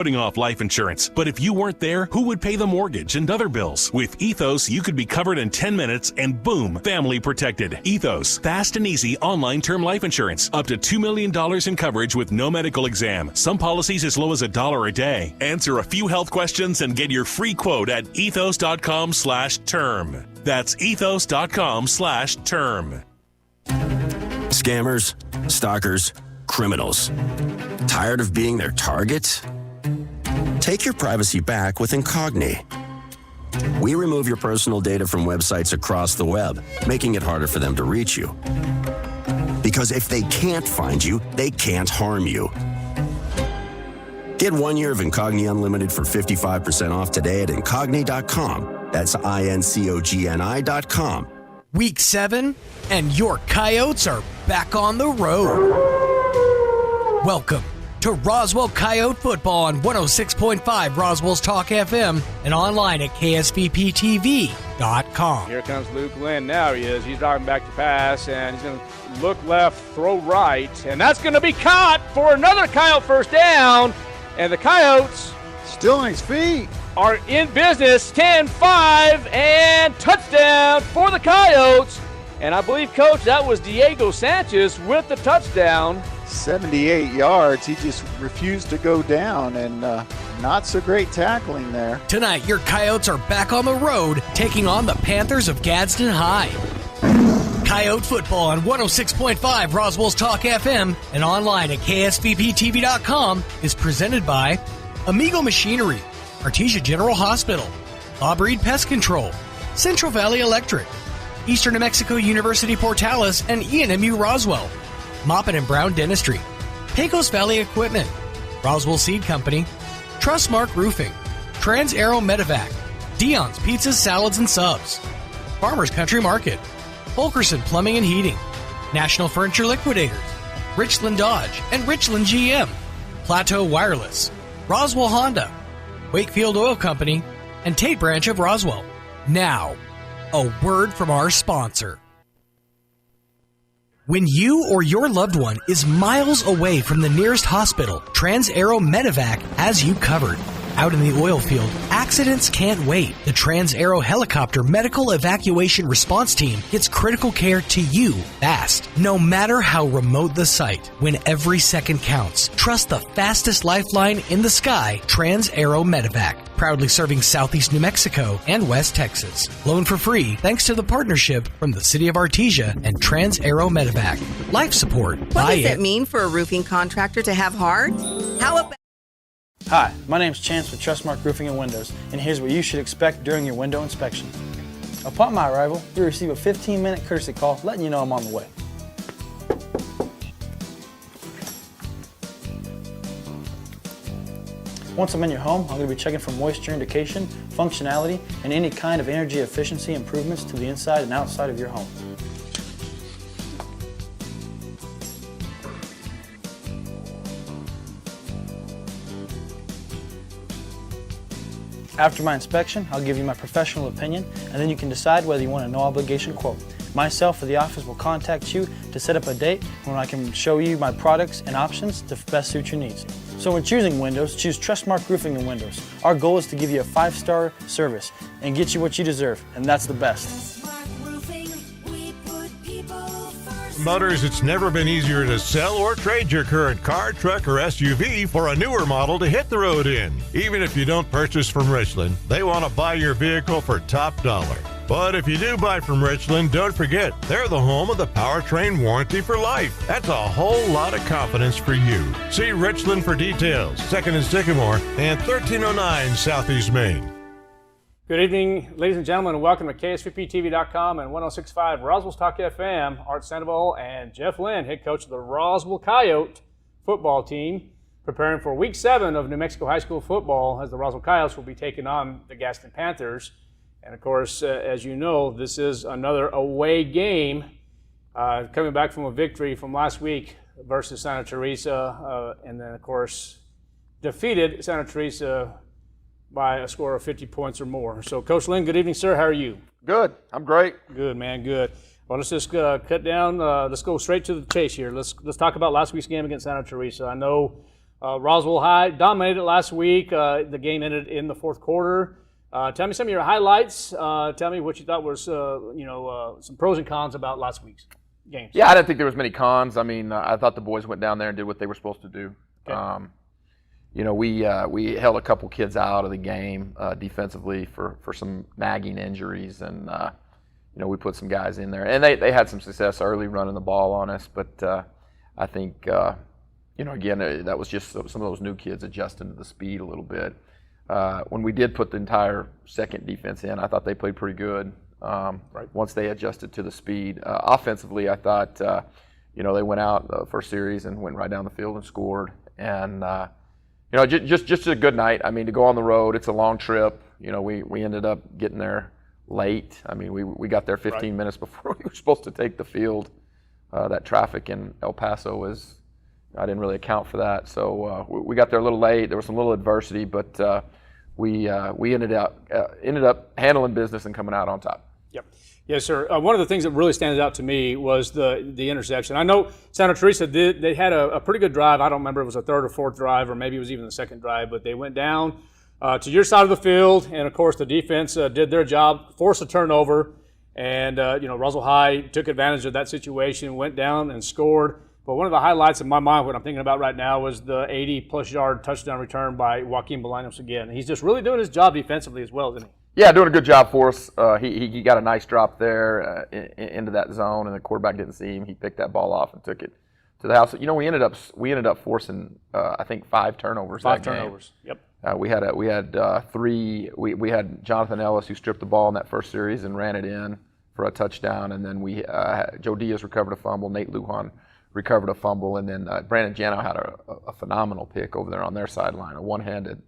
putting off life insurance. But if you weren't there, who would pay the mortgage and other bills? With Ethos, you could be covered in 10 minutes and boom, family protected. Ethos, fast and easy online term life insurance. Up to $2 million in coverage with no medical exam. Some policies as low as $1 a day. Answer a few health questions and get your free quote at ethos.com/term. That's ethos.com/term. Scammers, stalkers, criminals. Tired of being their target? Take your privacy back with Incognit. We remove your personal data from websites across the web, making it harder for them to reach you. Because if they can't find you, they can't harm you. Get 1 year of Incognit Unlimited for 55% off today at Incogni.com. That's INCOGNI.com. Week 7, and your Coyotes are back on the road. Welcome to Roswell Coyote Football on 106.5 Roswell's Talk FM and online at KSVPTV.com. Here comes Luke Lynn. Now he is. He's driving back to pass, and he's going to look left, throw right, and that's going to be caught for another Coyote first down. And the Coyotes still on his feet are in business. 10-5 and touchdown for the Coyotes. And I believe, Coach, that was Diego Sanchez with the touchdown. 78 yards. He just refused to go down, and not so great tackling there. Tonight, your Coyotes are back on the road, taking on the Panthers of Gadsden High. Coyote Football on 106.5 Roswell's Talk FM and online at KSVPTV.com is presented by Amigo Machinery, Artesia General Hospital, Bob Reed Pest Control, Central Valley Electric, Eastern New Mexico University Portales and ENMU Roswell, Moppin and Brown Dentistry, Pecos Valley Equipment, Roswell Seed Company, Trustmark Roofing, Trans Aero Medevac, Dion's Pizzas, Salads and Subs, Farmers Country Market, Fulkerson Plumbing and Heating, National Furniture Liquidators, Richland Dodge and Richland GM, Plateau Wireless, Roswell Honda, Wakefield Oil Company, and Tate Branch of Roswell. Now, a word from our sponsor. When you or your loved one is miles away from the nearest hospital, Trans Aero Medevac has you covered. Out in the oil field, accidents can't wait. The Trans Aero Helicopter Medical Evacuation Response Team gets critical care to you fast. No matter how remote the site, when every second counts, trust the fastest lifeline in the sky, Trans Aero Medevac. Proudly serving Southeast New Mexico and West Texas. Loan for free thanks to the partnership from the City of Artesia and Trans Aero Medevac. Life support. What does it mean for a roofing contractor to have heart? How about... Hi, my name's Chance with Trustmark Roofing and Windows, and here's what you should expect during your window inspection. Upon my arrival, you'll receive a 15-minute courtesy call letting you know I'm on the way. Once I'm in your home, I'm going to be checking for moisture indication, functionality, and any kind of energy efficiency improvements to the inside and outside of your home. After my inspection, I'll give you my professional opinion, and then you can decide whether you want a no-obligation quote. Myself or the office will contact you to set up a date when I can show you my products and options to best suit your needs. So when choosing windows, choose Trustmark Roofing and Windows. Our goal is to give you a 5-star service and get you what you deserve, and that's the best. Motors, it's never been easier to sell or trade your current car, truck, or SUV for a newer model to hit the road in. Even if you don't purchase from Richland, they want to buy your vehicle for top dollar. But if you do buy from Richland, don't forget, they're the home of the powertrain warranty for life. That's a whole lot of confidence for you. See Richland for details, 2nd and Sycamore, and 1309 Southeast Main. Good evening, ladies and gentlemen, and welcome to KSVPTV.com and 106.5 Roswell's Talk FM. Art Sandoval and Jeff Lynn, head coach of the Roswell Coyote football team, preparing for Week 7 of New Mexico High School football as the Roswell Coyotes will be taking on the Gadsden Panthers. And, of course, as you know, this is another away game, coming back from a victory from last week versus Santa Teresa, and then, of course, defeated Santa Teresa by a score of 50 points or more. So, Coach Lynn, good evening, sir. How are you? Good. I'm great. Good, man. Good. Well, let's just cut down. Let's go straight to the chase here. Let's talk about last week's game against Santa Teresa. I know Roswell High dominated last week. The game ended in the fourth quarter. Tell me some of your highlights. Tell me what you thought was, some pros and cons about last week's games. Yeah, I didn't think there was many cons. I mean, I thought the boys went down there and did what they were supposed to do. Okay. We held a couple kids out of the game defensively for some nagging injuries, and we put some guys in there, and they had some success early running the ball on us. But I think again, that was just some of those new kids adjusting to the speed a little bit. When we did put the entire second defense in, I thought they played pretty good. Once they adjusted to the speed, offensively, I thought they went out the first series and went right down the field and scored, and just a good night. I mean, to go on the road, it's a long trip. We ended up getting there late. I mean, we got there 15 minutes before we were supposed to take the field. That traffic in El Paso I didn't really account for that. So we got there a little late. There was some little adversity, but we ended up handling business and coming out on top. Yep. Yes, sir. One of the things that really stands out to me was the interception. I know Santa Teresa they had a pretty good drive. I don't remember if it was a third or fourth drive, or maybe it was even the second drive, but they went down to your side of the field, and of course the defense did their job, forced a turnover, and Roswell High took advantage of that situation, went down and scored. But one of the highlights in my mind, what I'm thinking about right now, was the 80-plus yard touchdown return by Joaquin Bolaños again. He's just really doing his job defensively as well, isn't he? Yeah, doing a good job for us. He got a nice drop there into that zone, and the quarterback didn't see him. He picked that ball off and took it to the house. We ended up forcing I think 5 turnovers. Five turnovers. Yep. We had 3. We had Jonathan Ellis, who stripped the ball in that first series and ran it in for a touchdown, and then Joe Diaz recovered a fumble. Nate Lujan recovered a fumble, and then Brandon Jano had a phenomenal pick over there on their sideline, a one-handed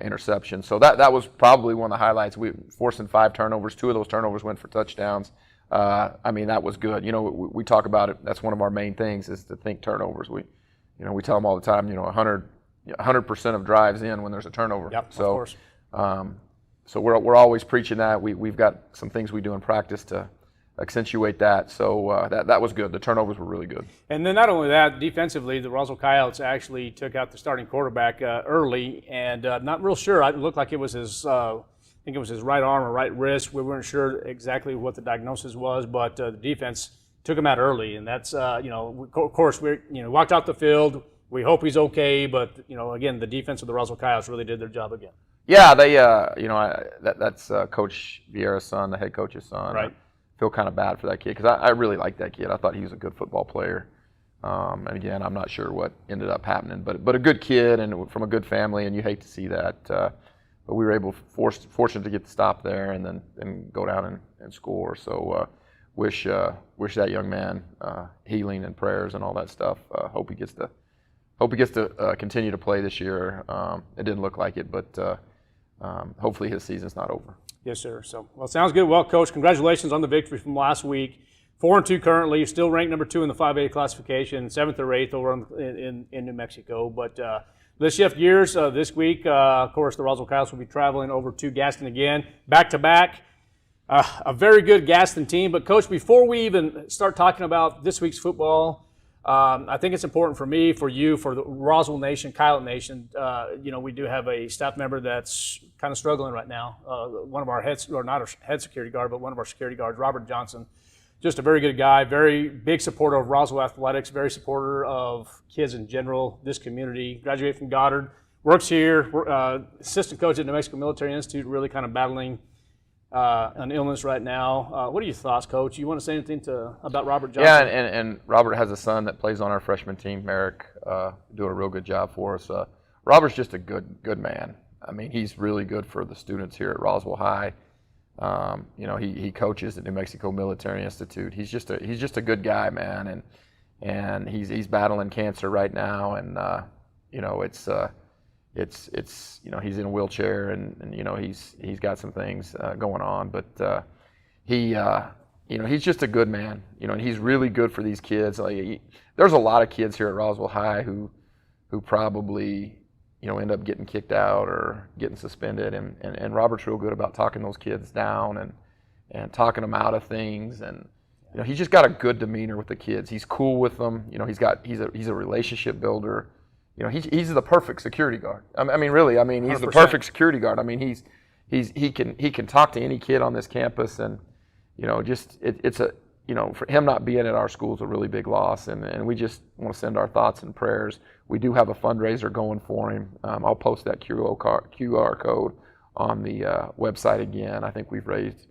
interception. So that was probably one of the highlights. We forcing 5 turnovers. 2 of those turnovers went for touchdowns. I mean, that was good. We talk about it. That's one of our main things, is to think turnovers. We tell them all the time. 100% of drives in when there's a turnover. Yep, so, of course. So we're always preaching that. We've got some things we do in practice to accentuate that. So that was good. The turnovers were really good. And then not only that, defensively, the Roswell Coyotes actually took out the starting quarterback early, and not real sure. It looked like it was his, I think it was his right arm or right wrist. We weren't sure exactly what the diagnosis was, but the defense took him out early, and that's of course we walked out the field. We hope he's okay, but again, the defense of the Roswell Coyotes really did their job again. Yeah, they that's Coach Vieira's son, the head coach's son. Right. I feel kind of bad for that kid, because I really like that kid. I thought he was a good football player. And again, I'm not sure what ended up happening, but a good kid and from a good family, and you hate to see that. But we were fortunate to get the stop there and then go down and score. So wish that young man healing and prayers and all that stuff. Hope he gets to continue to play this year. It didn't look like it, but hopefully his season's not over. Yes, sir. So, well, sounds good. Well, Coach, congratulations on the victory from last week. 4-2 currently. You're still ranked number 2 in the 5A classification, 7th or 8th over in New Mexico. But let's shift gears. This week, of course, the Roswell Coyotes will be traveling over to Gadsden again, back-to-back. A very good Gadsden team. But, Coach, before we even start talking about this week's football, I think it's important for me, for you, for the Roswell Nation, Coyote Nation. We do have a staff member that's kind of struggling right now. One of our not our head security guard, but one of our security guards, Robert Johnson. Just a very good guy, very big supporter of Roswell athletics, very supporter of kids in general, this community. Graduated from Goddard, works here, assistant coach at New Mexico Military Institute, really kind of battling an illness right now. What are your thoughts, Coach? You want to say anything about Robert Johnson? Yeah, and Robert has a son that plays on our freshman team, Merrick, doing a real good job for us. Robert's just a good man. I mean, he's really good for the students here at Roswell High. He coaches at New Mexico Military Institute. He's just a good guy, man, and he's battling cancer right now, and he's in a wheelchair, and he's got some things going on, but he's just a good man, and he's really good for these kids. There's a lot of kids here at Roswell High who probably end up getting kicked out or getting suspended, and Robert's real good about talking those kids down and talking them out of things, and he's just got a good demeanor with the kids. He's cool with them. He's a relationship builder. he's the perfect security guard. I mean, really, I mean, he's 100%. The perfect security guard. I mean, he can talk to any kid on this campus, and it's a for him not being at our school is a really big loss, and we just want to send our thoughts and prayers. We do have a fundraiser going for him. I'll post that QR code on the website again. I think we've raised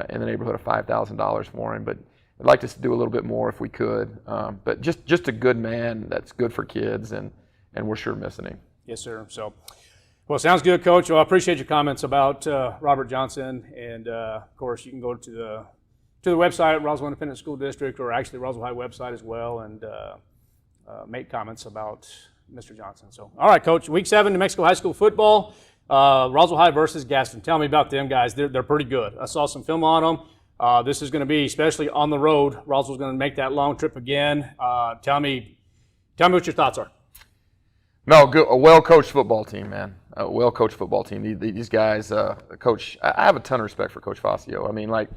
in the neighborhood of $5,000 for him, but I'd like to do a little bit more if we could. But just a good man that's good for kids, and we're sure missing him. Yes, sir. So, well, sounds good, Coach. Well, I appreciate your comments about Robert Johnson, and of course, you can go to the website, Roswell Independent School District, or actually Roswell High website as well, and make comments about Mr. Johnson. So, all right, Coach. Week 7, New Mexico High School football. Roswell High versus Gadsden. Tell me about them guys. They're pretty good. I saw some film on them. This is going to be, especially on the road, Roswell's going to make that long trip again. Tell me what your thoughts are. No, good, a well-coached football team, man. A well-coached football team. These guys, Coach, I have a ton of respect for Coach Fazio. I mean, like,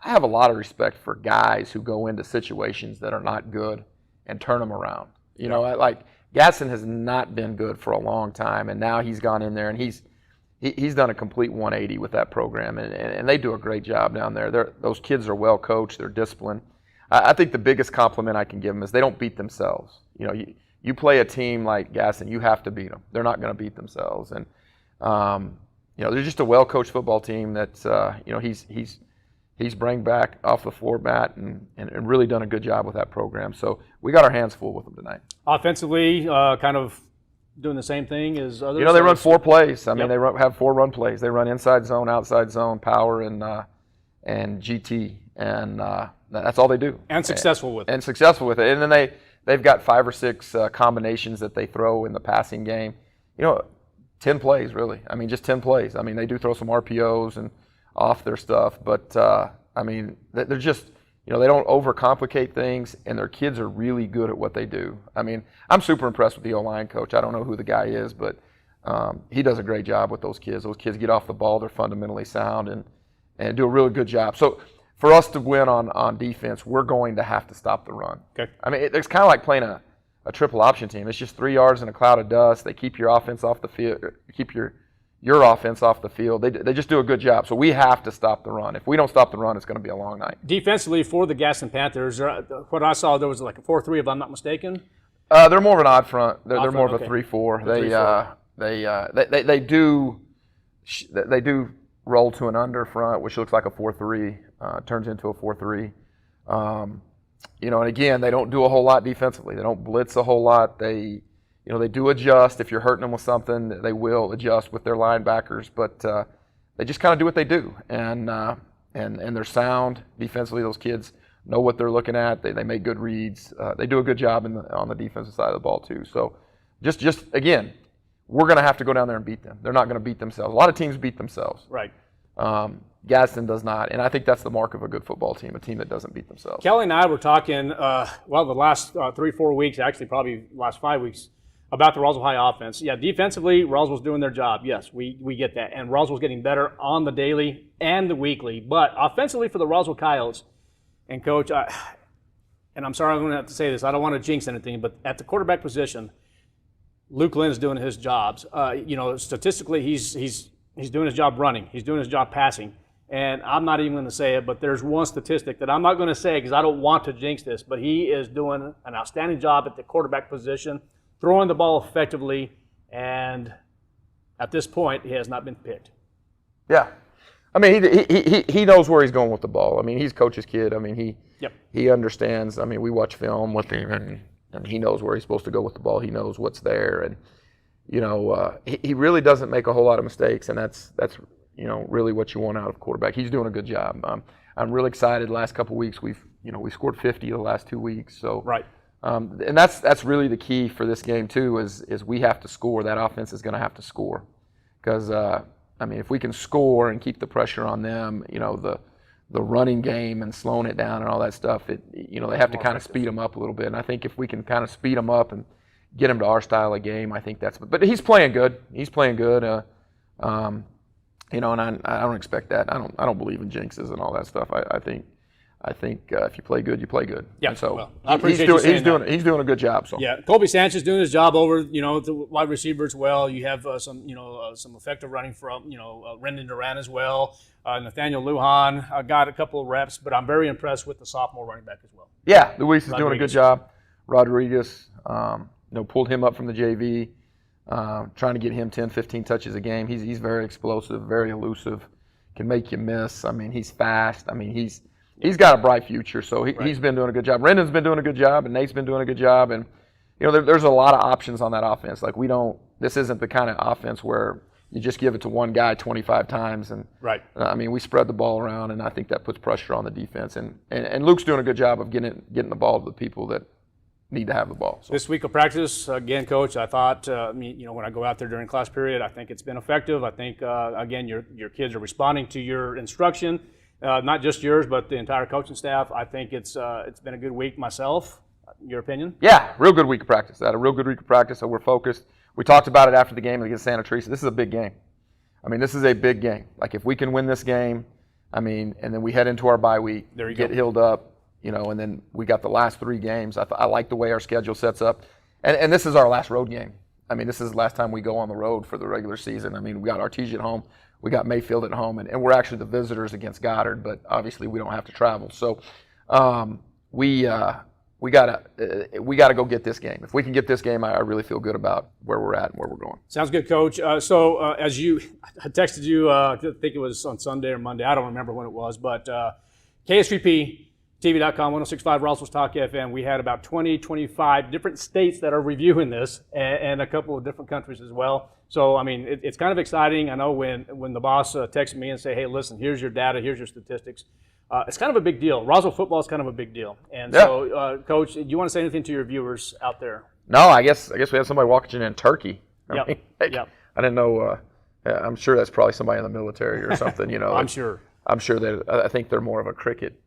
I have a lot of respect for guys who go into situations that are not good and turn them around. Like Gadsden has not been good for a long time, and now he's gone in there and he's done a complete 180 with that program, and they do a great job down there. Those kids are well coached. They're disciplined. I think the biggest compliment I can give them is they don't beat themselves. You play a team like Gadsden, you have to beat them. They're not going to beat themselves, and they're just a well-coached football team that he's bring back off the floor mat and really done a good job with that program. So we got our hands full with them tonight. Offensively, kind of doing the same thing as others? They run 4 plays. I mean, they have 4 run plays. They run inside zone, outside zone, power, and GT, and that's all they do. And successful with it. And successful with it. And then they've got 5 or 6 combinations that they throw in the passing game. 10 plays, really. I mean, just 10 plays. I mean, they do throw some RPOs and off their stuff, but I mean, they're just, they don't overcomplicate things, and their kids are really good at what they do. I mean, I'm super impressed with the O-line coach. I don't know who the guy is, but he does a great job with those kids. Those kids get off the ball, they're fundamentally sound, and do a really good job. So for us to win on defense, we're going to have to stop the run. Okay. I mean, it's kind of like playing a triple option team. It's just 3 yards in a cloud of dust. They keep your offense off the field, keep your offense off the field. They just do a good job. So we have to stop the run. If we don't stop the run, it's going to be a long night. Defensively for the Gadsden Panthers, what I saw, there was like a 4-3, if I'm not mistaken. They're more of an odd front. They're more of a 3-4. They do roll to an under front, which looks like a 4-3, turns into a 4-3. And again, they don't do a whole lot defensively. They don't blitz a whole lot. They do adjust. If you're hurting them with something, they will adjust with their linebackers. But they just kind of do what they do, and they're sound defensively. Those kids know what they're looking at. They make good reads. They do a good job on the defensive side of the ball too. So, just again, we're going to have to go down there and beat them. They're not going to beat themselves. A lot of teams beat themselves. Right. Gadsden does not, and I think that's the mark of a good football team, a team that doesn't beat themselves. Kelly and I were talking, the last 3-4 weeks, actually probably the last 5 weeks, about the Roswell High offense. Yeah, defensively, Roswell's doing their job. Yes, we get that. And Roswell's getting better on the daily and the weekly. But offensively for the Roswell Coyotes, and Coach, and I'm sorry I'm going to have to say this, I don't want to jinx anything, but at the quarterback position, Luke Lynn is doing his jobs. Statistically, he's doing his job running. He's doing his job passing. And I'm not even going to say it, but there's one statistic that I'm not going to say because I don't want to jinx this, but he is doing an outstanding job at the quarterback position, throwing the ball effectively, and at this point, he has not been picked. Yeah. I mean, he knows where he's going with the ball. I mean, he's coach's kid. I mean, he understands. I mean, we watch film with him, and he knows where he's supposed to go with the ball. He knows what's there, and he really doesn't make a whole lot of mistakes, and that's really what you want out of a quarterback. He's doing a good job. I'm really excited. The last couple of weeks, we scored 50 the last 2 weeks. So right. And that's really the key for this game too. Is we have to score. That offense is going to have to score, because if we can score and keep the pressure on them, the running game and slowing it down and all that stuff, they have to kind of speed them up a little bit. And I think if we can kind of speed them up and get them to our style of game, I think that's. But he's playing good. He's playing good. And I don't expect that. I don't believe in jinxes and all that stuff. I think I think if you play good, you play good. Yeah. And so well, I appreciate he's doing a good job. So yeah, Colby Sanchez doing his job over the wide receiver as well. You have some effective running from Rendon Duran as well. Nathaniel Lujan got a couple of reps, but I'm very impressed with the sophomore running back as well. Yeah, Luis is doing a good job. Rodriguez, pulled him up from the JV, trying to get him 10, 15 touches a game. He's very explosive, very elusive, can make you miss. I mean, he's fast. I mean, he's got a bright future, so he's been doing a good job. Rendon's been doing a good job, and Nate's been doing a good job. And there's a lot of options on that offense. Like this isn't the kind of offense where you just give it to one guy 25 times. And right. I mean, we spread the ball around, and I think that puts pressure on the defense. And Luke's doing a good job of getting the ball to the people that need to have the ball. So. This week of practice, again, Coach, I thought, when I go out there during class period, I think it's been effective. I think, again, your kids are responding to your instruction, not just yours, but the entire coaching staff. I think it's been a good week myself. Your opinion? Yeah, real good week of practice. I had a real good week of practice, so we're focused. We talked about it after the game against Santa Teresa. This is a big game. I mean, this is a big game. Like, if we can win this game, and then we head into our bye week, get healed up, and then we got the last 3 games. I like the way our schedule sets up. And this is our last road game. I mean, this is the last time we go on the road for the regular season. I mean, we got Artesia at home. We got Mayfield at home. And we're actually the visitors against Goddard, but obviously we don't have to travel. So we gotta go get this game. If we can get this game, I really feel good about where we're at and where we're going. Sounds good, Coach. So as I texted you, I think it was on Sunday or Monday. I don't remember when it was, but KSVP TV.com, 106.5 Roswell's Talk FM. We had about 25 different states that are reviewing this, and a couple of different countries as well. So, I mean, it's kind of exciting. I know when the boss texted me and say, hey, listen, here's your data, here's your statistics. It's kind of a big deal. Roswell football is kind of a big deal. And so, Coach, do you want to say anything to your viewers out there? No, I guess we have somebody watching in Turkey. Yep. I didn't know. I'm sure that's probably somebody in the military or something. I'm sure. I'm sure that I think they're more of a cricket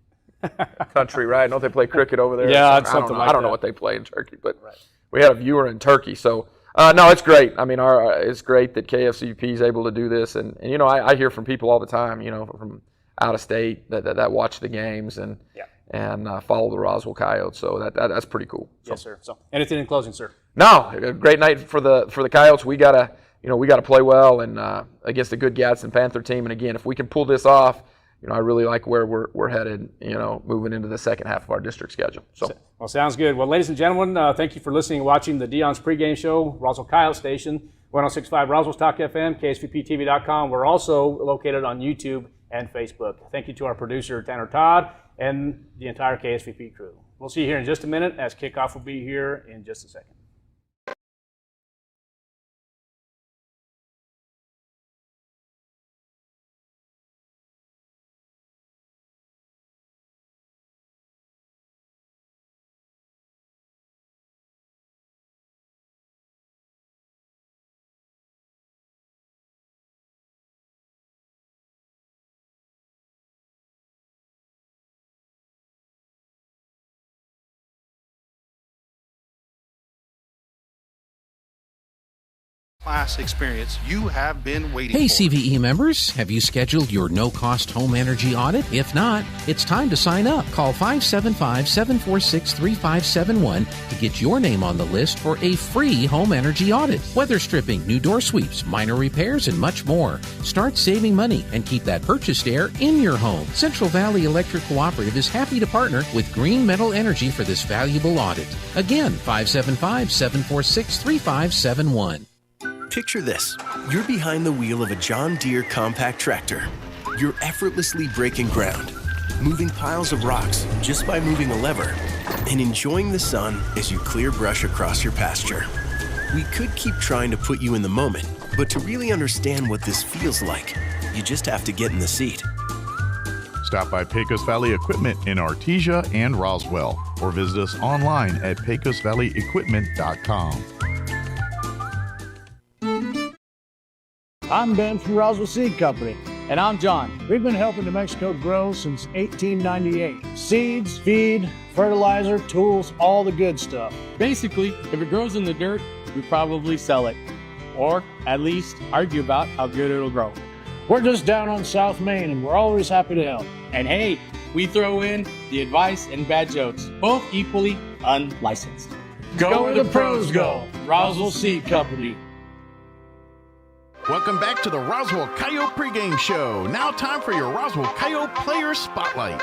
country, right? Don't they play cricket over there? Yeah, it's something like that. I don't know what they play in Turkey, but we had a viewer in Turkey. So, no, it's great. I mean, it's great that KFCP is able to do this. And I hear from people all the time, from out of state that watch the games and follow the Roswell Coyotes. So that's pretty cool. So. Yes, sir. So, anything in closing, sir? No, a great night for the Coyotes. We gotta play well and against a good Gadsden Panther team. And again, if we can pull this off, I really like where we're headed, moving into the second half of our district schedule. So, well, sounds good. Well, ladies and gentlemen, thank you for listening and watching the Dion's Pregame Show, Roswell Coyote Station, 106.5 Roswell's Talk FM, KSVPTV.com. We're also located on YouTube and Facebook. Thank you to our producer, Tanner Todd, and the entire KSVP crew. We'll see you here in just a minute as kickoff will be here in just a second. Class experience you have been waiting Hey, for. CVE members, have you scheduled your no-cost home energy audit? If not, it's time to sign up. Call 575-746-3571 to get your name on the list for a free home energy audit. Weather stripping, new door sweeps, minor repairs, and much more. Start saving money and keep that purchased air in your home. Central Valley Electric Cooperative is happy to partner with Green Metal Energy for this valuable audit. Again, 575-746-3571. Picture this. You're behind the wheel of a John Deere compact tractor. You're effortlessly breaking ground, moving piles of rocks just by moving a lever, and enjoying the sun as you clear brush across your pasture. We could keep trying to put you in the moment, but to really understand what this feels like, you just have to get in the seat. Stop by Pecos Valley Equipment in Artesia and Roswell, or visit us online at pecosvalleyequipment.com. I'm Ben from Roswell Seed Company. And I'm John. We've been helping New Mexico grow since 1898. Seeds, feed, fertilizer, tools, all the good stuff. Basically, if it grows in the dirt, we probably sell it. Or at least argue about how good it'll grow. We're just down on South Main and we're always happy to help. And hey, We throw in the advice and bad jokes, both equally unlicensed. Go where the pros go. Roswell Seed Company. Welcome back to the Roswell Coyote Pregame Show. Now time for your Roswell Coyote Player Spotlight.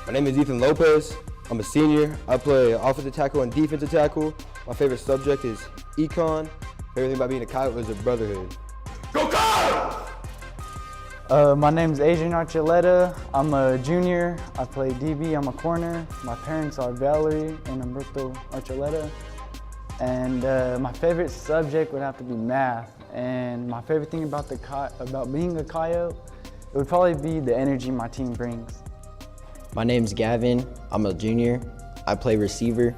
My name is Ethan Lopez. I'm a senior. I play offensive tackle and defensive tackle. My favorite subject is econ. Favorite thing about being a Coyote is a brotherhood. Go Coyote! My name's Adrian Archuleta. I'm a junior. I play DB. I'm a corner. My parents are Valerie and Humberto Archuleta. And my favorite subject would have to be math. And my favorite thing about being a Coyote, it would probably be the energy my team brings. My name's Gavin. I'm a junior. I play receiver.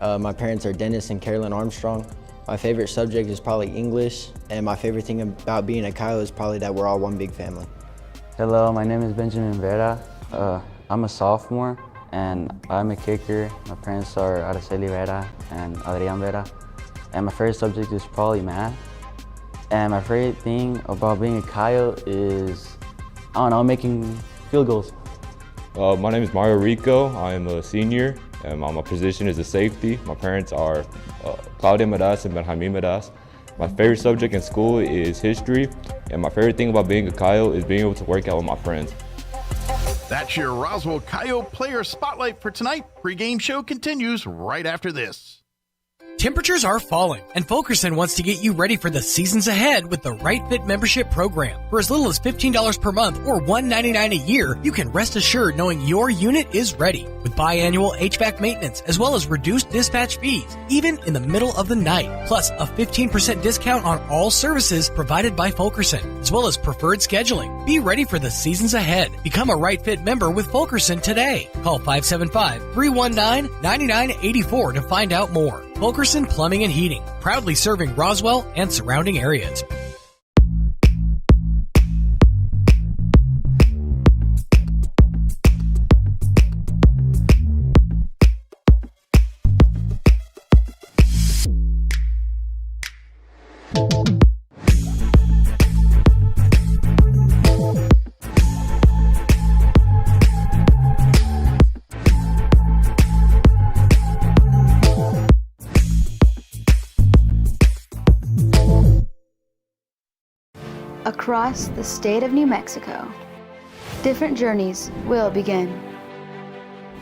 My parents are Dennis and Carolyn Armstrong. My favorite subject is probably English, and my favorite thing about being a Coyote is probably that we're all one big family. Hello, my name is Benjamin Vera. I'm a sophomore, and I'm a kicker. My parents are Araceli Vera and Adrian Vera. And my favorite subject is probably math. And my favorite thing about being a Coyote is, I don't know, making field goals. My name is Mario Rico. I'm a senior, and my position is a safety. My parents are Claudia Medas and Benjamin Medas. My favorite subject in school is history, and my favorite thing about being a Coyote is being able to work out with my friends. That's your Roswell Coyote Player Spotlight for tonight. Pre-game show continues right after this. Temperatures are falling, and Fulkerson wants to get you ready for the seasons ahead with the Right Fit membership program. For as little as $15 per month or $199 a year, you can rest assured knowing your unit is ready. With biannual HVAC maintenance, as well as reduced dispatch fees, even in the middle of the night. Plus, a 15% discount on all services provided by Fulkerson, as well as preferred scheduling. Be ready for the seasons ahead. Become a Right Fit member with Fulkerson today. Call 575-319-9984 to find out more. Fulkerson Plumbing and Heating, proudly serving Roswell and surrounding areas. Across the state of New Mexico, different journeys will begin.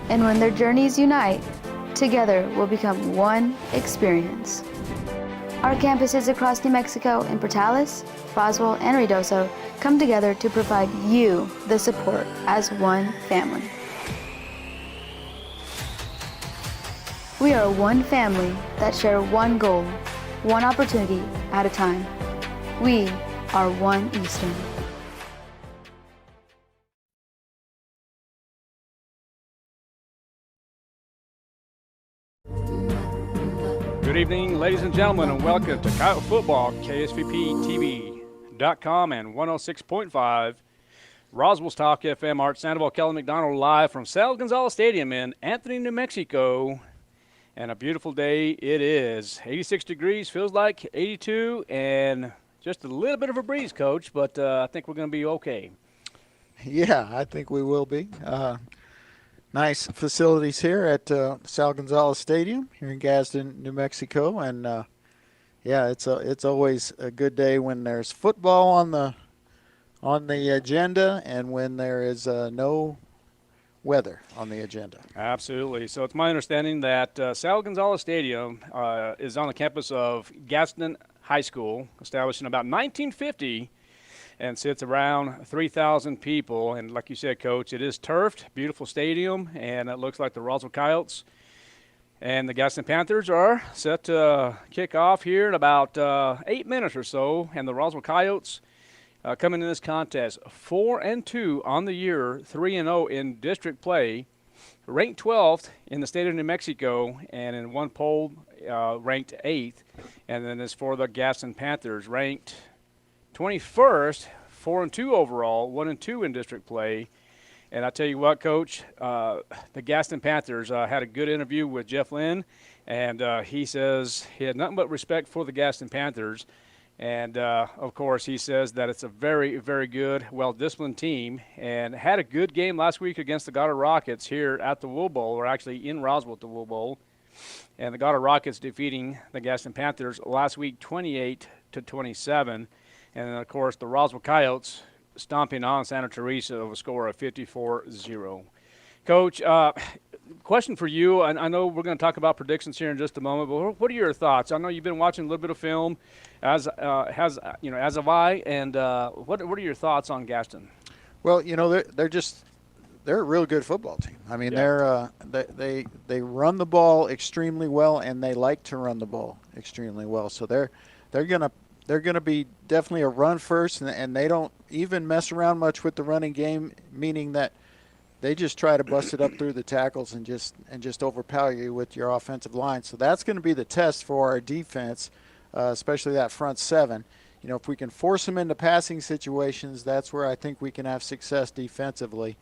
And when their journeys unite, together will become one experience. Our campuses across New Mexico in Portales, Roswell, and Ruidoso come together to provide you the support as one family. We are one family that share one goal, one opportunity at a time. We are one Eastern. Good evening, ladies and gentlemen, and welcome to Coyote Football, KSVPTV.com and 106.5. Roswell's Talk FM. Art Sandoval, Kelly McDonald, live from Sal Gonzalez Stadium in Anthony, New Mexico. And a beautiful day it is. 86 degrees, feels like 82, and just a little bit of a breeze, Coach, but I think we're going to be okay. Yeah, I think we will be. Nice facilities here at Sal Gonzalez Stadium here in Gadsden, New Mexico, and yeah, it's always a good day when there's football on the agenda and when there is no weather on the agenda. Absolutely. So it's my understanding that Sal Gonzalez Stadium is on the campus of Gadsden High School, established in about 1950, and sits around 3,000 people. And like you said, Coach, it is turfed, beautiful stadium, and it looks like the Roswell Coyotes and the Gadsden Panthers are set to kick off here in about 8 minutes or so. And the Roswell Coyotes coming in this contest 4-2 on the year, 3-0 in district play, ranked 12th in the state of New Mexico, and in one poll ranked 8th. And then as for the Gadsden Panthers, ranked 21st, 4-2 overall, 1-2 in district play. And I tell you what, Coach, the Gadsden Panthers had a good interview with Jeff Lynn, and he says he had nothing but respect for the Gadsden Panthers. And, of course, he says that it's a very, very good, well-disciplined team and had a good game last week against the Goddard Rockets here at the Wool Bowl, or actually in Roswell at the Wool Bowl. And the Goddard Rockets defeating the Gadsden Panthers last week 28-27. And then, of course, the Roswell Coyotes stomping on Santa Teresa with a score of 54-0. Coach, question for you. I know we're going to talk about predictions here in just a moment, but what are your thoughts? I know you've been watching a little bit of film, as have I. And what are your thoughts on Gadsden? Well, they're a real good football team. I mean, they run the ball extremely well, and they like to run the ball extremely well. So they're gonna be definitely a run first, and they don't even mess around much with the running game, meaning that they just try to bust it up through the tackles and just overpower you with your offensive line. So that's going to be the test for our defense, especially that front seven. If we can force them into passing situations, that's where I think we can have success defensively.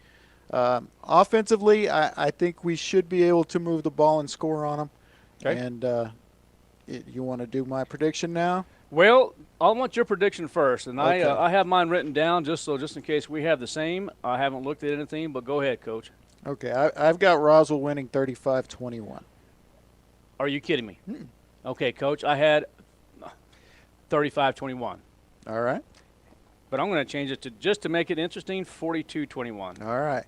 Offensively, I think we should be able to move the ball and score on them. Okay. And you want to do my prediction now? Well, I want your prediction first, and okay. I have mine written down just in case we have the same. I haven't looked at anything, but go ahead, Coach. Okay, I've got Roswell winning 35-21. Are you kidding me? Okay, Coach, I had 35-21. All right. But I'm going to change it to, just to make it interesting, 42-21. All right.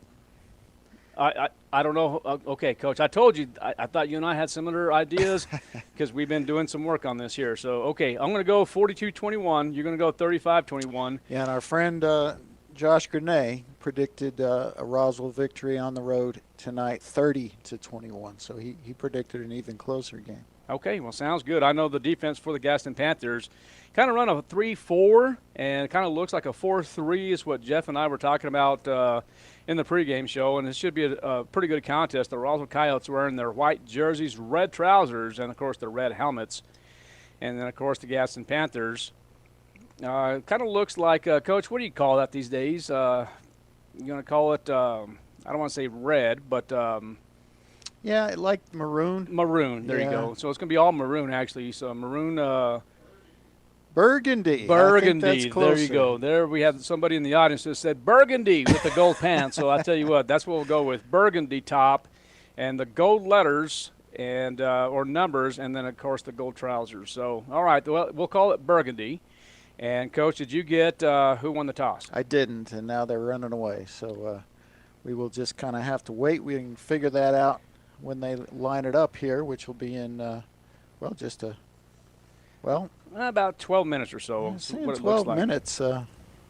I don't know. Okay, Coach, I told you, I thought you and I had similar ideas because we've been doing some work on this here. So, okay, I'm going to go 42-21. You're going to go 35-21. Yeah, and our friend Josh Grenay predicted a Roswell victory on the road tonight, 30-21. So he predicted an even closer game. Okay, well, sounds good. I know the defense for the Gadsden Panthers kind of run a 3-4, and it kind of looks like a 4-3 is what Jeff and I were talking about in the pregame show, and it should be a pretty good contest. The Roswell Coyotes wearing their white jerseys, red trousers, and, of course, their red helmets. And then, of course, the Gadsden Panthers. Kind of looks like, Coach, what do you call that these days? You're going to call it, I don't want to say red, but yeah, like maroon. Maroon, there you go. So it's going to be all maroon, actually. So maroon. Burgundy. Burgundy. There you go. There we have somebody in the audience that said burgundy with the gold pants. So I tell you what, that's what we'll go with. Burgundy top and the gold letters and or numbers, and then, of course, the gold trousers. So, all right, well, we'll call it burgundy. And, Coach, did you get who won the toss? I didn't, and now they're running away. So we will just kind of have to wait. We can figure that out when they line it up here, which will be in, about 12 minutes or so. What 12 minutes.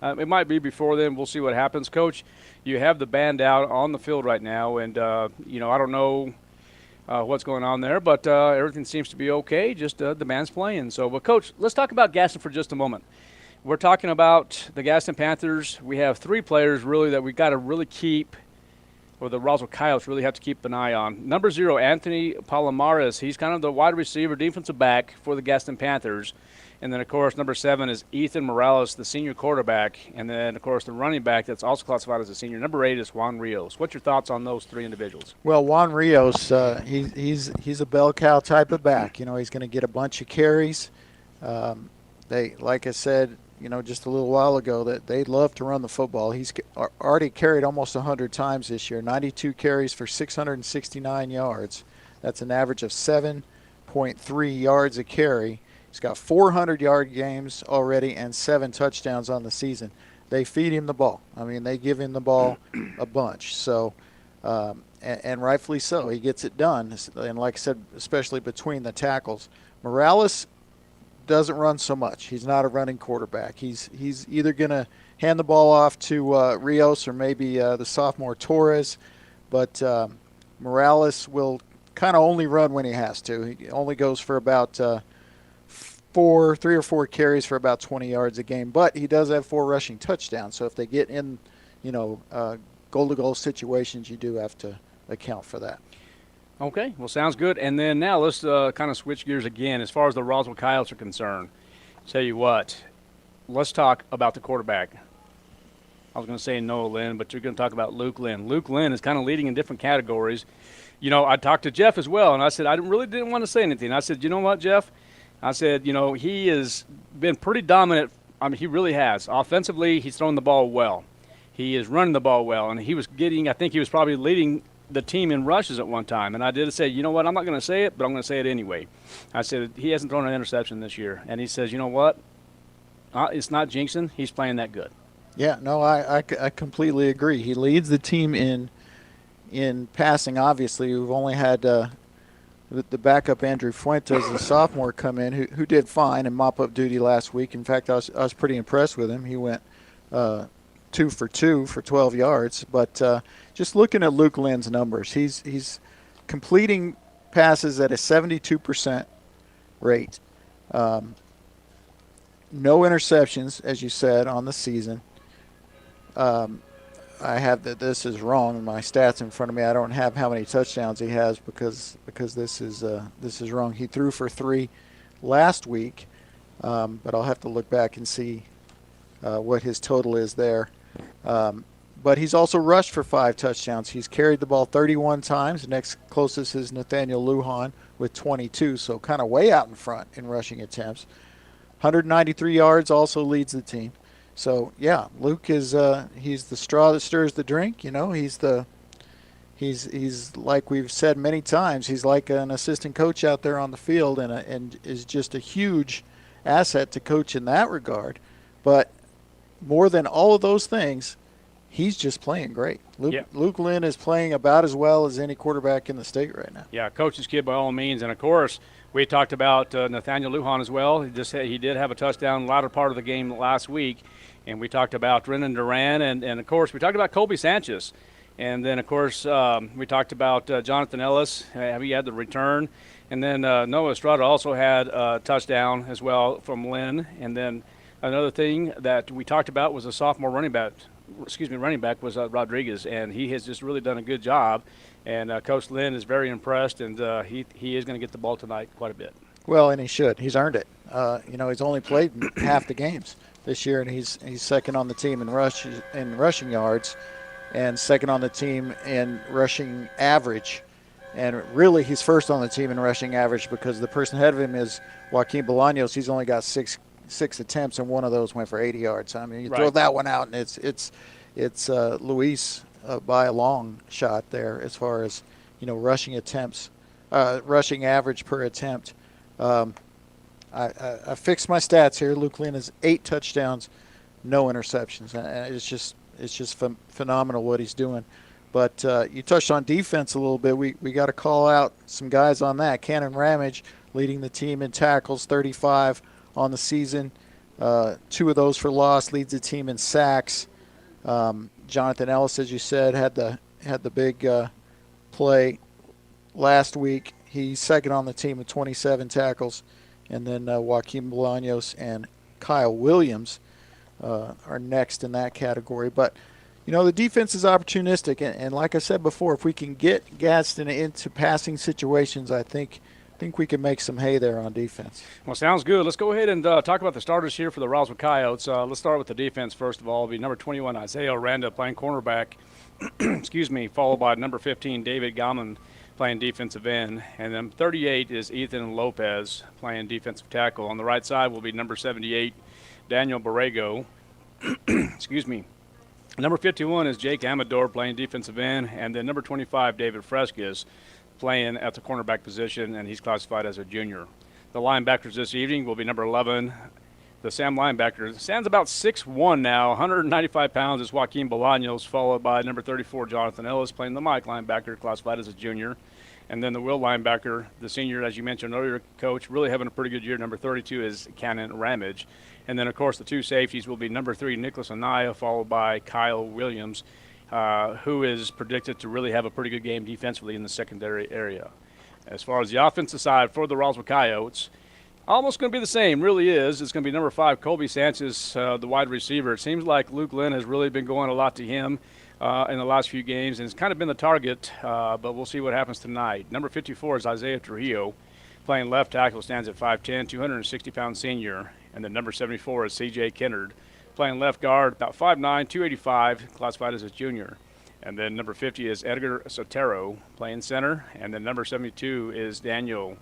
It might be before then. We'll see what happens. Coach, you have the band out on the field right now, and, I don't know what's going on there, but everything seems to be okay. Just the band's playing. So, but, Coach, let's talk about Gadsden for just a moment. We're talking about the Gadsden Panthers. We have three players, really, that we've got to really keep, or the Roswell Coyotes really have to keep an eye on. Number 0, Anthony Palomares. He's kind of the wide receiver, defensive back for the Gadsden Panthers. And then, of course, number 7 is Ethan Morales, the senior quarterback. And then, of course, the running back that's also classified as a senior. Number 8 is Juan Rios. What's your thoughts on those three individuals? Well, Juan Rios, he's a bell cow type of back. He's going to get a bunch of carries. Like I said, just a little while ago, that they love to run the football. He's already carried almost 100 times this year, 92 carries for 669 yards. That's an average of 7.3 yards a carry. He's got 400-yard games already and 7 touchdowns on the season. They feed him the ball. I mean, they give him the ball a bunch. So, and rightfully so. He gets it done. And like I said, especially between the tackles. Morales doesn't run so much. He's not a running quarterback. He's either going to hand the ball off to Rios or maybe the sophomore Torres. But Morales will kind of only run when he has to. He only goes for about 3 or 4 carries for about 20 yards a game, but he does have 4 rushing touchdowns. So if they get in, goal-to-goal situations, you do have to account for that. Okay, well, sounds good. And then now let's kind of switch gears again. As far as the Roswell Coyotes are concerned, tell you what, let's talk about the quarterback. I was going to say Noah Lynn, but you're going to talk about Luke Lynn. Luke Lynn is kind of leading in different categories. I talked to Jeff as well, and I said I really didn't want to say anything. I said, you know what, Jeff? I said, he has been pretty dominant. I mean, he really has. Offensively, he's throwing the ball well. He is running the ball well, and I think he was probably leading the team in rushes at one time. And I did say, you know what, I'm not going to say it, but I'm going to say it anyway. I said, he hasn't thrown an interception this year. And he says, you know what, it's not jinxing. He's playing that good. Yeah, no, I completely agree. He leads the team in passing, obviously. We've only had the backup Andrew Fuentes, the sophomore, come in, who did fine in mop-up duty last week. In fact, I was pretty impressed with him. He went 2 for 2 for 12 yards. But just looking at Luke Lynn's numbers, he's completing passes at a 72% rate. No interceptions, as you said, on the season. I have that. This is wrong. My stats in front of me. I don't have how many touchdowns he has because this is wrong. He threw for 3 last week, but I'll have to look back and see what his total is there. But he's also rushed for 5 touchdowns. He's carried the ball 31 times. The next closest is Nathaniel Lujan with 22, so kind of way out in front in rushing attempts. 193 yards, also leads the team. So yeah, Luke is he's the straw that stirs the drink. He's like we've said many times, he's like an assistant coach out there on the field, and is just a huge asset to coach in that regard. But more than all of those things, he's just playing great. Luke Lynn is playing about as well as any quarterback in the state right now. Yeah, coach's kid by all means. And of course, we talked about Nathaniel Lujan as well. He did have a touchdown latter part of the game last week. And we talked about Renan Duran, and of course, we talked about Colby Sanchez. And then, of course, we talked about Jonathan Ellis. He had the return. And then Noah Estrada also had a touchdown as well from Lynn. And then another thing that we talked about was a sophomore running back was Rodriguez, and he has just really done a good job. And Coach Lynn is very impressed, and he is going to get the ball tonight quite a bit. Well, and he should. He's earned it. He's only played half the games this year, and he's second on the team in rushing yards, and second on the team in rushing average. And really, he's first on the team in rushing average because the person ahead of him is Joaquin Bolaños. He's only got six attempts, and one of those went for 80 yards. I mean, you throw that one out, and it's Luis by a long shot there as far as rushing attempts, rushing average per attempt. I fixed my stats here. Luke Lynn has 8 touchdowns, no interceptions, and it's just phenomenal what he's doing. But you touched on defense a little bit. We got to call out some guys on that. Cannon Ramage leading the team in tackles, 35 on the season. 2 of those for loss, leads the team in sacks. Jonathan Ellis, as you said, had the big play last week. He's second on the team with 27 tackles. And then Joaquin Bolaños and Kyle Williams are next in that category. But, the defense is opportunistic. And like I said before, if we can get Gadsden into passing situations, I think we can make some hay there on defense. Well, sounds good. Let's go ahead and talk about the starters here for the Roswell Coyotes. Let's start with the defense first of all. It'll be number 21, Isaiah Aranda, playing cornerback, followed by number 15, David Gauman, playing defensive end. And then 38 is Ethan Lopez, playing defensive tackle. On the right side will be number 78, Daniel Borrego. Number 51 is Jake Amador, playing defensive end. And then number 25, David Fresquez, playing at the cornerback position, and he's classified as a junior. The linebackers this evening will be number 11, the Sam linebacker. Sam's about 6'1" now, 195 pounds, is Joaquin Bolaños, followed by number 34, Jonathan Ellis, playing the Mike linebacker, classified as a junior. And then the Will linebacker, the senior, as you mentioned earlier, Coach, really having a pretty good year. Number 32 is Cannon Ramage. And then, of course, the 2 safeties will be number 3, Nicholas Anaya, followed by Kyle Williams, who is predicted to really have a pretty good game defensively in the secondary area. As far as the offensive side for the Roswell Coyotes, almost going to be the same, really is. It's going to be number 5, Colby Sanchez, the wide receiver. It seems like Luke Lynn has really been going a lot to him in the last few games, and it's kind of been the target, but we'll see what happens tonight. Number 54 is Isaiah Trujillo, playing left tackle, stands at 5'10", 260-pound senior. And then number 74 is C.J. Kennard, playing left guard, about 5'9", 285, classified as a junior. And then number 50 is Edgar Sotero, playing center. And then number 72 is Daniel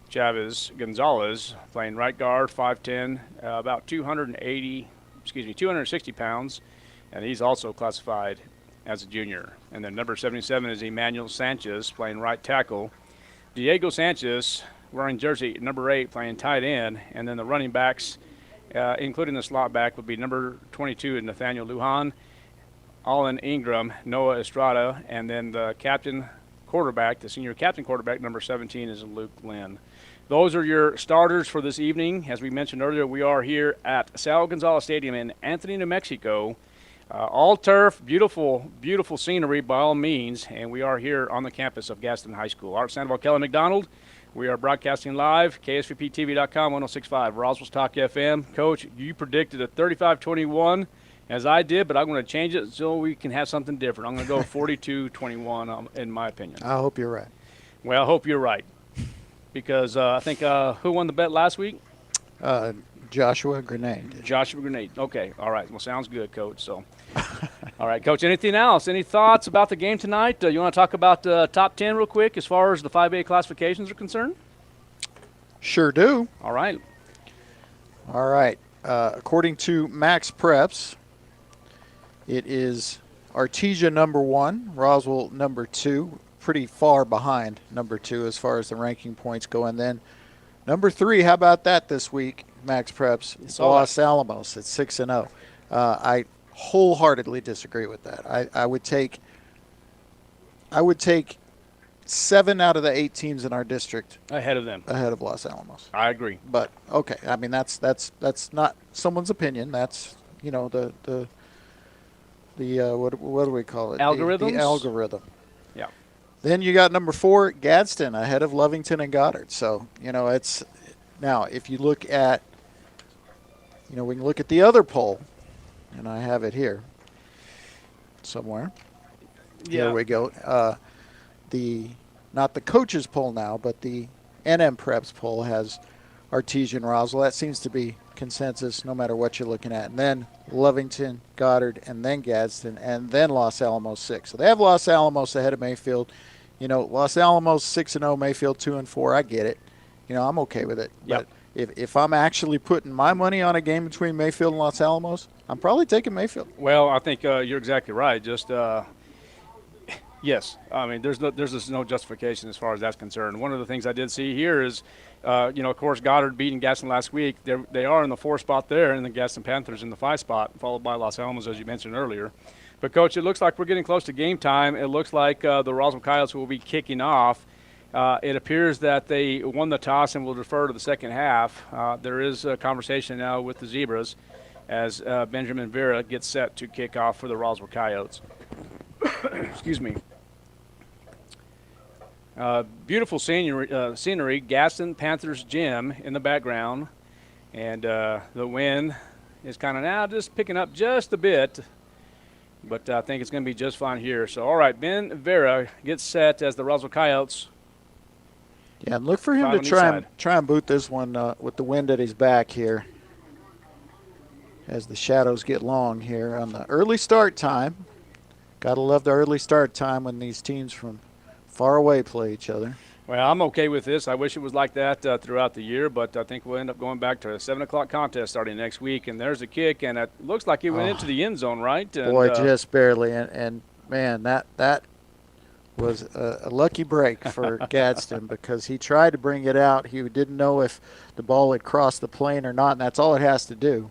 Chavez Gonzalez, playing right guard, 5'10", about 260 pounds, and he's also classified as a junior. And then number 77 is Emmanuel Sanchez, playing right tackle. Diego Sanchez, wearing jersey number 8, playing tight end. And then the running backs, including the slot back, would be number 22, Nathaniel Lujan, Allen Ingram, Noah Estrada, and then the captain quarterback, the senior captain quarterback, number 17, is Luke Lynn. Those are your starters for this evening. As we mentioned earlier, we are here at Sal Gonzalez Stadium in Anthony, New Mexico. All turf, beautiful, beautiful scenery by all means, and we are here on the campus of Gadsden High School. Art Sandoval, Kelly McDonald. We are broadcasting live, KSVPTV.com, 106.5, Roswell's Talk FM. Coach, you predicted a 35-21, as I did, but I'm going to change it so we can have something different. I'm going to go 42-21, in my opinion. I hope you're right. Well, I hope you're right, because I think who won the bet last week? Joshua Grenade. Joshua Grenade. Okay. All right. Well, sounds good, Coach. So, all right, Coach. Anything else? Any thoughts about the game tonight? You want to talk about the top 10 real quick as far as the 5A classifications are concerned? Sure do. All right. All right. According to Max Preps, it is Artesia number 1, Roswell number 2, pretty far behind number 2 as far as the ranking points go. And then number 3, how about that this week? Max Preps, Los Alamos at 6-0. I wholeheartedly disagree with that. I would take 7 out of the 8 teams in our district ahead of them, ahead of Los Alamos. I agree. But okay, I mean that's not someone's opinion. That's the what do we call it? Algorithms? The algorithm. Yeah. Then you got number 4, Gadsden, ahead of Lovington and Goddard. So it's now if you look at. We can look at the other poll, and I have it here somewhere. Yeah. There we go. Not the coaches poll now, but the NM Preps poll has Artesia and Roswell. That seems to be consensus no matter what you're looking at. And then Lovington, Goddard, and then Gadsden, and then Los Alamos 6. So they have Los Alamos ahead of Mayfield. Los Alamos 6-0, Mayfield 2-4. I get it. I'm okay with it. Yep. But if I'm actually putting my money on a game between Mayfield and Los Alamos, I'm probably taking Mayfield. Well, I think you're exactly right. Just yes, I mean there's just no justification as far as that's concerned. One of the things I did see here is, of course, Goddard beating Gadsden last week. They are in the 4 spot there, and the Gadsden Panthers in the 5 spot, followed by Los Alamos, as you mentioned earlier. But Coach, it looks like we're getting close to game time. It looks like the Roswell Coyotes will be kicking off. It appears that they won the toss and will defer to the second half. There is a conversation now with the Zebras as Benjamin Vera gets set to kick off for the Roswell Coyotes. Excuse me. Beautiful scenery, Gadsden Panthers Gym in the background. And the wind is kind of now just picking up just a bit. But I think it's going to be just fine here. So, all right, Ben Vera gets set as the Roswell Coyotes. Yeah, and look for him to try and boot this one with the wind at his back here as the shadows get long here on the early start time. Got to love the early start time when these teams from far away play each other. Well, I'm okay with this. I wish it was like that throughout the year, but I think we'll end up going back to a 7 o'clock contest starting next week. And there's a kick, and it looks like he went into the end zone, right? And, boy, just barely. And man, that was a lucky break for Gadsden because he tried to bring it out. He didn't know if the ball had crossed the plane or not, and that's all it has to do.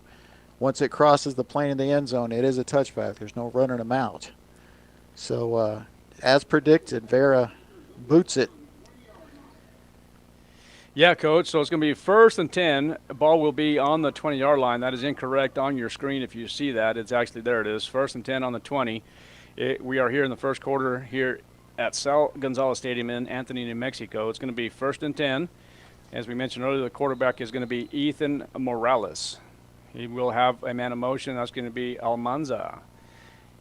Once it crosses the plane in the end zone, it is a touchback. There's no running them out. So, as predicted, Vera boots it. Yeah, Coach. So it's going to be 1st and 10. The ball will be on the 20-yard line. That is incorrect on your screen if you see that. It's actually there it is. 1st and 10 on the 20. We are here in the first quarter here at Sal Gonzalez Stadium in Anthony, New Mexico. It's going to be 1st and 10. As we mentioned earlier, the quarterback is going to be Ethan Morales. He will have a man of motion. That's going to be Almanza.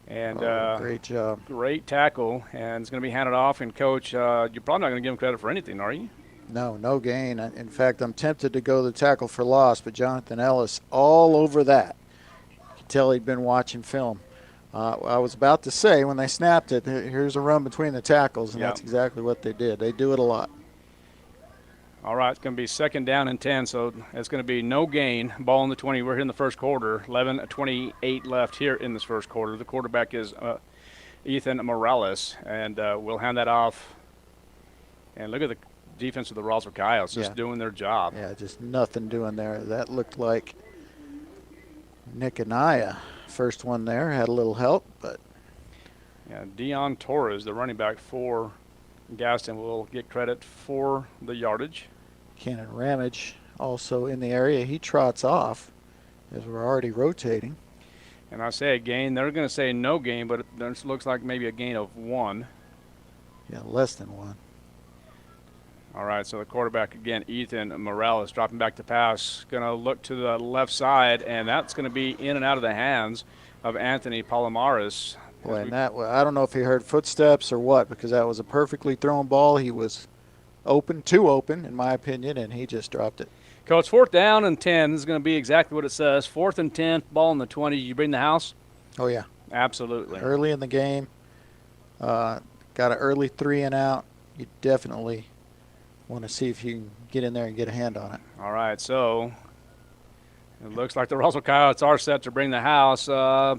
And great job. Great tackle. And it's going to be handed off. And, Coach, you're probably not going to give him credit for anything, are you? No gain. In fact, I'm tempted to go the tackle for loss, but Jonathan Ellis all over that. You could tell he'd been watching film. I was about to say when they snapped it, here's a run between the tackles, and that's exactly what they did. They do it a lot. All right, it's going to be 2nd down and 10, so it's going to be no gain. Ball in the 20. We're here in the first quarter. 11:28 left here in this first quarter. The quarterback is Ethan Morales, and we'll hand that off. And look at the defense of the Roswell Coyotes just doing their job. Yeah, just nothing doing there. That looked like Nick Anaya. First one there, had a little help, but. Yeah, Dion Torres, the running back for Gadsden, will get credit for the yardage. Cannon Ramage also in the area. He trots off as we're already rotating. And I say a gain. They're going to say no gain, but it looks like maybe a gain of 1. Yeah, less than 1. All right, so the quarterback again, Ethan Morales, dropping back to pass. Going to look to the left side, and that's going to be in and out of the hands of Anthony Palomares. Boy, and that, I don't know if he heard footsteps or what, because that was a perfectly thrown ball. He was too open, in my opinion, and he just dropped it. Coach, 4th down and 10. This is going to be exactly what it says. 4th and 10, ball in the 20. You bring the house? Oh, yeah. Absolutely. Early in the game, got an early 3 and out. You definitely want to see if you can get in there and get a hand on it. All right, so it looks like the Roswell Coyotes are set to bring the house. I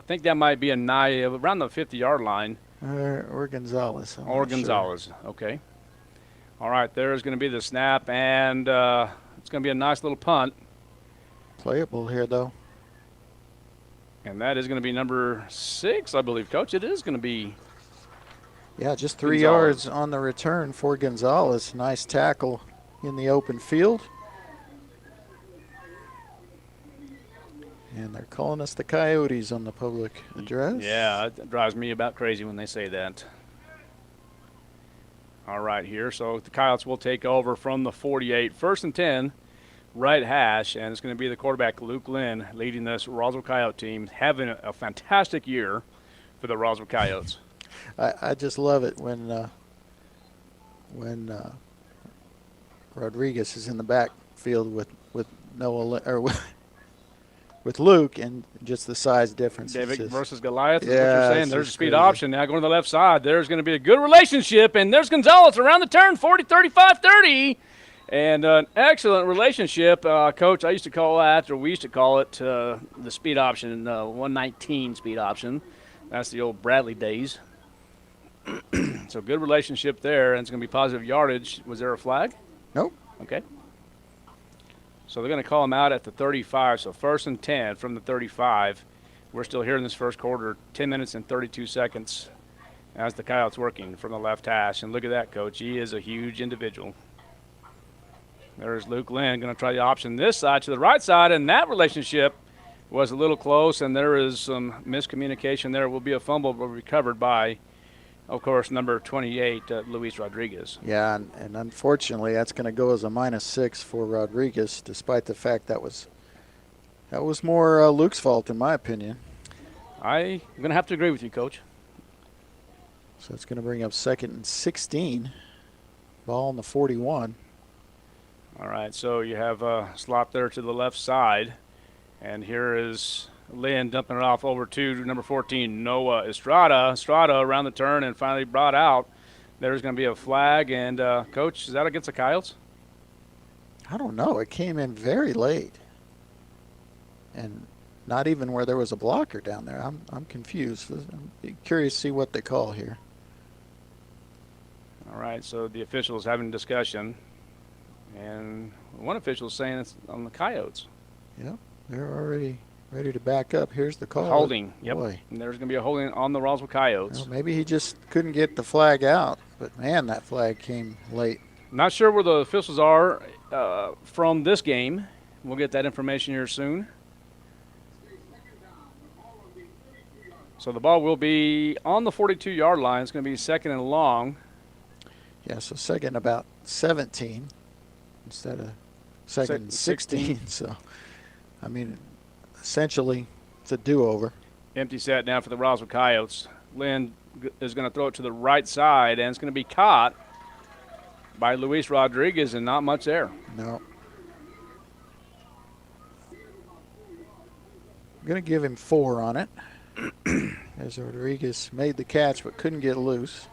think that might be a nigh around the 50-yard line. Or Gonzalez. Or Gonzalez, okay. All right, there's going to be the snap, and it's going to be a nice little punt. Playable here, though. And that is going to be number 6, I believe, Coach. It is going to be. Yeah, just 3 yards on the return for Gonzalez. Nice tackle in the open field. And they're calling us the Coyotes on the public address. Yeah, it drives me about crazy when they say that. All right, here. So the Coyotes will take over from the 48. 1st and 10, right hash, and it's going to be the quarterback, Luke Lynn, leading this Roswell Coyote team, having a fantastic year for the Roswell Coyotes. I just love it when Rodriguez is in the backfield with Noah or with Luke, and just the size difference. David versus Goliath is yeah, what you're saying. There's a speed crazy option. Now going to the left side, there's going to be a good relationship, and there's Gonzalez around the turn, 40, 35, 30. And an excellent relationship. Coach, I used to call that, or we used to call it, the speed option, 119 speed option. That's the old Bradley days. So good relationship there, and it's going to be positive yardage. Was there a flag? Nope. Okay. So they're going to call him out at the 35. So 1st and 10 from the 35. We're still here in this first quarter, 10 minutes and 32 seconds as the Coyotes working from the left hash. And look at that, Coach. He is a huge individual. There's Luke Lynn going to try the option this side to the right side, and that relationship was a little close, and there is some miscommunication there. It will be a fumble, but recovered by, of course, number 28, Luis Rodriguez. Yeah, and unfortunately, that's going to go as a -6 for Rodriguez, despite the fact that was more Luke's fault, in my opinion. I'm going to have to agree with you, Coach. So it's going to bring up 2nd and 16. Ball on the 41. All right, so you have a slot there to the left side, and here is Lynn dumping it off over to number 14, Noah Estrada. Estrada around the turn and finally brought out. There's going to be a flag, and Coach, is that against the Coyotes? I don't know. It came in very late, and not even where there was a blocker down there. I'm confused. I'm curious to see what they call here. All right, so the official is having a discussion, and one official is saying it's on the Coyotes. Yep, they're already ready to back up. Here's the call. Holding, yep. Boy. And there's going to be a holding on the Roswell Coyotes. Well, maybe he just couldn't get the flag out, but, man, that flag came late. Not sure where the officials are from this game. We'll get that information here soon. So the ball will be on the 42-yard line. It's going to be 2nd and long. Yeah, so 2nd about 17 instead of 2nd and 16. So, I mean, essentially it's a do-over. Empty set now for the Roswell Coyotes. Lynn is going to throw it to the right side, and it's going to be caught by Luis Rodriguez, and not much there. No. I'm going to give him 4 on it. As Rodriguez made the catch but couldn't get loose.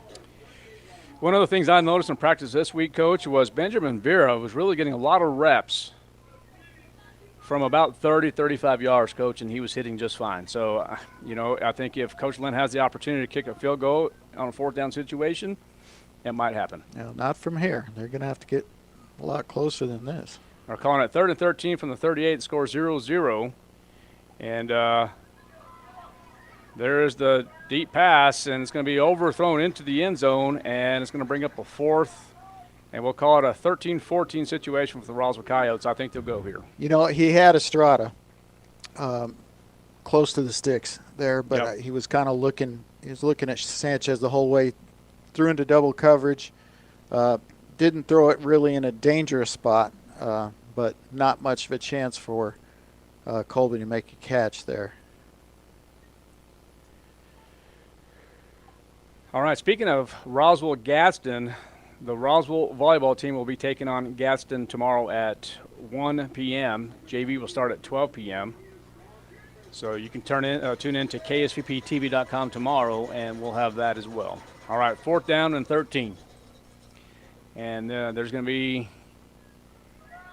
One of the things I noticed in practice this week, Coach, was Benjamin Vera was really getting a lot of reps from about 30, 35 yards, Coach, and he was hitting just fine. So, I think if Coach Lynn has the opportunity to kick a field goal on a fourth down situation, it might happen. No, not from here. They're going to have to get a lot closer than this. We're calling it 3rd and 13 from the 38. The score 0-0. And there's the deep pass, and it's going to be overthrown into the end zone, and it's going to bring up a fourth. And we'll call it a 13-14 situation for the Roswell Coyotes. I think they'll go here. He had Estrada close to the sticks there, but he was kind of looking at Sanchez the whole way through into double coverage. Didn't throw it really in a dangerous spot, but not much of a chance for Colby to make a catch there. All right, speaking of Roswell Gadsden, the Roswell volleyball team will be taking on Gadsden tomorrow at 1 p.m. JV will start at 12 p.m. So you can tune in to ksvptv.com tomorrow, and we'll have that as well. All right, 4th down and 13. And there's going to be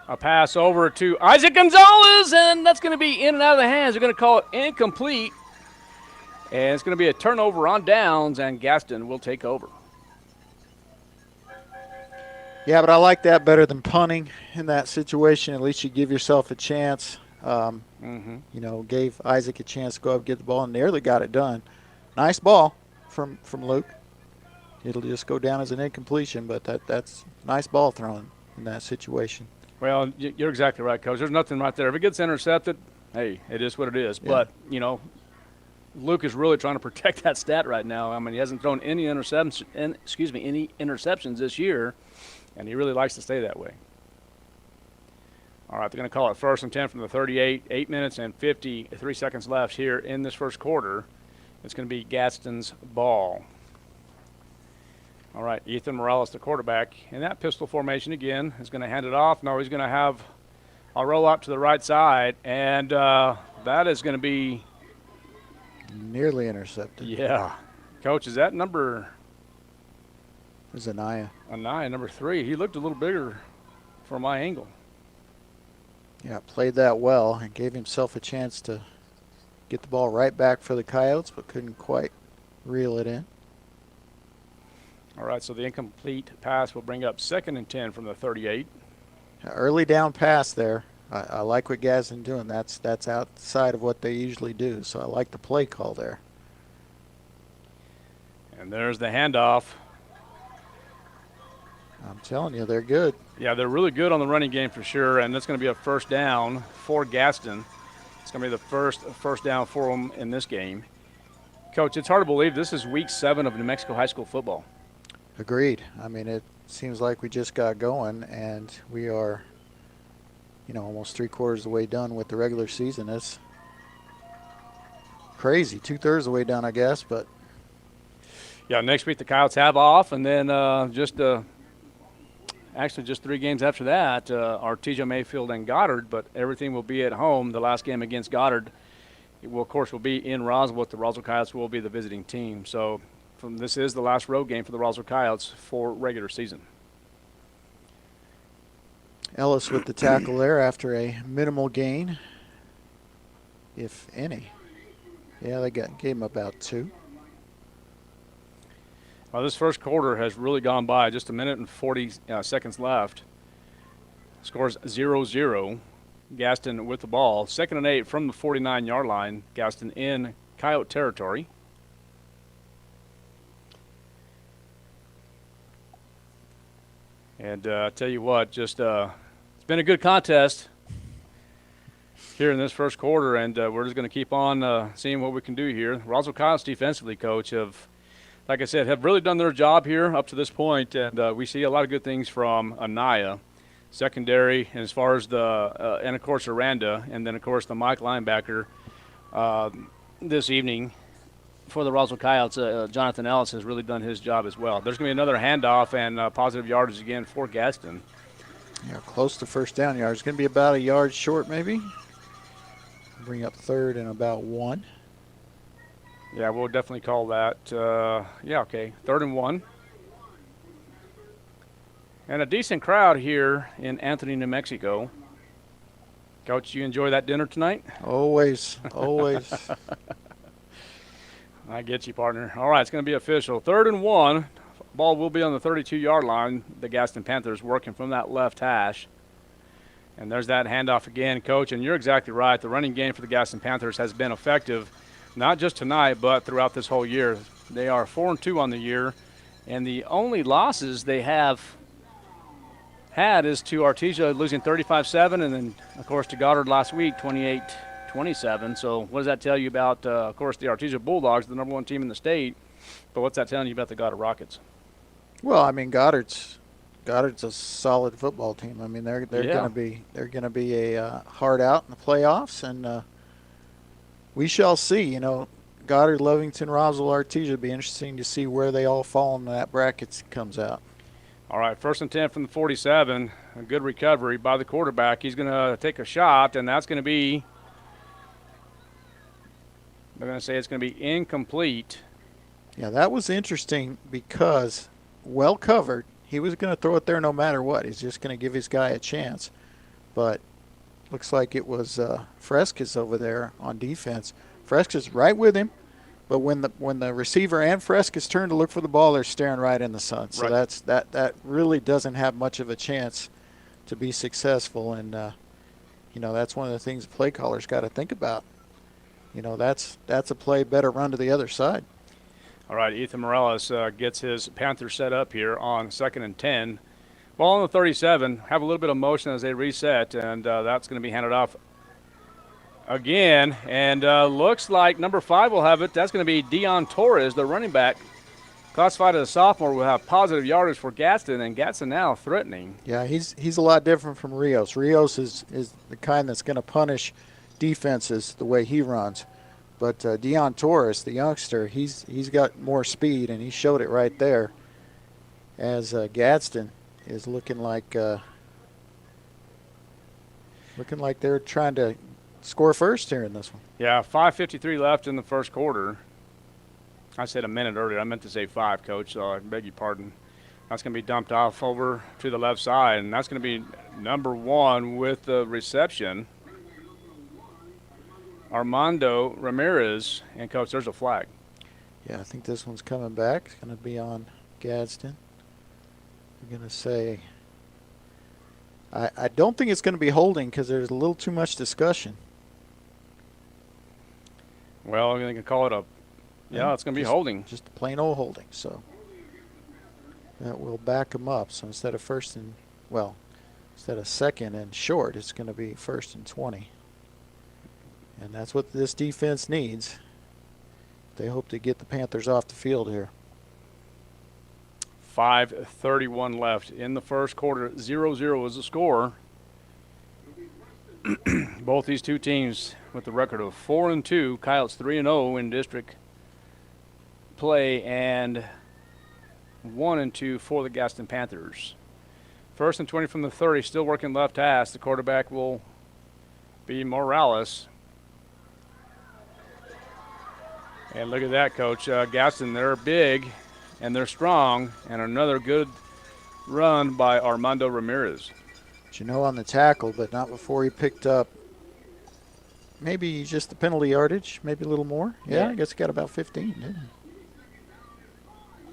a pass over to Isaac Gonzalez, and that's going to be in and out of the hands. They're going to call it incomplete. And it's going to be a turnover on downs, and Gadsden will take over. Yeah, but I like that better than punting in that situation. At least you give yourself a chance. Gave Isaac a chance to go up and get the ball and nearly got it done. Nice ball from Luke. It'll just go down as an incompletion, but that's nice ball thrown in that situation. Well, you're exactly right, Coach. There's nothing right there. If it gets intercepted, hey, it is what it is. Yeah. But, Luke is really trying to protect that stat right now. I mean, he hasn't thrown any interceptions this year, and he really likes to stay that way. All right, they're going to call it 1st and 10 from the 38. 8 minutes and 53 seconds left here in this first quarter. It's going to be Gadsden's ball. All right, Ethan Morales, the quarterback, in that pistol formation again, is going to hand it off. No, he's going to have a roll up to the right side, and that is going to be nearly intercepted. Yeah. Coach, is that number? It's Anaya. Anaya, number 3. He looked a little bigger from my angle. Yeah, played that well and gave himself a chance to get the ball right back for the Coyotes, but couldn't quite reel it in. All right, so the incomplete pass will bring up 2nd and 10 from the 38. Early down pass there. I like what Gadsden doing. That's outside of what they usually do, so I like the play call there. And there's the handoff. I'm telling you, they're good. Yeah, they're really good on the running game for sure, and that's going to be a 1st down for Gadsden. It's going to be the first down for them in this game. Coach, it's hard to believe this is week 7 of New Mexico high school football. Agreed. I mean, it seems like we just got going, and we are almost 3/4 of the way done with the regular season. It's crazy. 2/3 of the way done, I guess, but. Yeah, next week the Coyotes have off, and then just 3 games after that are TJ Mayfield and Goddard, but everything will be at home. The last game against Goddard, will be in Roswell. The Roswell Coyotes will be the visiting team. So this is the last road game for the Roswell Coyotes for regular season. Ellis with the tackle there after a minimal gain, if any. Yeah, they gave him about 2. Well, this first quarter has really gone by. Just a minute and 40 seconds left. Scores 0-0. Gadsden with the ball. 2nd and 8 from the 49-yard line. Gadsden in Coyote territory. And I tell you what, it's been a good contest here in this first quarter, and we're just going to keep on seeing what we can do here. Roswell Coyotes defensively, Coach, like I said, have really done their job here up to this point, and we see a lot of good things from Anaya, secondary, and as far as and of course Aranda, and then of course the Mike linebacker this evening for the Roswell Coyotes. Jonathan Ellis has really done his job as well. There's going to be another handoff and positive yardage again for Gadsden. Yeah, close to 1st down yards. It's going to be about a yard short maybe. Bring up 3rd and about 1. Yeah, we'll definitely call that. Okay, 3rd and 1. And a decent crowd here in Anthony, New Mexico. Coach, you enjoy that dinner tonight? Always, always. I get you, partner. All right, it's going to be official. 3rd and 1. Ball will be on the 32-yard line. The Gadsden Panthers working from that left hash. And there's that handoff again, Coach. And you're exactly right. The running game for the Gadsden Panthers has been effective, not just tonight, but throughout this whole year. They are 4-2 on the year. And the only losses they have had is to Artesia losing 35-7, and then, of course, to Goddard last week, 28-27. So what does that tell you about, of course, the Artesia Bulldogs, the number 1 team in the state, but what's that telling you about the Goddard Rockets? Well, I mean, Goddard's a solid football team. I mean, they're going to be a hard out in the playoffs, and we shall see. You know, Goddard, Lovington, Roswell, Artesia. It'll be interesting to see where they all fall in that bracket comes out. All right, 1st and 10 from the 47. A good recovery by the quarterback. He's going to take a shot, and that's going to be, they're going to say it's going to be incomplete. Yeah, that was interesting because well covered. He was going to throw it there no matter what. He's just going to give his guy a chance. But looks like it was Frescas over there on defense. Frescas right with him. But when the receiver and Frescas turn to look for the ball, they're staring right in the sun. So right. that really doesn't have much of a chance to be successful. And you know, that's one of the things the play caller's got to think about. You know, that's a play better run to the other side. All right, Ethan Morales gets his Panthers set up here on 2nd and 10. Ball on the 37. Have a little bit of motion as they reset, and that's going to be handed off again, and looks like number 5 will have it. That's going to be Dion Torres, the running back, classified as a sophomore, will have positive yardage for Gadsden, and Gadsden now threatening. Yeah, he's a lot different from Rios. Rios is the kind that's going to punish defenses the way he runs. But Dion Torres, the youngster, he's got more speed, and he showed it right there. As Gadsden is looking like they're trying to score first here in this one. Yeah, 5:53 left in the first quarter. I said a minute earlier. I meant to say 5, Coach, so I beg your pardon. That's going to be dumped off over to the left side, and that's going to be number 1 with the reception, Armando Ramirez. And, Coach, there's a flag. Yeah, I think this one's coming back. It's going to be on Gadsden. I'm going to say I don't think it's going to be holding because there's a little too much discussion. Well, they can call it a – yeah, it's going to be holding. Just a plain old holding. So that will back them up. So instead of instead of 2nd and short, it's going to be 1st and 20. And that's what this defense needs. They hope to get the Panthers off the field here. 5:31 left in the first quarter. 0-0 is the score. Both these two teams with the record of 4-2. Coyotes 3-0 in district play, and 1-2 for the Gadsden Panthers. 1st and 20 from the 30. Still working left hash. The quarterback will be Morales. And look at that, Coach. Gadsden, they're big and they're strong, and another good run by Armando Ramirez. But you know, on the tackle, but not before he picked up maybe just the penalty yardage, maybe a little more. Yeah. I guess he got about 15, didn't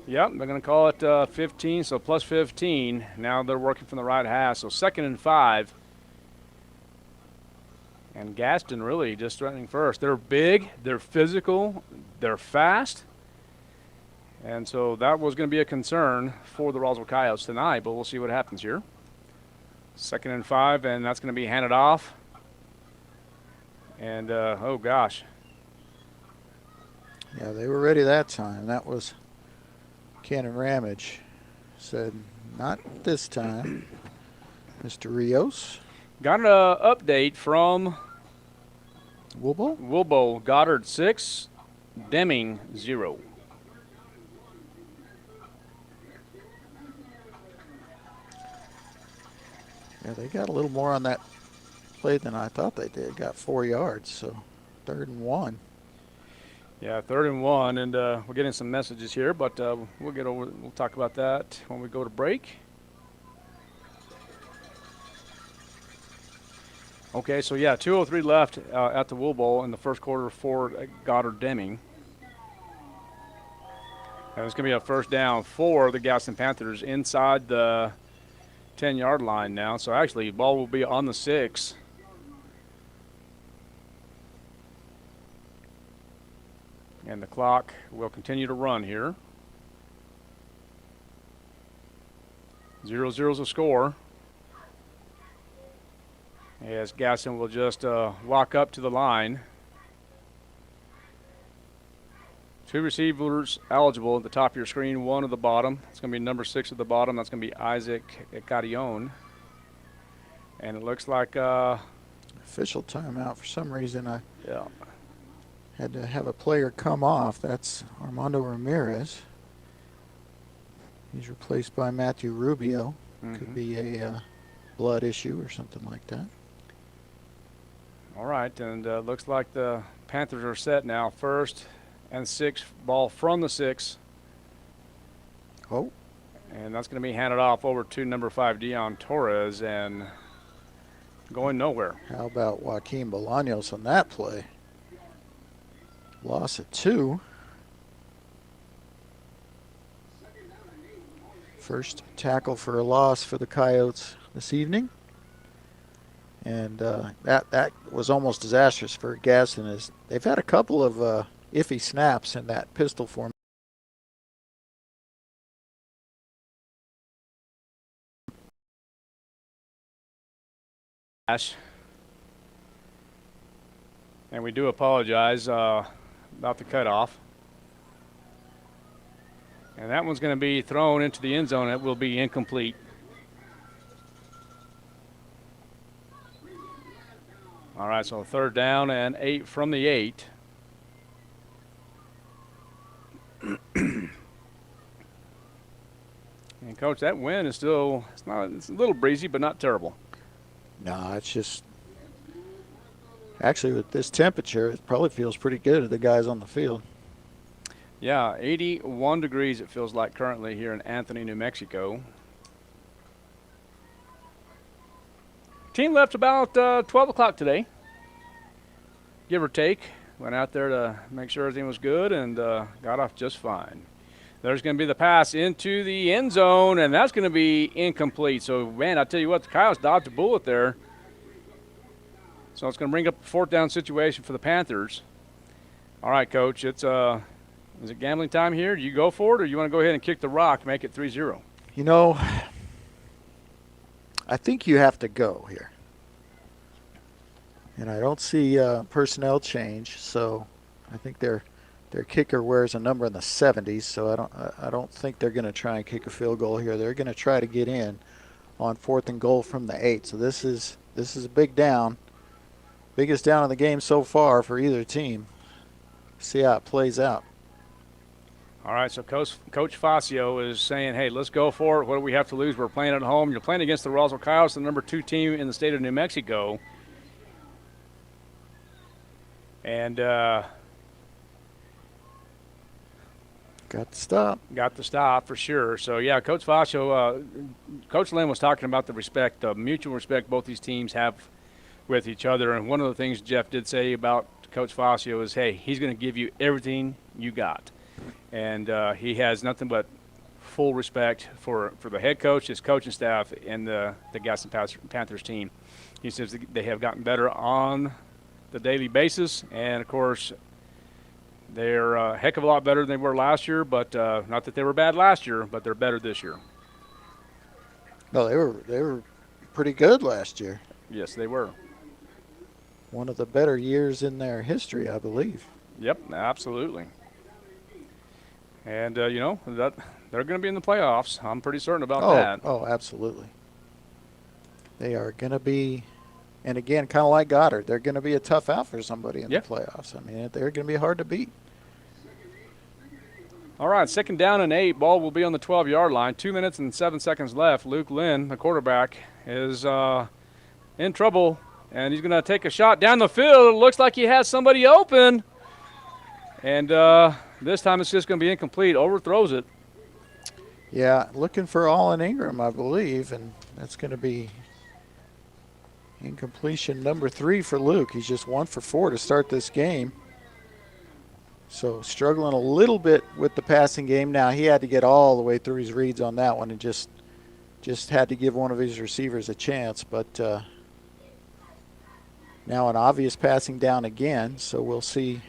he? Yep, they're going to call it 15, so plus 15. Now they're working from the right half, so 2nd and 5. And Gadsden really just threatening first. They're big, they're physical, they're fast. And so that was going to be a concern for the Roswell Coyotes tonight, but we'll see what happens here. 2nd and 5, and that's going to be handed off. And, oh, gosh. Yeah, they were ready that time. That was Cannon Ramage. Said, not this time, Mr. Rios. Got an update from Wilbo. Goddard 6, Deming 0. Yeah, they got a little more on that play than I thought they did. Got 4 yards, so 3rd and 1. Yeah, 3rd and 1, and we're getting some messages here, but we'll talk about that when we go to break. Okay, so yeah, 2:03 left at the Wool Bowl in the first quarter for Goddard Deming. And it's going to be a first down for the Gadsden Panthers inside the 10-yard line now. So actually, ball will be on the 6. And the clock will continue to run here. 0-0 is a score. As Gadsden will just walk up to the line. 2 receivers eligible at the top of your screen, 1 at the bottom. It's going to be number 6 at the bottom. That's going to be Isaac Carrion. And it looks like official timeout. For some reason, I had to have a player come off. That's Armando Ramirez. He's replaced by Matthew Rubio. Could be a blood issue or something like that. All right, and looks like the Panthers are set now. 1st and 6, ball from the 6. Oh. And that's going to be handed off over to number 5, Dion Torres, and going nowhere. How about Joaquin Bolaños on that play? Loss of 2. First tackle for a loss for the Coyotes this evening. And that was almost disastrous for Gadsden, as they've had a couple of iffy snaps in that pistol form. And we do apologize about the cutoff. And that one's going to be thrown into the end zone. It will be incomplete. All right, so 3rd down and 8 from the 8. And Coach, that wind is still, it's a little breezy, but not terrible. No, it's just, actually with this temperature, it probably feels pretty good to the guys on the field. Yeah, 81 degrees it feels like currently here in Anthony, New Mexico. Team left about 12 o'clock today, give or take. Went out there to make sure everything was good and got off just fine. There's going to be the pass into the end zone, and that's going to be incomplete. So, man, I tell you what, the Coyotes dodged a bullet there. So it's going to bring up a 4th down situation for the Panthers. All right, Coach, it's is it gambling time here? Do you go for it, or you want to go ahead and kick the rock, make it 3-0? You know, I think you have to go here. And I don't see personnel change, so I think their kicker wears a number in the 70s, so I don't think they're going to try and kick a field goal here. They're going to try to get in on 4th and goal from the 8. So this is a big down. Biggest down of the game so far for either team. See how it plays out. All right, so Coach Facio is saying, hey, let's go for it. What do we have to lose? We're playing at home. You're playing against the Roswell Coyotes, the number 2 team in the state of New Mexico. And got the stop. Got the stop for sure. So, yeah, Coach Facio, Coach Lynn was talking about the respect, the mutual respect both these teams have with each other. And one of the things Jeff did say about Coach Facio is, hey, he's going to give you everything you got. And he has nothing but full respect for the head coach, his coaching staff, and the Gadsden Panthers team. He says they have gotten better on the daily basis, and, of course, they're a heck of a lot better than they were last year, but not that they were bad last year, but they're better this year. No, they were pretty good last year. Yes, they were. One of the better years in their history, I believe. Yep, absolutely. And, you know, that they're going to be in the playoffs. I'm pretty certain about that. Oh, absolutely. They are going to be, and again, kind of like Goddard, they're going to be a tough out for somebody in the playoffs. I mean, they're going to be hard to beat. All right, 2nd down and 8. Ball will be on the 12-yard line. 2 minutes and 7 seconds left. Luke Lynn, the quarterback, is in trouble, and he's going to take a shot down the field. It looks like he has somebody open. And this time it's just going to be incomplete. Overthrows it. Yeah, looking for Allen Ingram, I believe, and that's going to be Incompletion number 3 for Luke. He's just 1 for 4 to start this game. So struggling a little bit with the passing game. Now he had to get all the way through his reads on that one and just had to give one of his receivers a chance. But now an obvious passing down again. So we'll see.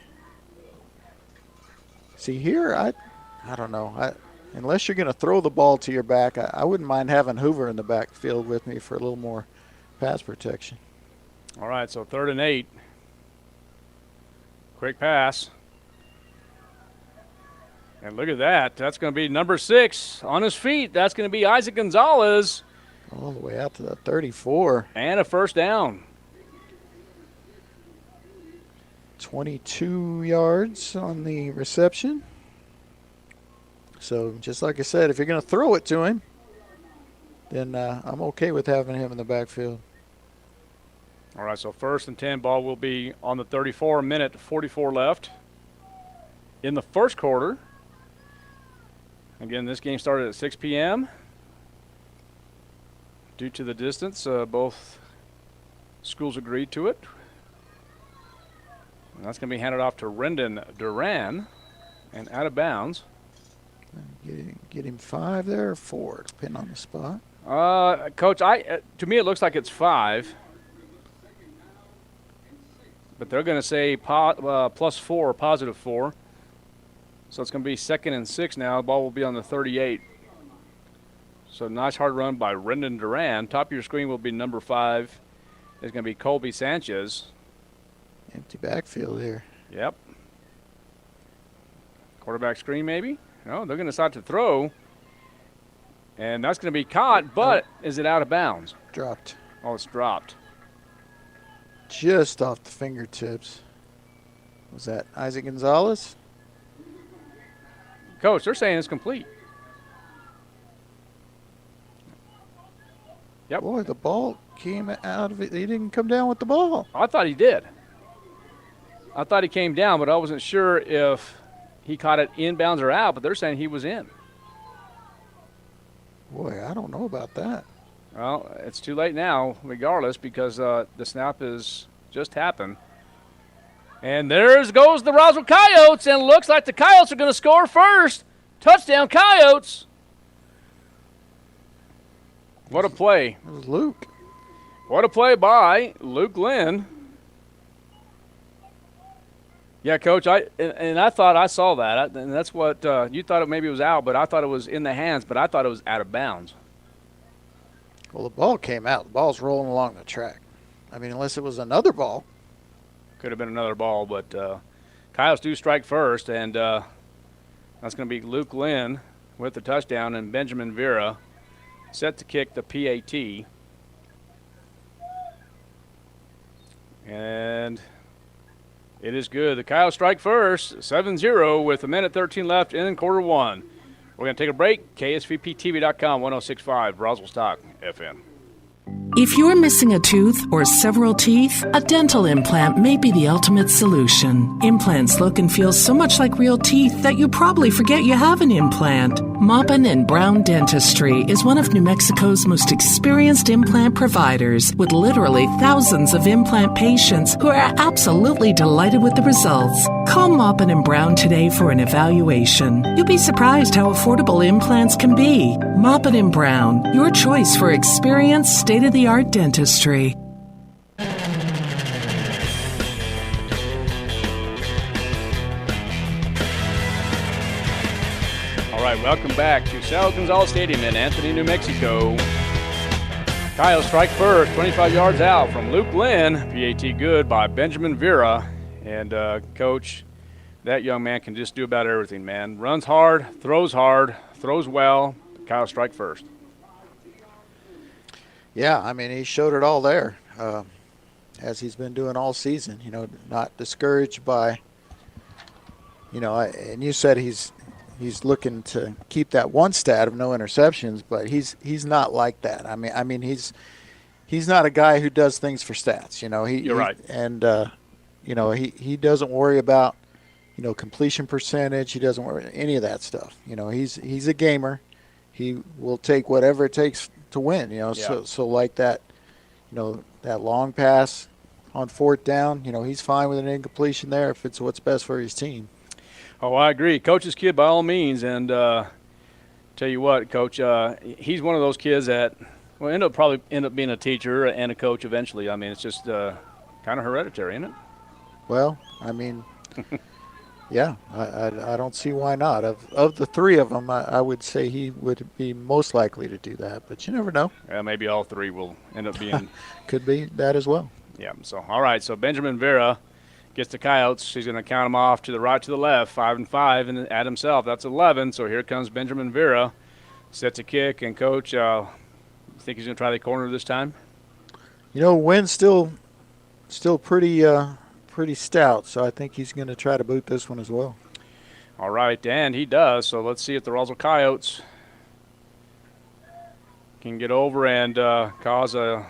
See here, I don't know. Unless you're going to throw the ball to your back, I wouldn't mind having Hoover in the backfield with me for a little more pass protection. All right, so 3rd and 8. Quick pass. And look at that. That's going to be number 6 on his feet. That's going to be Isaac Gonzalez. All the way out to the 34. And a first down. 22 yards on the reception. So just like I said, if you're going to throw it to him, then I'm okay with having him in the backfield. All right, so 1st and 10, ball will be on the 34, minute 44 left in the first quarter. Again, this game started at 6 p.m. Due to the distance, both schools agreed to it. And that's going to be handed off to Rendon Duran and out of bounds. Get him 5 there or 4, depending on the spot. Coach, to me it looks like it's 5. But they're going to say plus 4, positive 4. So it's going to be 2nd and 6 now. The ball will be on the 38. So nice hard run by Rendon Duran. Top of your screen will be number 5. It's going to be Colby Sanchez. Empty backfield here. Yep. Quarterback screen maybe? No, they're going to decide to throw. And that's going to be caught, but is it out of bounds? Dropped. Oh, it's dropped. Just off the fingertips. Was that Isaac Gonzalez? Coach, they're saying it's complete. Yep. Boy, the ball came out of it. He didn't come down with the ball. I thought he did. I thought he came down, but I wasn't sure if he caught it inbounds or out, but they're saying he was in. Boy, I don't know about that. Well, it's too late now, regardless, because the snap has just happened. And there goes the Roswell Coyotes, and looks like the Coyotes are going to score first. Touchdown, Coyotes. What a play. It was Luke. What a play by Luke Glenn. Yeah, Coach, I thought I saw that, and that's what you thought it maybe was out, but I thought it was in the hands, but I thought it was out of bounds. Well, the ball came out. The ball's rolling along the track. I mean, unless it was another ball. Could have been another ball, but Coyotes do strike first, and that's going to be Luke Lynn with the touchdown, and Benjamin Vera set to kick the PAT. And it is good. The Coyotes strike first, 7-0 with a minute 13 left in quarter one. We're going to take a break. KSVPTV.com, 106.5, Roswell Stock FM. If you're missing a tooth or several teeth, a dental implant may be the ultimate solution. Implants look and feel so much like real teeth that you probably forget you have an implant. Maupin and Brown Dentistry is one of New Mexico's most experienced implant providers, with literally thousands of implant patients who are absolutely delighted with the results. Call Maupin and Brown today for an evaluation. You'll be surprised how affordable implants can be. Maupin and Brown, your choice for experienced, state-of-the-art dentistry. All right, welcome back to Sal Gonzalez Stadium in Anthony, New Mexico. Coyotes strike first, 25 yards out from Luke Lynn. PAT good by Benjamin Vera. And, Coach, that young man can just do about everything, man. Runs hard, throws well. Coyotes strike first. Yeah, I mean, he showed it all there, as he's been doing all season. You know, not discouraged by, you know, and you said he's looking to keep that one stat of no interceptions, but he's not like that. I mean, he's not a guy who does things for stats. You know, You're right. And you know, he doesn't worry about, you know, completion percentage. He doesn't worry about any of that stuff. You know, he's a gamer. He will take whatever it takes to win, you know. Yeah. So like that, that long pass on 4th down, he's fine with an incompletion there if it's what's best for his team. Oh, I agree. Coach's kid by all means. And tell you what, Coach, he's one of those kids that will probably end up being a teacher and a coach eventually. I mean, it's just kind of hereditary, isn't it? Well, I mean, yeah, I don't see why not. Of the 3 of them, I would say he would be most likely to do that, but you never know. Yeah, maybe all 3 will end up being. Could be that as well. Yeah, so all right, so Benjamin Vera gets the Coyotes. He's going to count them off to the right, to the left, 5 and 5, and at himself, that's 11. So here comes Benjamin Vera, sets a kick, and Coach, you think he's going to try the corner this time? Wynn's still pretty stout, so I think he's going to try to boot this one as well. All right, and he does. So let's see if the Roswell Coyotes can get over and cause a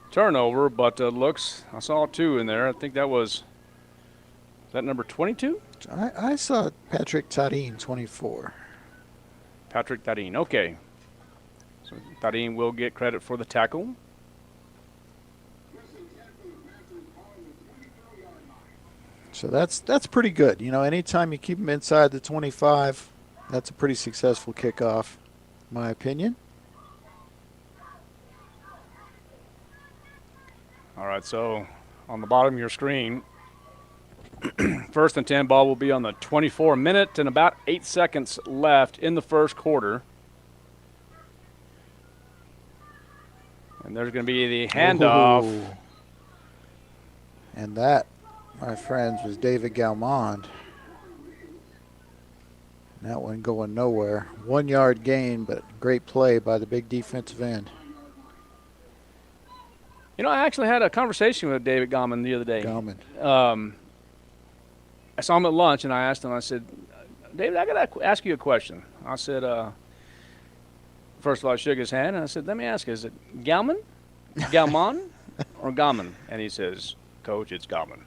turnover, but I saw 2 in there. I think is that number 22? I saw Patrick Tarin, 24. Patrick Tarin, okay. So Tarin will get credit for the tackle. So that's pretty good. Anytime you keep him inside the 25, that's a pretty successful kickoff, in my opinion. All right, so on the bottom of your screen, 1st and 10 ball will be on the 24-minute and about 8 seconds left in the first quarter. And there's going to be the handoff. Ooh. And that, my friends, was David Galmond. That one going nowhere. 1-yard gain, but great play by the big defensive end. I actually had a conversation with David Gauman the other day. I saw him at lunch, and I asked him, I said, David, I got to ask you a question. I said, first of all, I shook his hand, and I said, let me ask you, is it Galman, or Gauman? And he says, Coach, it's Gauman.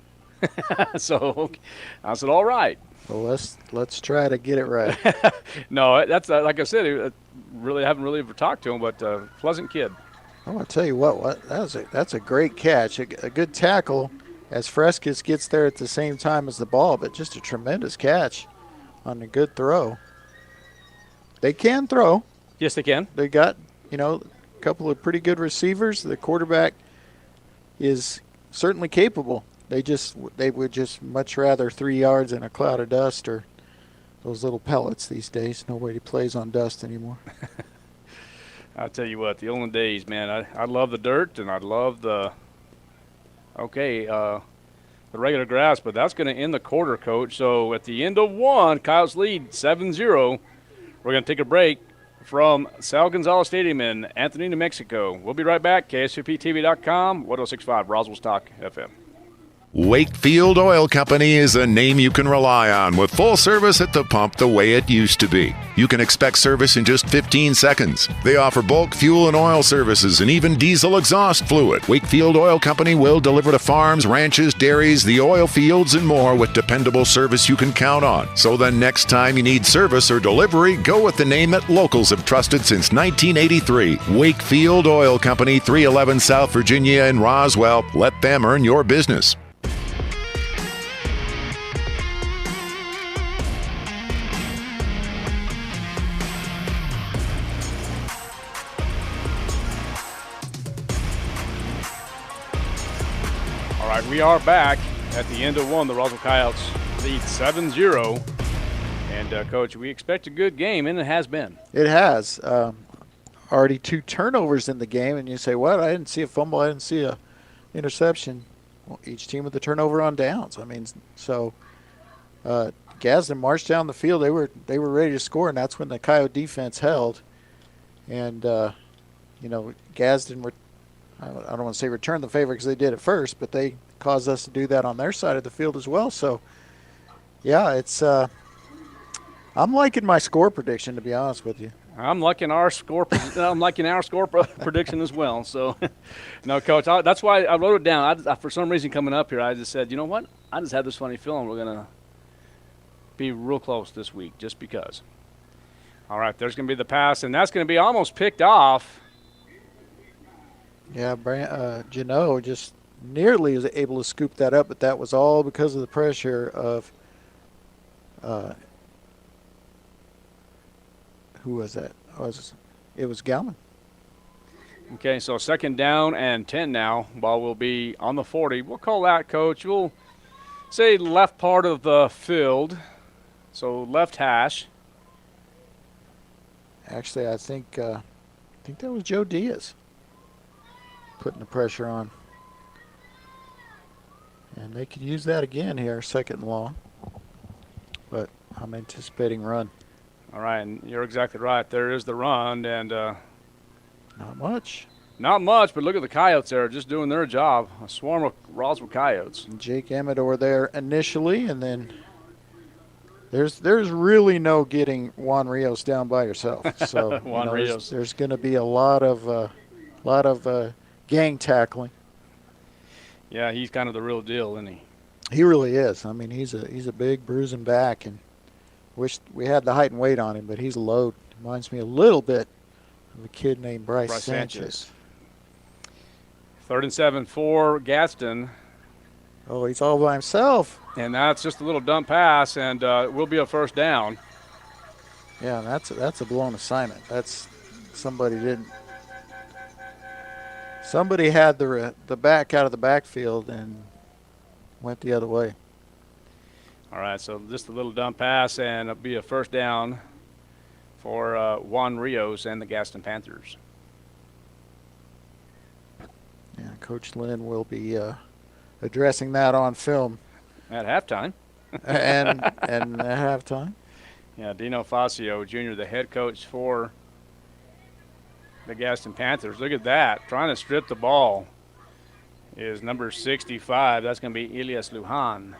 So I said, all right. Well, let's try to get it right. No, that's like I said, really haven't really ever talked to him, but pleasant kid. I'm going to tell you what that's a great catch, a good tackle as Freskis gets there at the same time as the ball, but just a tremendous catch on a good throw. They can throw. Yes, they can. They got, a couple of pretty good receivers. The quarterback is certainly capable. They would just much rather 3 yards in a cloud of dust or those little pellets these days. Nobody plays on dust anymore. I'll tell you what, the olden days, man, I love the dirt and I love the regular grass, but that's going to end the quarter, Coach. So at the end of 1, Coyotes lead 7-0. We're going to take a break from Sal Gonzalez Stadium in Anthony, New Mexico. We'll be right back. KSVPTV.com, 106.5 Roswell's Talk FM. Wakefield Oil Company is a name you can rely on with full service at the pump the way it used to be. You can expect service in just 15 seconds. They offer bulk fuel and oil services and even diesel exhaust fluid. Wakefield Oil Company will deliver to farms, ranches, dairies, the oil fields, and more with dependable service you can count on. So the next time you need service or delivery, go with the name that locals have trusted since 1983. Wakefield Oil Company, 311 South Virginia in Roswell. Let them earn your business. We are back at the end of 1. The Roswell Coyotes lead 7-0. And, Coach, we expect a good game, and it has been. It has. Already 2 turnovers in the game, and you say, what? I didn't see a fumble. I didn't see a interception. Well, each team with a turnover on downs. I mean, so Gadsden marched down the field. They were ready to score, and that's when the Coyote defense held. And, Gadsden were, I don't want to say return the favor because they did it first, but they caused us to do that on their side of the field as well. So, yeah, it's I'm liking my score prediction, to be honest with you. I'm liking our score prediction as well. So, no, Coach, that's why I wrote it down. For some reason coming up here, I just said, you know what? I just had this funny feeling we're going to be real close this week just because. All right, there's going to be the pass, and that's going to be almost picked off. Yeah, Janot just nearly was able to scoop that up, but that was all because of the pressure of who was that? It was Galman. Okay, so 2nd down and 10 now. Ball will be on the 40. We'll call that, Coach. We'll say left part of the field, so left hash. Actually, I think that was Joe Diaz putting the pressure on. And they could use that again here, 2nd and long. But I'm anticipating run. All right, and you're exactly right. There is the run, and not much. Not much, but look at the Coyotes there, just doing their job. A swarm of Roswell Coyotes. And Jake Amador there initially, and then there's really no getting Juan Rios down by yourself. So Rios. There's going to be a lot of gang tackling. Yeah, he's kind of the real deal, isn't he? He really is. I mean, he's a big bruising back, and wish we had the height and weight on him, but he's a load. Reminds me a little bit of a kid named Bryce Sanchez. 3rd and 7 for Gadsden. Oh, he's all by himself. And that's just a little dump pass, and it will be a 1st down. Yeah, that's a blown assignment. That's somebody had the back out of the backfield and went the other way. All right, so just a little dump pass, and it'll be a 1st down for Juan Rios and the Gadsden Panthers. Yeah, Coach Lynn will be addressing that on film. At halftime. and at halftime. Yeah, Dino Facio Jr., the head coach for the Gadsden Panthers. Look at that. Trying to strip the ball is number 65. That's going to be Elias Lujan.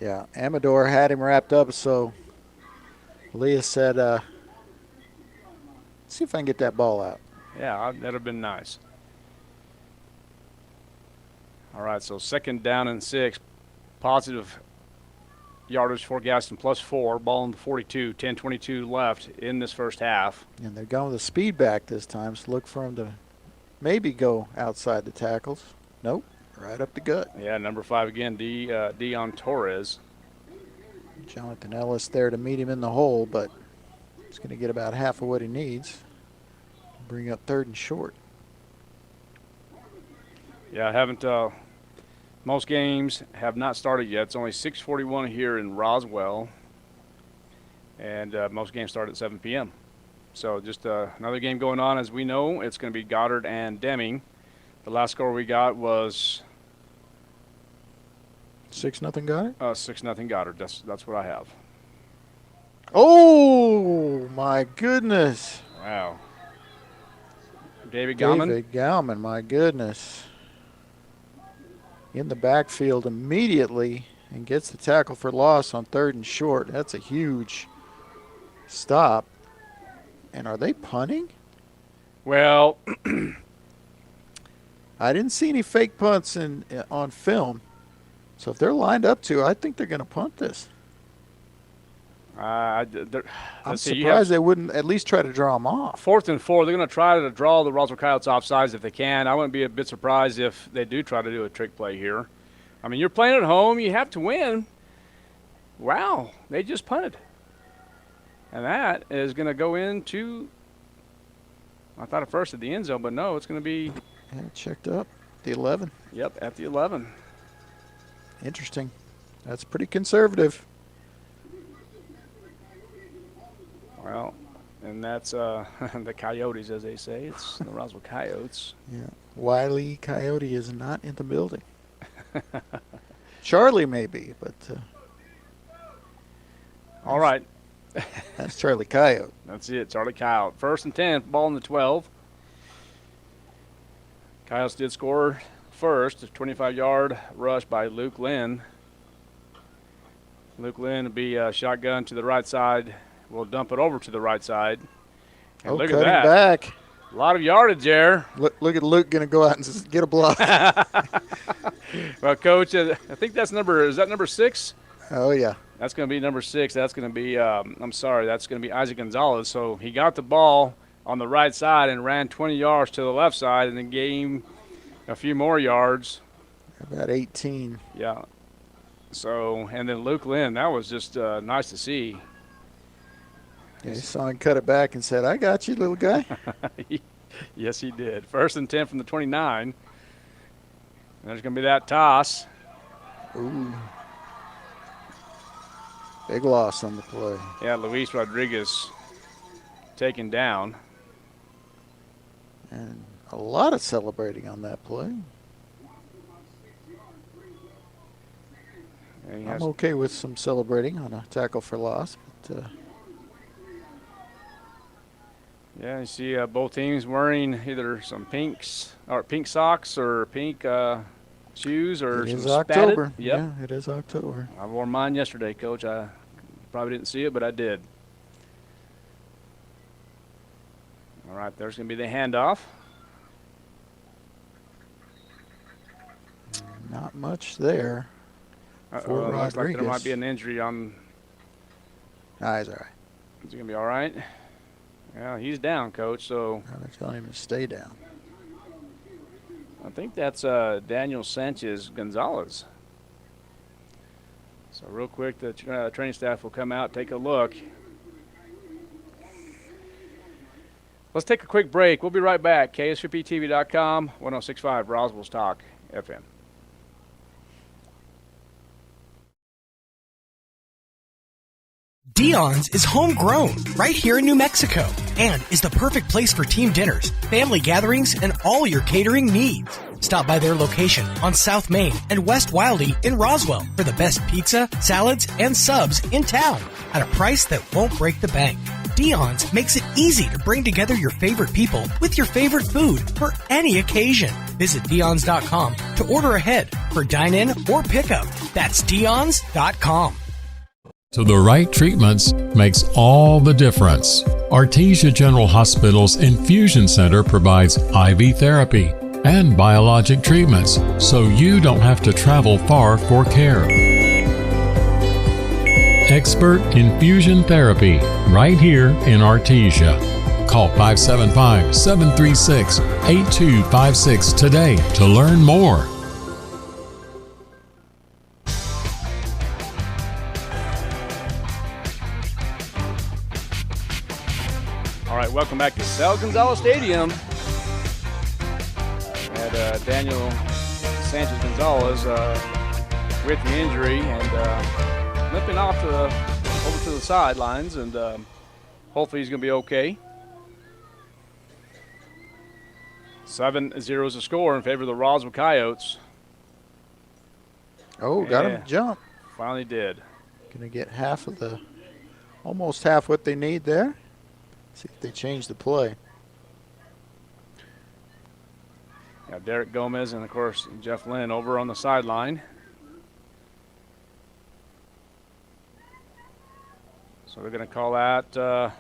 Yeah, Amador had him wrapped up, so Elias said, see if I can get that ball out. Yeah, that would have been nice. All right, so 2nd down and 6. Positive yardage for Gadsden, +4. Ball in the 42, 10:22 left in this 1st half. And they're going with the speed back this time, so look for him to maybe go outside the tackles. Nope, right up the gut. Yeah, number 5 again, Dion Torres. Jonathan Ellis there to meet him in the hole, but he's going to get about half of what he needs. Bring up 3rd and short. Yeah, I haven't. Most games have not started yet. It's only 6:41 here in Roswell, and most games start at 7 p.m. So just another game going on. As we know, it's going to be Goddard and Deming. The last score we got was 6-0 Goddard. 6-0 Goddard. That's what I have. Oh my goodness! Wow. David Gauman, my goodness. In the backfield immediately and gets the tackle for loss on 3rd and short. That's a huge stop. And are they punting? Well, I didn't see any fake punts on film. So if they're lined up to, I think they're going to punt this. I'm surprised they wouldn't at least try to draw them off. 4th and 4. They're going to try to draw the Roswell Coyotes off sides if they can. I wouldn't be a bit surprised if they do try to do a trick play here. I mean, you're playing at home. You have to win. Wow, they just punted. And that is going to go into, I thought at first at the end zone, but no, it's going to be. Yeah, checked up. The 11. Yep, at the 11. Interesting. That's pretty conservative. Well, and that's the Coyotes, as they say. It's the Roswell Coyotes. Yeah. Wiley Coyote is not in the building. Charlie may be, but. All right. That's Charlie Coyote. That's it, Charlie Coyote. 1st and 10, ball in the 12. Coyotes did score first, a 25-yard rush by Luke Lynn. Luke Lynn will be shotgun to the right side. We'll dump it over to the right side. And look at that. Back. A lot of yardage there. Look at Luke going to go out and get a block. Well, Coach, I think is that number 6? Oh, yeah. That's going to be number 6. That's going to be, that's going to be Isaac Gonzalez. So he got the ball, on the right side and ran 20 yards to the left side and then gained a few more yards. About 18. Yeah. So, and then Luke Lynn, that was just nice to see. Yeah, he saw him cut it back and said, "I got you, little guy." Yes, he did. 1st and 10 from the 29. And there's going to be that toss. Ooh. Big loss on the play. Yeah, Luis Rodriguez taken down. And a lot of celebrating on that play. I'm okay with some celebrating on a tackle for loss. But, yeah, you see both teams wearing either some pink socks or pink shoes or it some is October. Spatted. Yep. Yeah, it is October. I wore mine yesterday, Coach. I probably didn't see it, but I did. All right, there's going to be the handoff. Not much there. For looks like there might Rodriguez. be an injury on. Nah, he's all right. Is he going to be all right? Yeah, he's down, Coach, so. They're telling him to stay down. I think that's Daniel Sanchez Gonzalez. So real quick, the training staff will come out, take a look. Let's take a quick break. We'll be right back. KSVPTV.com, 106.5 Roswell's Talk FM. Dion's is homegrown right here in New Mexico and is the perfect place for team dinners, family gatherings, and all your catering needs. Stop by their location on South Main and West Wildy in Roswell for the best pizza, salads, and subs in town at a price that won't break the bank. Dion's makes it easy to bring together your favorite people with your favorite food for any occasion. Visit Dion's.com to order ahead for dine-in or pickup. That's Dion's.com. So the right treatments makes all the difference. Artesia General Hospital's Infusion Center provides IV therapy and biologic treatments, so you don't have to travel far for care. Expert infusion therapy right here in Artesia. Call 575-736-8256 today to learn more. All right, welcome back to Sal Gonzalez Stadium. Had Daniel Sanchez Gonzalez with the injury and limping off over to the sidelines, and hopefully he's going to be okay. 7-0 is the score in favor of the Roswell Coyotes. Oh, got him to jump. Finally did. Going to get almost half what they need there. See if they change the play. Yeah, Derek Gomez and, of course, Jeff Lynn over on the sideline. So they're going to call that. Oh,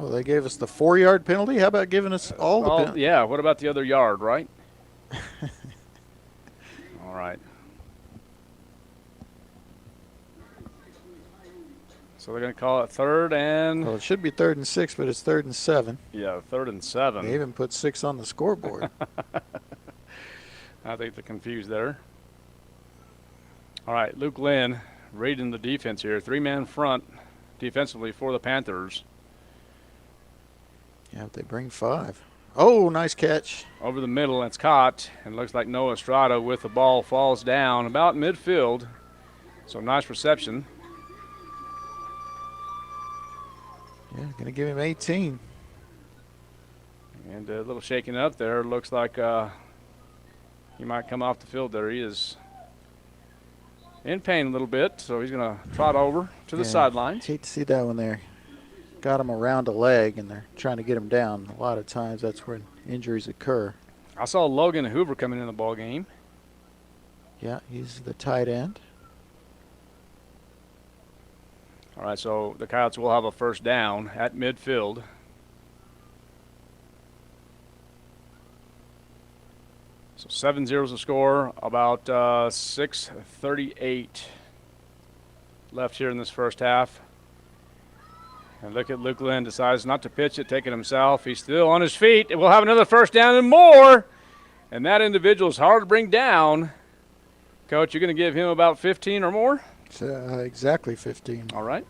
they gave us the 4-yard penalty. How about giving us all the penalty? Yeah, what about the other yard, right? All right. So they're going to call it 3rd and. Well, it should be 3rd and 6, but it's 3rd and 7. Yeah, 3rd and 7. They even put 6 on the scoreboard. I think they're confused there. All right, Luke Lynn reading the defense here. 3-man front defensively for the Panthers. Yeah, they bring 5. Oh, nice catch. Over the middle, it's caught, and looks like Noah Estrada with the ball falls down about midfield. So nice reception. Yeah, going to give him 18. And a little shaking up there. Looks like he might come off the field there. He is in pain a little bit, so he's going to trot over to the sidelines. Hate to see that when they're got him around a leg and they're trying to get him down. A lot of times that's where injuries occur. I saw Logan Hoover coming in the ball game. Yeah, he's the tight end. All right, so the Coyotes will have a first down at midfield. So 7-0 is the score, about 6:38 left here in this first half. And look at Luke Lynn, decides not to pitch it, take it himself. He's still on his feet. We'll have another first down and more. And that individual is hard to bring down. Coach, you're going to give him about 15 or more? Exactly 15. All right.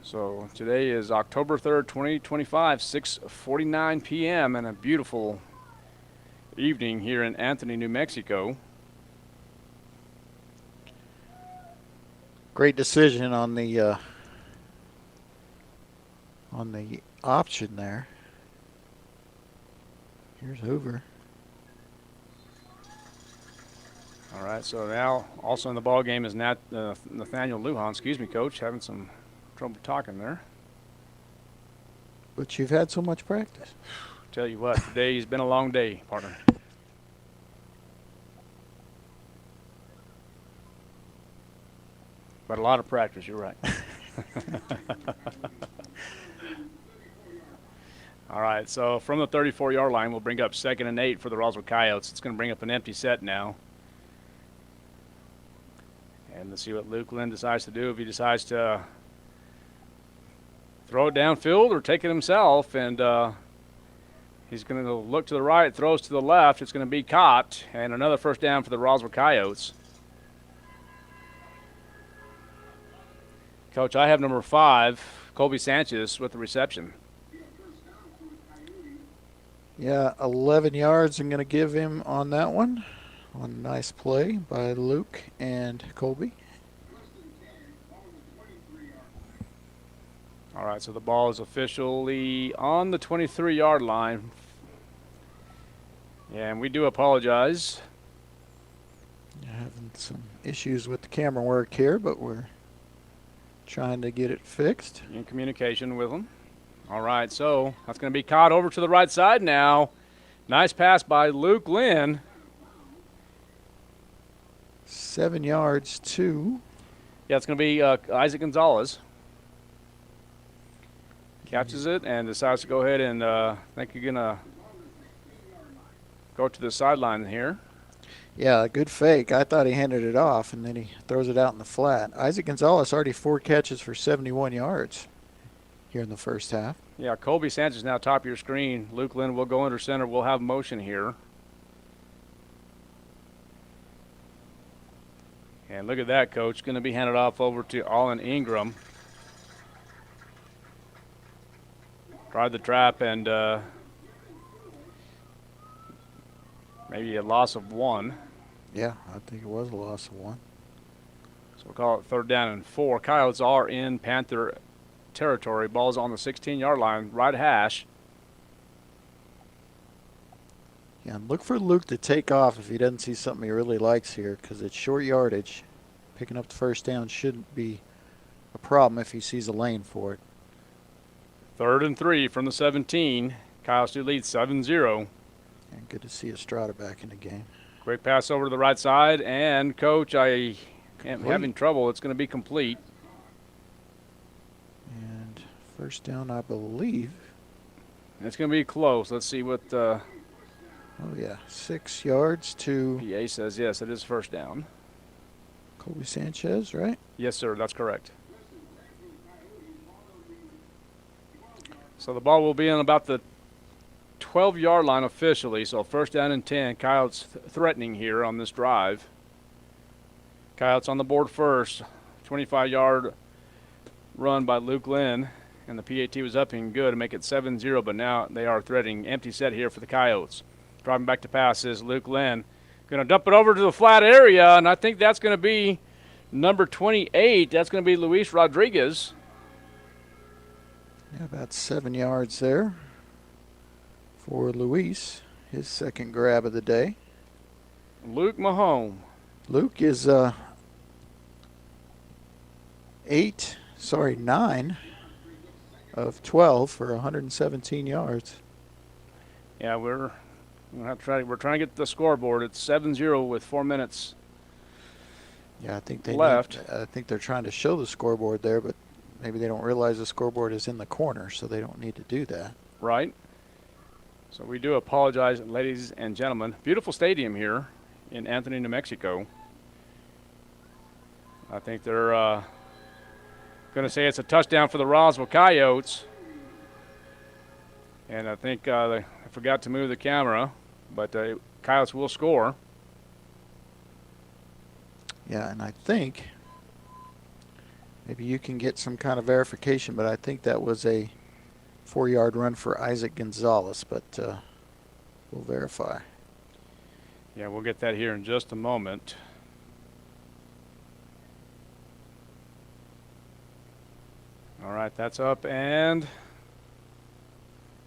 So today is October 3rd, 2025, 6:49 p.m. and a beautiful evening here in Anthony, New Mexico. Great decision on the option there. Here's Hoover. All right, so now also in the ball game is Nathaniel Lujan. Excuse me, Coach, having some trouble talking there. But you've had so much practice. Tell you what, today's been a long day, partner. But a lot of practice, you're right. All right, so from the 34-yard line, we'll bring up 2nd and 8 for the Roswell Coyotes. It's going to bring up an empty set now. And let's see what Luke Lynn decides to do. If he decides to throw it downfield or take it himself, and he's going to look to the right, throws to the left. It's going to be caught, and another first down for the Roswell Coyotes. Coach, I have number 5, Colby Sanchez, with the reception. Yeah, 11 yards I'm going to give him on that one. A nice play by Luke and Colby. All right, so the ball is officially on the 23-yard line. Yeah, and we do apologize. Having some issues with the camera work here, but we're trying to get it fixed. In communication with them. All right, so that's going to be caught over to the right side now. Nice pass by Luke Lynn. 7 yards to. Yeah, it's going to be Isaac Gonzalez. Catches it and decides to go ahead and I think you're going to go to the sideline here. Yeah, good fake. I thought he handed it off, and then he throws it out in the flat. Isaac Gonzalez already 4 catches for 71 yards here in the first half. Yeah, Colby Sanchez now top of your screen. Luke Lynn will go under center. We'll have motion here. And look at that, Coach. Going to be handed off over to Allen Ingram. Tried the trap and maybe a loss of 1. Yeah, I think it was a loss of 1. So we'll call it 3rd down and 4. Coyotes are in Panther territory. Ball's on the 16-yard line, right hash. Yeah, and look for Luke to take off if he doesn't see something he really likes here, because it's short yardage. Picking up the first down shouldn't be a problem if he sees a lane for it. 3rd and 3 from the 17. Coyotes do lead 7-0. And good to see Estrada back in the game. Quick pass over to the right side, and Coach, I am having trouble. It's going to be complete. And first down, I believe. It's going to be close. Let's see what. Oh yeah, 6 yards to. PA says yes, it is first down. Colby Sanchez, right? Yes, sir. That's correct. So the ball will be on about the 12-yard line officially. So first down and 10. Coyotes threatening here on this drive. Coyotes on the board first. 25-yard run by Luke Lynn. And the PAT was up and good to make it 7-0, but now they are threatening. Empty set here for the Coyotes. Driving back to pass is Luke Lynn. Going to dump it over to the flat area, and I think that's going to be number 28. That's going to be Luis Rodriguez. Yeah, about 7 yards there for Luis. His second grab of the day. Luke Mahone. Luke is 9 of 12 for 117 yards. Yeah, we're trying to get the scoreboard. It's 7-0 with 4 minutes. Yeah, I think they left. I think they're trying to show the scoreboard there, but maybe they don't realize the scoreboard is in the corner, so they don't need to do that. Right. So we do apologize, ladies and gentlemen. Beautiful stadium here in Anthony, New Mexico. I think they're going to say it's a touchdown for the Roswell Coyotes. And I think they forgot to move the camera, but the Coyotes will score. Yeah, and I think maybe you can get some kind of verification, but I think that was a 4-yard run for Isaac Gonzalez, but we'll verify. Yeah, we'll get that here in just a moment. All right, that's up and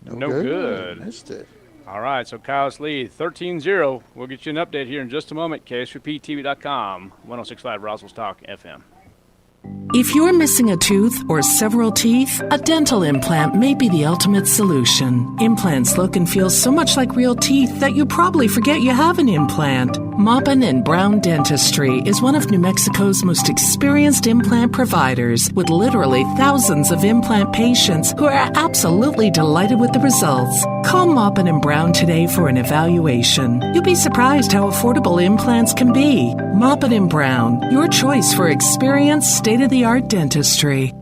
no good. Missed it. All right, so Coyotes lead 13-0. We'll get you an update here in just a moment. KSVPTV.com, 106.5 Roswell's Talk FM. If you're missing a tooth or several teeth, a dental implant may be the ultimate solution. Implants look and feel so much like real teeth that you probably forget you have an implant. Maupin and Brown Dentistry is one of New Mexico's most experienced implant providers, with literally thousands of implant patients who are absolutely delighted with the results. Call Maupin and Brown today for an evaluation. You'll be surprised how affordable implants can be. Maupin and Brown, your choice for experienced, state-of-the-art dentistry.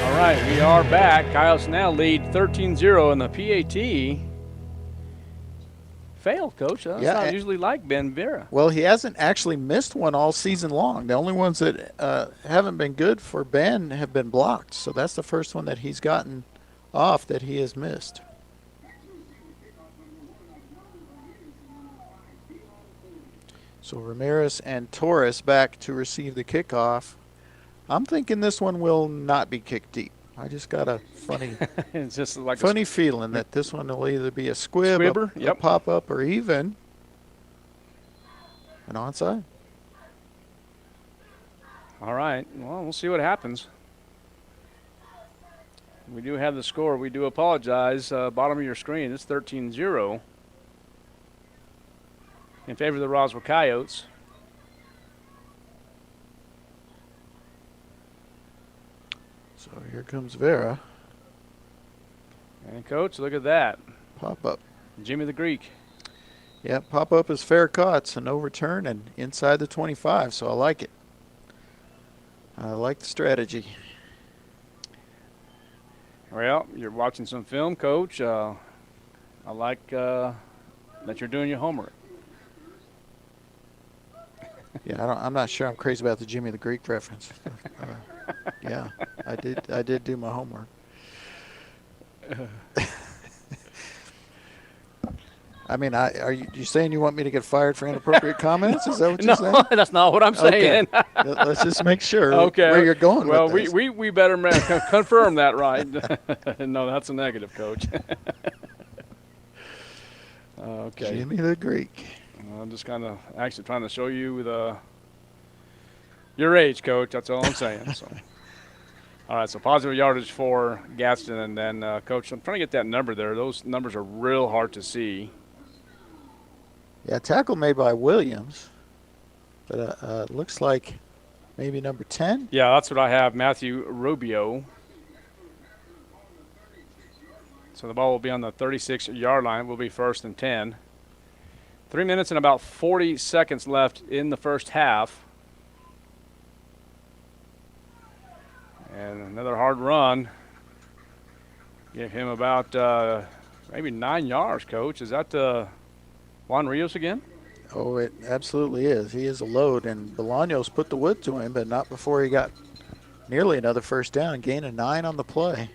All right, we are back. Coyotes now lead 13-0 in the PAT. Failed, Coach. That's not usually like Ben Vera. Well, he hasn't actually missed one all season long. The only ones that haven't been good for Ben have been blocked. So that's the first one that he's gotten off that he has missed. So Ramirez and Torres back to receive the kickoff. I'm thinking this one will not be kicked deep. I just got a funny, it's just like funny feeling that this one will either be a squib, a pop-up, or even an onside. All right. Well, we'll see what happens. We do have the score. We do apologize. Bottom of your screen, it's 13-0 in favor of the Roswell Coyotes. So here comes Vera. And, Coach, look at that. Pop-up. Jimmy the Greek. Yeah, pop-up is fair caught, so no return and inside the 25, so I like it. I like the strategy. Well, you're watching some film, Coach. I like that you're doing your homework. Yeah, I'm not sure I'm crazy about the Jimmy the Greek reference. Yeah, I did do my homework. I mean, are you saying you want me to get fired for inappropriate comments? Is that what you're saying? No, that's not what I'm saying. Okay. Let's just make sure where you're going with this. Well, we better confirm that, right? No, that's a negative, Coach. Okay. Jimmy the Greek. I'm just kind of actually trying to show you your age, Coach. That's all I'm saying. So. All right, so positive yardage for Gadsden, and then, Coach, I'm trying to get that number there. Those numbers are real hard to see. Yeah, tackle made by Williams, but looks like maybe number 10. Yeah, that's what I have, Matthew Rubio. So the ball will be on the 36-yard line. We'll be 1st and 10. 3 minutes and about 40 seconds left in the first half. And another hard run. Give him about maybe 9 yards, Coach. Is that Juan Rios again? Oh, it absolutely is. He is a load, and Bolaños put the wood to him, but not before he got nearly another first down, gain of 9 on the play.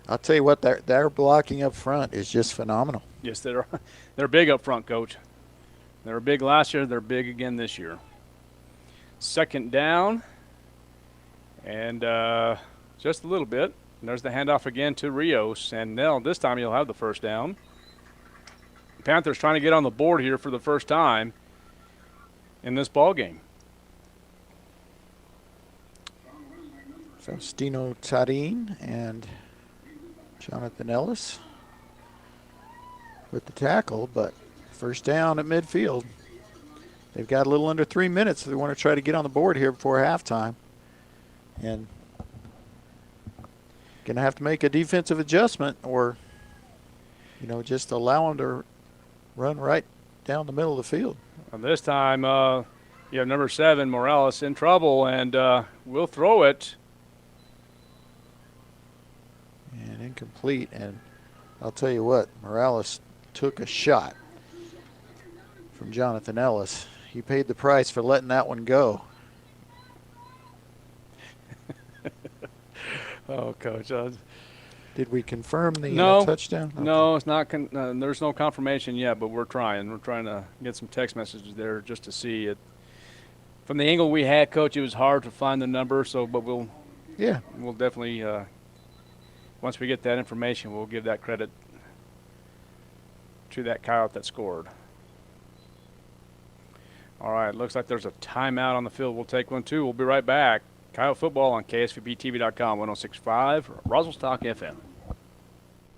I'll tell you what, their blocking up front is just phenomenal. Yes, they're big up front, Coach. They were big last year. They're big again this year. 2nd down, and just a little bit. And there's the handoff again to Rios, and now this time he'll have the first down. The Panthers trying to get on the board here for the first time in this ball game. Faustino Tarin and Jonathan Ellis with the tackle, but first down at midfield. they've got a little under 3 minutes. They want to try to get on the board here before halftime. And going to have to make a defensive adjustment or, just allow them to run right down the middle of the field. And this time, you have number 7, Morales, in trouble, and will throw it. And incomplete. And I'll tell you what, Morales took a shot from Jonathan Ellis. He paid the price for letting that one go. Oh, Coach. Did we confirm the touchdown? Okay. No, it's not. There's no confirmation yet, but we're trying. We're trying to get some text messages there just to see it. From the angle we had, Coach, it was hard to find the number. But we'll definitely once we get that information, we'll give that credit to that Coyote that scored. All right, looks like there's a timeout on the field. We'll take one too. We'll be right back. Coyote football on KSVPTV.com, 106.5, Roswell Talk FM.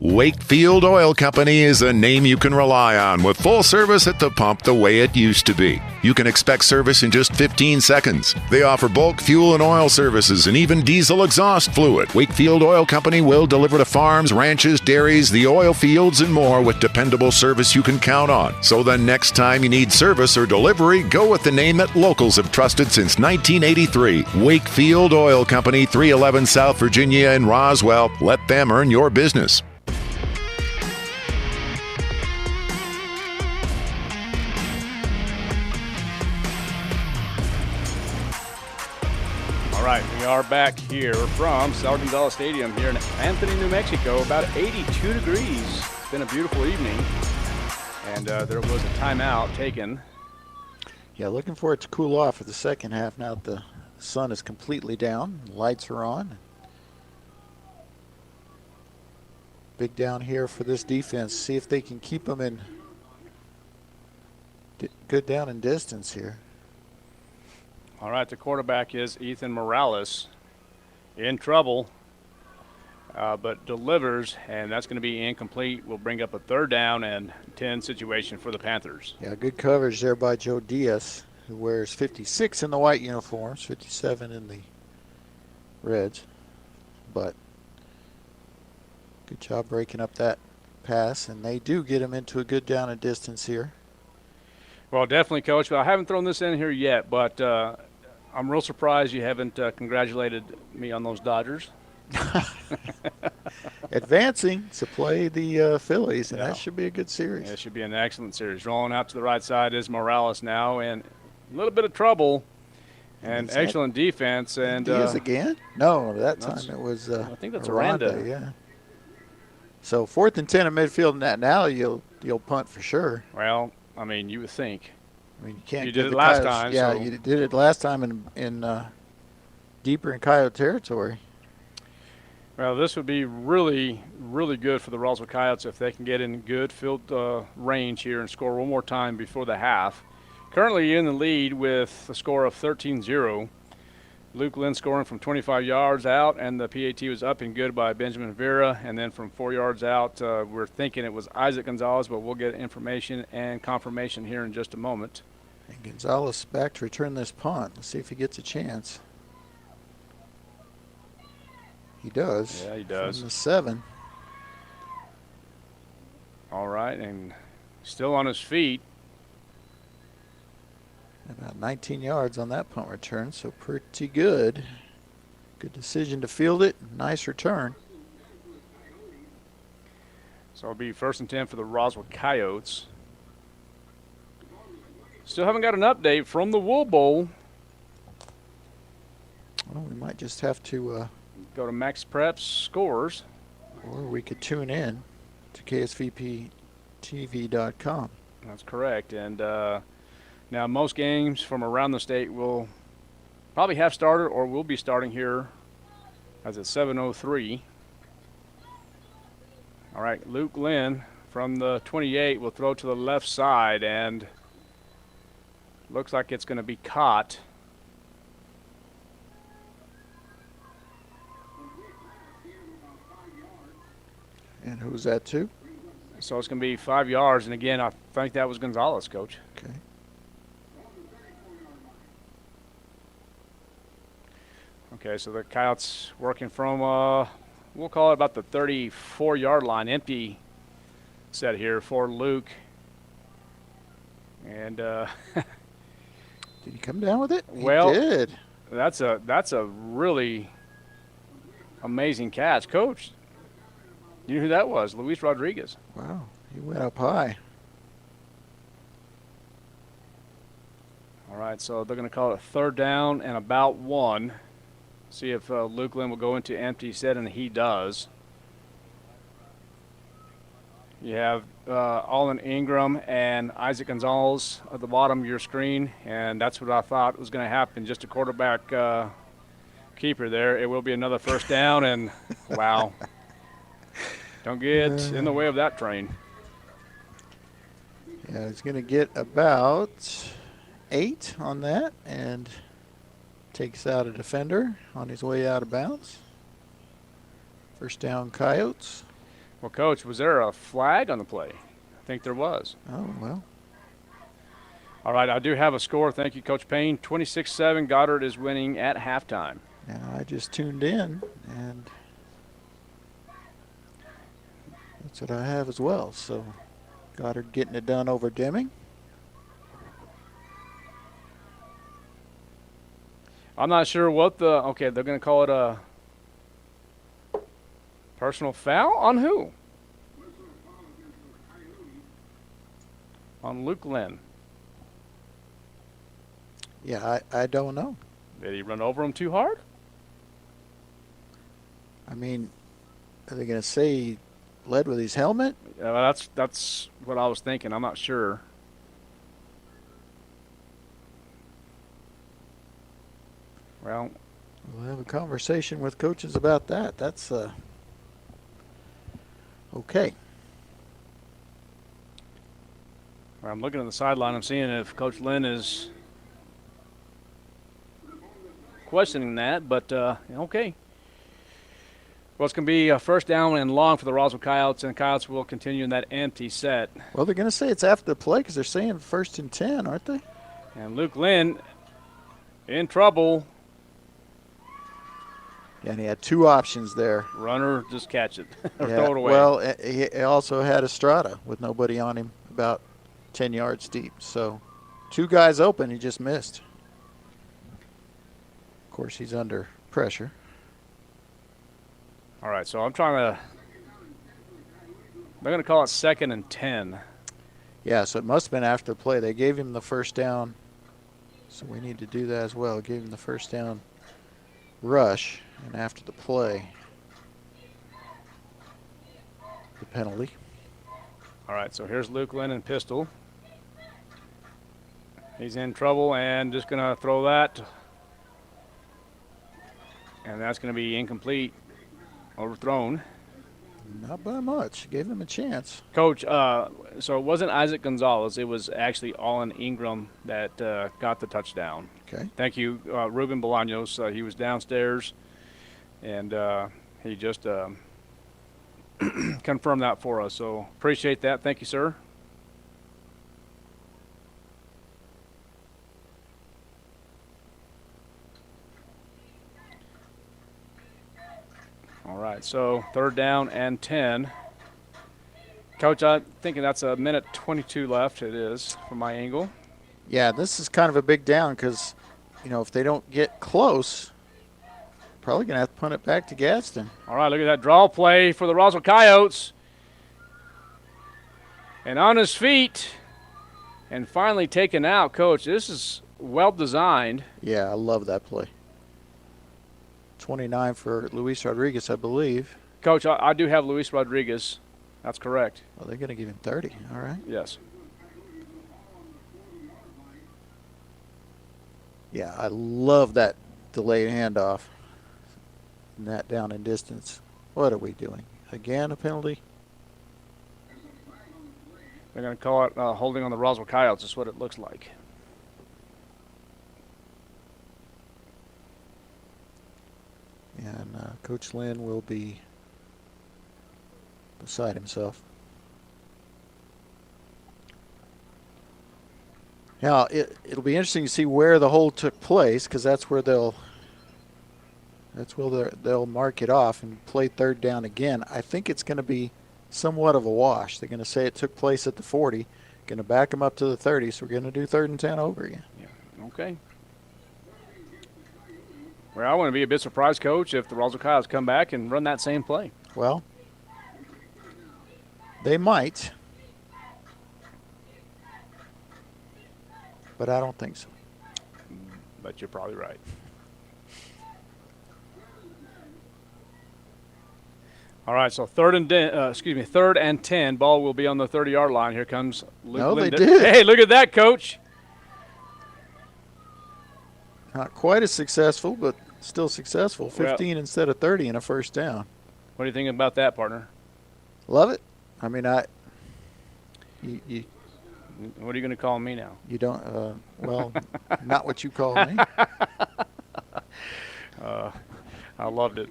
Wakefield Oil Company is a name you can rely on with full service at the pump the way it used to be. You can expect service in just 15 seconds. They offer bulk fuel and oil services and even diesel exhaust fluid. Wakefield Oil Company will deliver to farms, ranches, dairies, the oil fields, and more with dependable service you can count on. So the next time you need service or delivery, go with the name that locals have trusted since 1983. Wakefield Oil Company, 311 South Virginia in Roswell. Let them earn your business. All right, we are back here from Sal Gonzalez Stadium here in Anthony, New Mexico. About 82 degrees. It's been a beautiful evening, and there was a timeout taken. Yeah, looking for it to cool off for the second half now that the sun is completely down. Lights are on. Big down here for this defense. See if they can keep them in good down in distance here. All right, the quarterback is Ethan Morales. In trouble, but delivers, and that's going to be incomplete. We'll bring up a 3rd down and 10 situation for the Panthers. Yeah, good coverage there by Joe Diaz, who wears 56 in the white uniforms, 57 in the reds. But good job breaking up that pass, and they do get him into a good down and distance here. Well, definitely, Coach. Well, I haven't thrown this in here yet, but I'm real surprised you haven't congratulated me on those Dodgers. Advancing to play the Phillies, and that should be a good series. Yeah, it should be an excellent series. Rolling out to the right side is Morales now, and a little bit of trouble, and excellent defense. And Diaz again? No, that time it was I think that's Aranda. Yeah. So 4th and 10 in midfield. Now you'll punt for sure. Well, I mean, you would think. I mean, you can't. You did it last time. Yeah, so. You did it last time in deeper in Coyote territory. Well, this would be really, really good for the Roswell Coyotes if they can get in good field range here and score one more time before the half. Currently in the lead with a score of 13-0. Luke Lynn scoring from 25 yards out, and the PAT was up and good by Benjamin Vera. And then from 4 yards out, we're thinking it was Isaac Gonzalez, but we'll get information and confirmation here in just a moment. And Gonzalez back to return this punt. Let's see if he gets a chance. He does. Yeah, he does. From the 7. All right, and still on his feet. About 19 yards on that punt return, so pretty good. Good decision to field it. Nice return. So it'll be 1st and 10 for the Roswell Coyotes. Still haven't got an update from the Wool Bowl. Well, we might just have to go to Max Prep's scores. Or we could tune in to KSVPTV.com. That's correct. And now most games from around the state will probably have started or will be starting here as it's 7:03. All right, Luke Lynn from the 28 will throw to the left side, and looks like it's going to be caught. And who's that to? So it's going to be 5 yards, and again, I think that was Gonzalez, Coach. Okay. Okay, so the Coyotes working from, we'll call it about the 34-yard line. Empty set here for Luke. And did he come down with it? Well, he did. That's a really amazing catch. Coach, you know who that was? Luis Rodriguez. Wow, he went up high. All right, so they're going to call it a 3rd down and about 1. See if Luke Lynn will go into empty set, and he does. You have Alden Ingram and Isaac Gonzalez at the bottom of your screen, and that's what I thought was going to happen. Just a quarterback keeper there. It will be another 1st down, and wow. Don't get in the way of that train. Yeah, he's going to get about 8 on that and takes out a defender on his way out of bounds. 1st down, Coyotes. Well, Coach, was there a flag on the play? I think there was. Oh, well. All right, I do have a score. Thank you, Coach Payne. 26-7, Goddard is winning at halftime. Yeah, I just tuned in, and that's what I have as well. So Goddard getting it done over Deming. I'm not sure what okay, they're going to call it a personal foul on who? On Luke Lynn. Yeah, I don't know. Did he run over him too hard? I mean, are they going to say he led with his helmet? That's what I was thinking. I'm not sure. Well, we'll have a conversation with coaches about that. That's okay. I'm looking at the sideline. I'm seeing if Coach Lynn is questioning that, but okay. Well, it's going to be a 1st down and long for the Roswell Coyotes, and the Coyotes will continue in that empty set. Well, they're going to say it's after the play because they're saying 1st and 10, aren't they? And Luke Lynn in trouble. Yeah, and he had 2 options there. Runner, just catch it or yeah, throw it away. Well, he also had Estrada with nobody on him about 10 yards deep. So 2 guys open, he just missed. Of course, he's under pressure. All right, so I'm trying to – they're going to call it 2nd and 10. Yeah, so it must have been after the play. They gave him the 1st down, so we need to do that as well. Gave him the 1st down rush, and after the play, the penalty. All right, so here's Luke Lynn in pistol. He's in trouble and just going to throw that. And that's going to be incomplete, overthrown. Not by much. Gave him a chance. Coach, so it wasn't Isaac Gonzalez. It was actually Alden Ingram that got the touchdown. Okay. Thank you, Ruben Bolaños. He was downstairs, and he just confirmed that for us. So appreciate that. Thank you, sir. All right, so 3rd down and 10. Coach, I'm thinking that's a minute 22 left. It is from my angle. Yeah, this is kind of a big down because, if they don't get close, probably going to have to punt it back to Gadsden. All right, look at that draw play for the Roswell Coyotes. And on his feet and finally taken out. Coach, this is well designed. Yeah, I love that play. 29 for Luis Rodriguez, I believe. Coach, I do have Luis Rodriguez. That's correct. Well, they're going to give him 30. All right. Yes. Yeah, I love that delayed handoff. And that down in distance. What are we doing? Again, a penalty? They're going to call it holding on the Roswell Coyotes. That's what it looks like. And Coach Lynn will be beside himself. Now, it'll be interesting to see where the hold took place because that's where they'll That's where they'll mark it off and play third down again. I think it's going to be somewhat of a wash. They're going to say it took place at the 40, going to back them up to the 30, so we're going to do 3rd and 10 over again. Yeah. Okay. Well, I want to be a bit surprised, Coach, if the Roswell Coyotes come back and run that same play. Well, they might, but I don't think so. But you're probably right. All right, so 3rd and 10. Ball will be on the 30-yard line. Here comes Luke. No, Linder. they did. Hey, look at that, Coach. Not quite as successful, but still successful. 15 instead of 30 and a first down. What do you think about that, partner? Love it. I mean, what are you going to call me now? You don't, well, not what you call me. I loved it.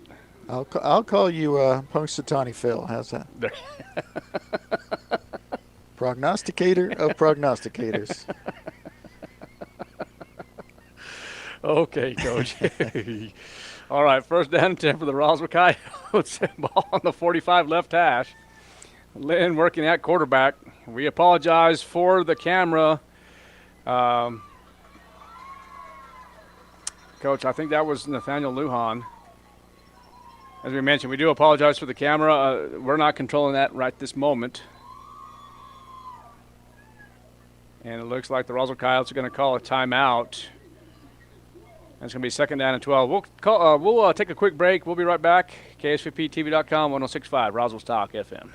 I'll call you Punxsutawney Phil. How's that? Prognosticator of prognosticators. Okay, Coach. All right, 1st down and 10 for the Roswell Coyotes. Ball on the 45 left hash. Lynn working at quarterback. We apologize for the camera. Coach, I think that was Nathaniel Lujan. As we mentioned, we do apologize for the camera. We're not controlling that right this moment. And it looks like the Roswell Coyotes are going to call a timeout. And it's going to be 2nd down and 12. We'll take a quick break. We'll be right back. KSVPTV.com, 106.5, Roswell's Talk FM.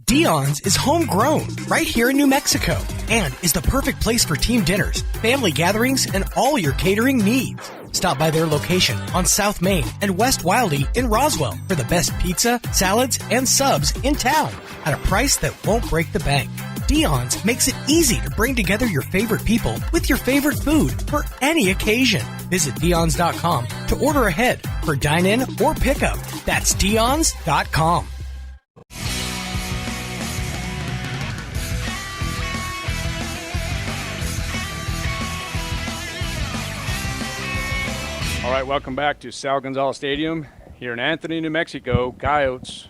Dion's is homegrown right here in New Mexico and is the perfect place for team dinners, family gatherings, and all your catering needs. Stop by their location on South Main and West Wildy in Roswell for the best pizza, salads, and subs in town at a price that won't break the bank. Dion's makes it easy to bring together your favorite people with your favorite food for any occasion. Visit Dion's.com to order ahead for dine-in or pickup. That's Dion's.com. All right, welcome back to Sal Gonzalez Stadium here in Anthony, New Mexico. Coyotes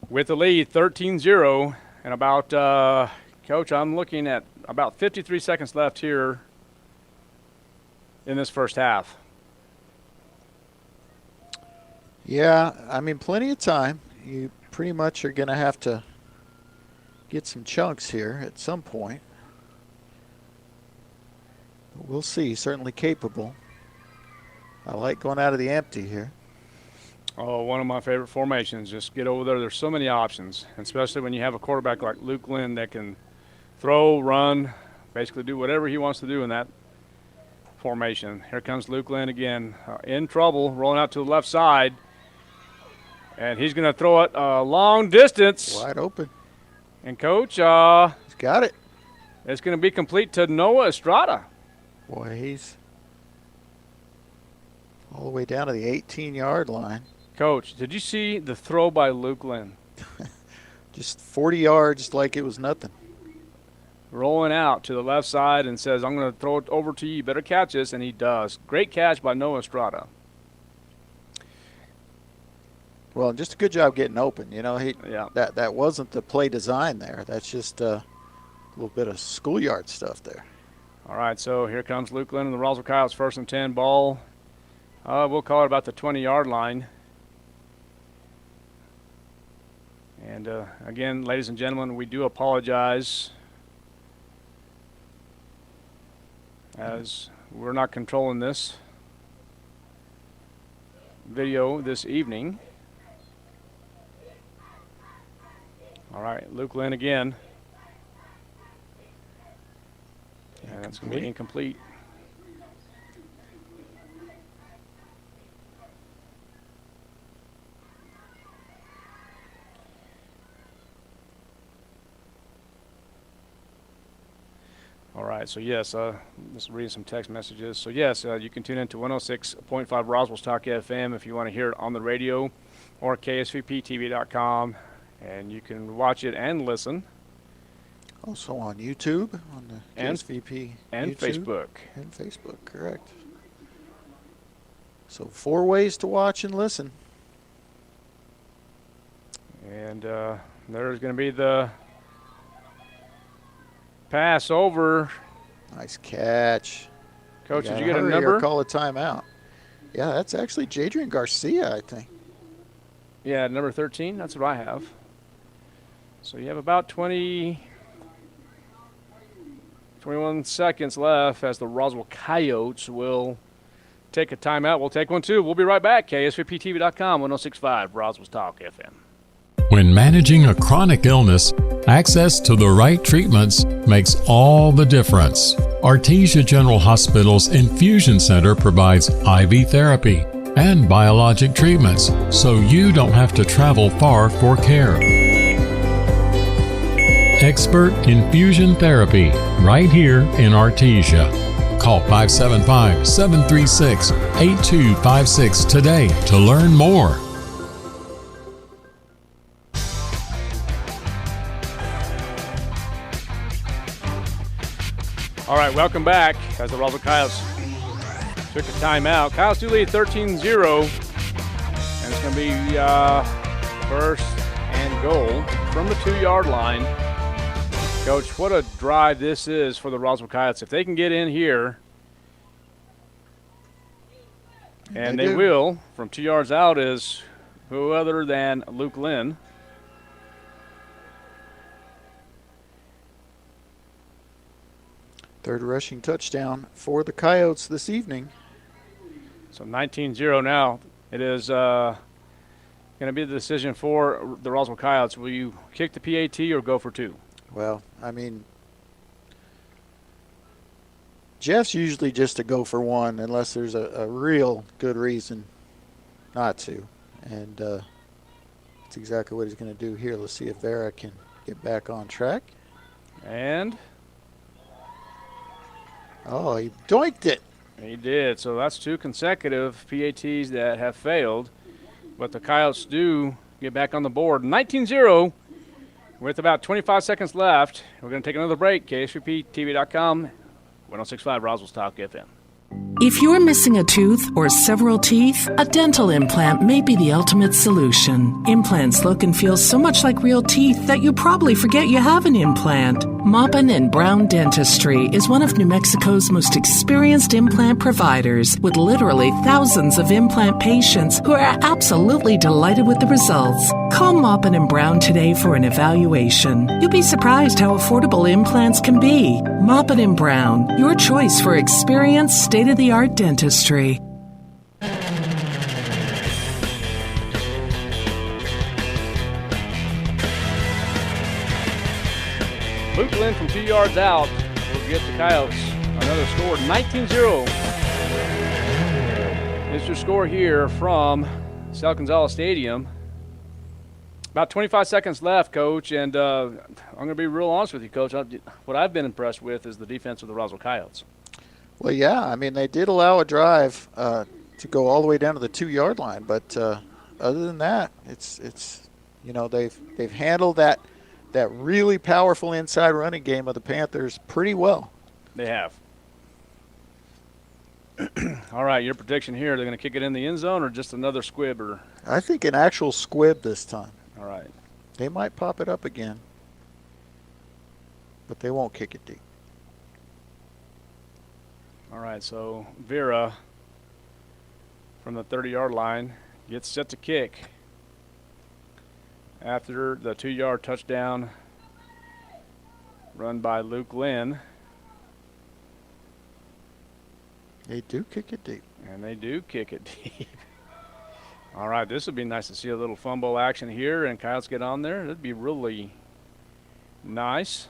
with the lead, 13-0. And about, Coach, I'm looking at about 53 seconds left here in this first half. Yeah, I mean, plenty of time. You pretty much are going to have to get some chunks here at some point. But we'll see. Certainly capable. I like going out of the empty here. Oh, one of my favorite formations. Just get over there. There's so many options, especially when you have a quarterback like Luke Lynn that can throw, run, basically do whatever he wants to do in that formation. Here comes Luke Lynn again, in trouble, rolling out to the left side. And he's going to throw it a long distance. Wide open. And, Coach, he's got it. It's going to be complete to Noah Estrada. Boy, he's all the way down to the 18-yard line. Coach, did you see the throw by Luke Lynn? Just 40 yards like it was nothing. Rolling out to the left side and says, I'm going to throw it over to you. You better catch this, and he does. Great catch by Noah Estrada. Well, just a good job getting open. You know, that wasn't the play design there. That's just a little bit of schoolyard stuff there. All right, so here comes Luke Lynn and the Roswell Coyotes, 1st and 10 ball. We'll call it about the 20-yard line. And, again, ladies and gentlemen, we do apologize as we're not controlling this video this evening. All right, Luke Lynn again. And that's going to be incomplete. All right, so yes, just reading some text messages. So yes, you can tune in to 106.5 Roswell's Talk FM if you want to hear it on the radio or KSVPTV.com, and you can watch it and listen. Also on YouTube, on the KSVP and YouTube. Facebook. And Facebook, correct. So 4 ways to watch and listen. And there's going to be the pass over. Nice catch. Coach, did you gotta get a hurry number? or call a timeout. Yeah, that's actually Jadrian Garcia, I think. Yeah, number 13. That's what I have. So you have about 21 seconds left as the Roswell Coyotes will take a timeout. We'll take one, too. We'll be right back. KSVPTV.com, 106.5, Roswell's Talk FM. When managing a chronic illness, access to the right treatments makes all the difference. Artesia General Hospital's Infusion Center provides IV therapy and biologic treatments, so you don't have to travel far for care. Expert infusion therapy right here in Artesia. Call 575-736-8256 today to learn more. All right, welcome back as the Roswell Coyotes took a timeout. Coyotes do lead 13-0, and it's going to be first and goal from the 2-yard line. Coach, what a drive this is for the Roswell Coyotes. If they can get in here, and they will, from 2 yards out is who other than Luke Lynn. Third rushing touchdown for the Coyotes this evening. So 19-0 now. It is going to be the decision for the Roswell Coyotes. Will you kick the PAT or go for 2? Well, I mean, Jeff's usually just to go for 1 unless there's a real good reason not to. And that's exactly what he's going to do here. Let's see if Vera can get back on track. And oh, he doinked it. He did. So that's 2 consecutive PATs that have failed. But the Coyotes do get back on the board. 19-0 with about 25 seconds left. We're going to take another break. KSVPTV.com, 106.5 Roswell's Talk FM. If you're missing a tooth or several teeth, a dental implant may be the ultimate solution. Implants look and feel so much like real teeth that you probably forget you have an implant. Maupin and Brown Dentistry is one of New Mexico's most experienced implant providers, with literally thousands of implant patients who are absolutely delighted with the results. Call Maupin and Brown today for an evaluation. You'll be surprised how affordable implants can be. Maupin and Brown, your choice for experienced, state-of-the-art dentistry. Luke Lynn from 2 yards out will get the Coyotes another score. 19-0 is your score here from Sal Gonzalez Stadium. About 25 seconds left, Coach, and I'm going to be real honest with you, Coach. What I've been impressed with is the defense of the Roswell Coyotes. Well, yeah, I mean, they did allow a drive to go all the way down to the 2-yard line, but other than that, it's you know, they've handled that really powerful inside running game of the Panthers pretty well. They have. All right, your prediction here, they're going to kick it in the end zone or just another squib? Or I think an actual squib this time. All right. They might pop it up again, but they won't kick it deep. All right, so Vera from the 30-yard line gets set to kick after the 2-yard touchdown run by Luke Lynn. They do kick it deep. And they do kick it deep. All right, this would be nice to see a little fumble action here and Coyotes get on there. That'd be really nice.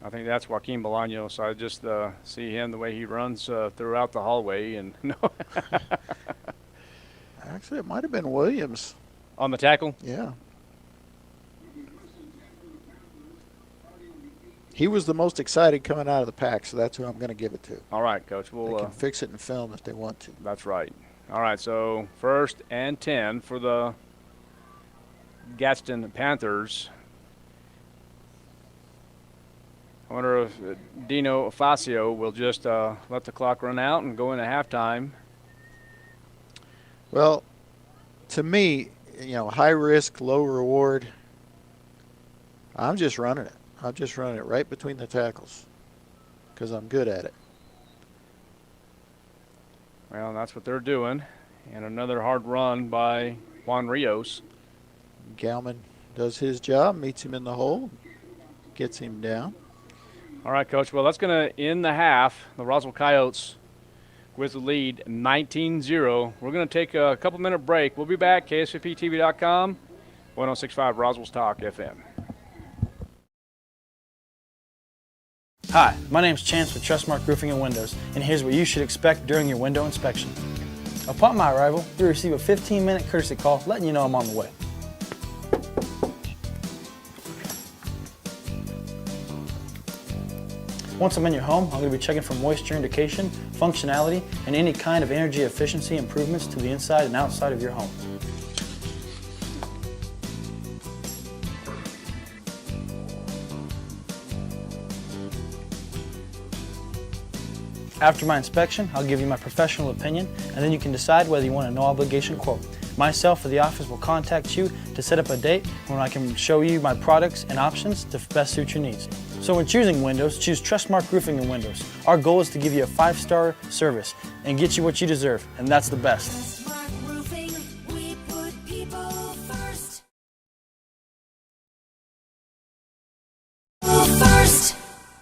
I think that's Joaquin Bolaño, so I just see him the way he runs throughout the hallway. And no. Actually, it might have been Williams. On the tackle? Yeah. He was the most excited coming out of the pack, so that's who I'm going to give it to. All right, Coach. They can fix it in film if they want to. That's right. All right, so 1st and 10 for the Gadsden Panthers. I wonder if Dino Facio will just let the clock run out and go into halftime. Well, to me, high risk, low reward. I'm just running it. I'm just running it right between the tackles because I'm good at it. Well, that's what they're doing. And another hard run by Juan Rios. Galman does his job, meets him in the hole, gets him down. All right, Coach. Well, that's going to end the half. The Roswell Coyotes with the lead 19-0. We're going to take a couple-minute break. We'll be back, KSVPTV.com, 106.5 Roswell's Talk FM. Hi, my name's Chance with Trustmark Roofing and Windows, and here's what you should expect during your window inspection. Upon my arrival, you'll receive a 15-minute courtesy call letting you know I'm on the way. Once I'm in your home, I'm going to be checking for moisture indication, functionality, and any kind of energy efficiency improvements to the inside and outside of your home. After my inspection, I'll give you my professional opinion, and then you can decide whether you want a no-obligation quote. Myself or the office will contact you to set up a date when I can show you my products and options to best suit your needs. So when choosing windows, choose Trustmark Roofing and Windows. Our goal is to give you a 5-star service and get you what you deserve, and that's the best.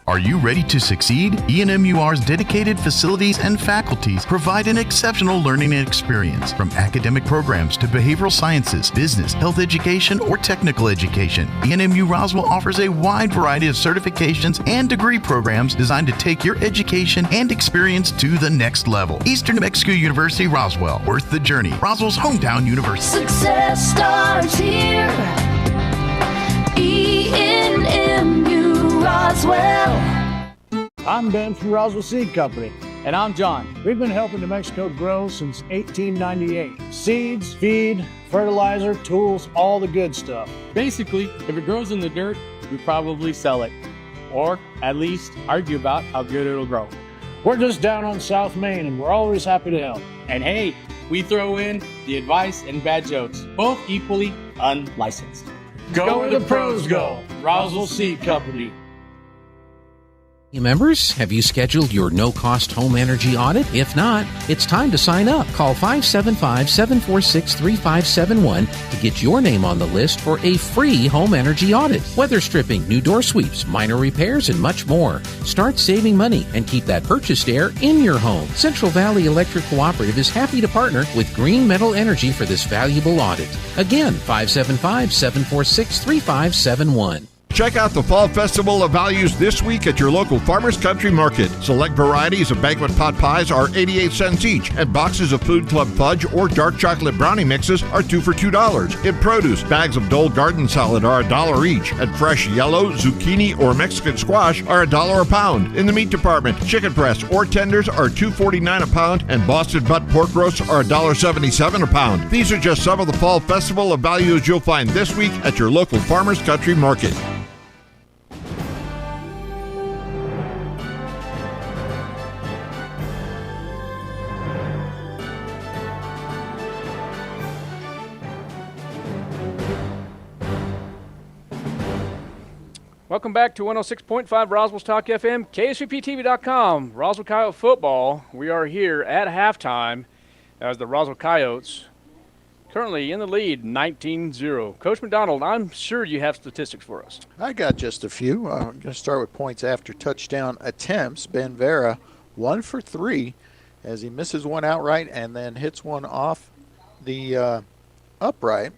Are you ready to succeed? ENMUR's dedicated facilities and faculties provide an exceptional learning experience. From academic programs to behavioral sciences, business, health education, or technical education, ENMU Roswell offers a wide variety of certifications and degree programs designed to take your education and experience to the next level. Eastern New Mexico University Roswell, worth the journey. Roswell's hometown university. Success starts here. ENMU Roswell. I'm Ben from Roswell Seed Company. And I'm John. We've been helping New Mexico grow since 1898. Seeds, feed, fertilizer, tools, all the good stuff. Basically, if it grows in the dirt, we probably sell it. Or at least argue about how good it'll grow. We're just down on South Main and we're always happy to help. And hey, we throw in the advice and bad jokes, both equally unlicensed. Go where the pros go. Roswell Seed Company. Members, have you scheduled your no-cost home energy audit? If not, it's time to sign up. Call 575-746-3571 to get your name on the list for a free home energy audit. Weather stripping, new door sweeps, minor repairs, and much more. Start saving money and keep that purchased air in your home. Central Valley Electric Cooperative is happy to partner with Green Metal Energy for this valuable audit. Again, 575-746-3571. Check out the Fall Festival of Values this week at your local Farmers Country Market. Select varieties of banquet pot pies are 88 cents each, and boxes of Food Club fudge or dark chocolate brownie mixes are 2 for $2. In produce, bags of Dole garden salad are $1 each, and fresh yellow, zucchini, or Mexican squash are $1 a pound. In the meat department, chicken breasts or tenders are $2.49 a pound, and Boston butt pork roasts are $1.77 a pound. These are just some of the Fall Festival of Values you'll find this week at your local Farmers Country Market. Welcome back to 106.5 Roswell's Talk FM, KSVPTV.com, Roswell Coyote Football. We are here at halftime as the Roswell Coyotes currently in the lead, 19-0. Coach McDonald, I'm sure you have statistics for us. I got just a few. I'm going to start with points after touchdown attempts. Ben Vera, 1 for 3, as he misses one outright and then hits one off the upright.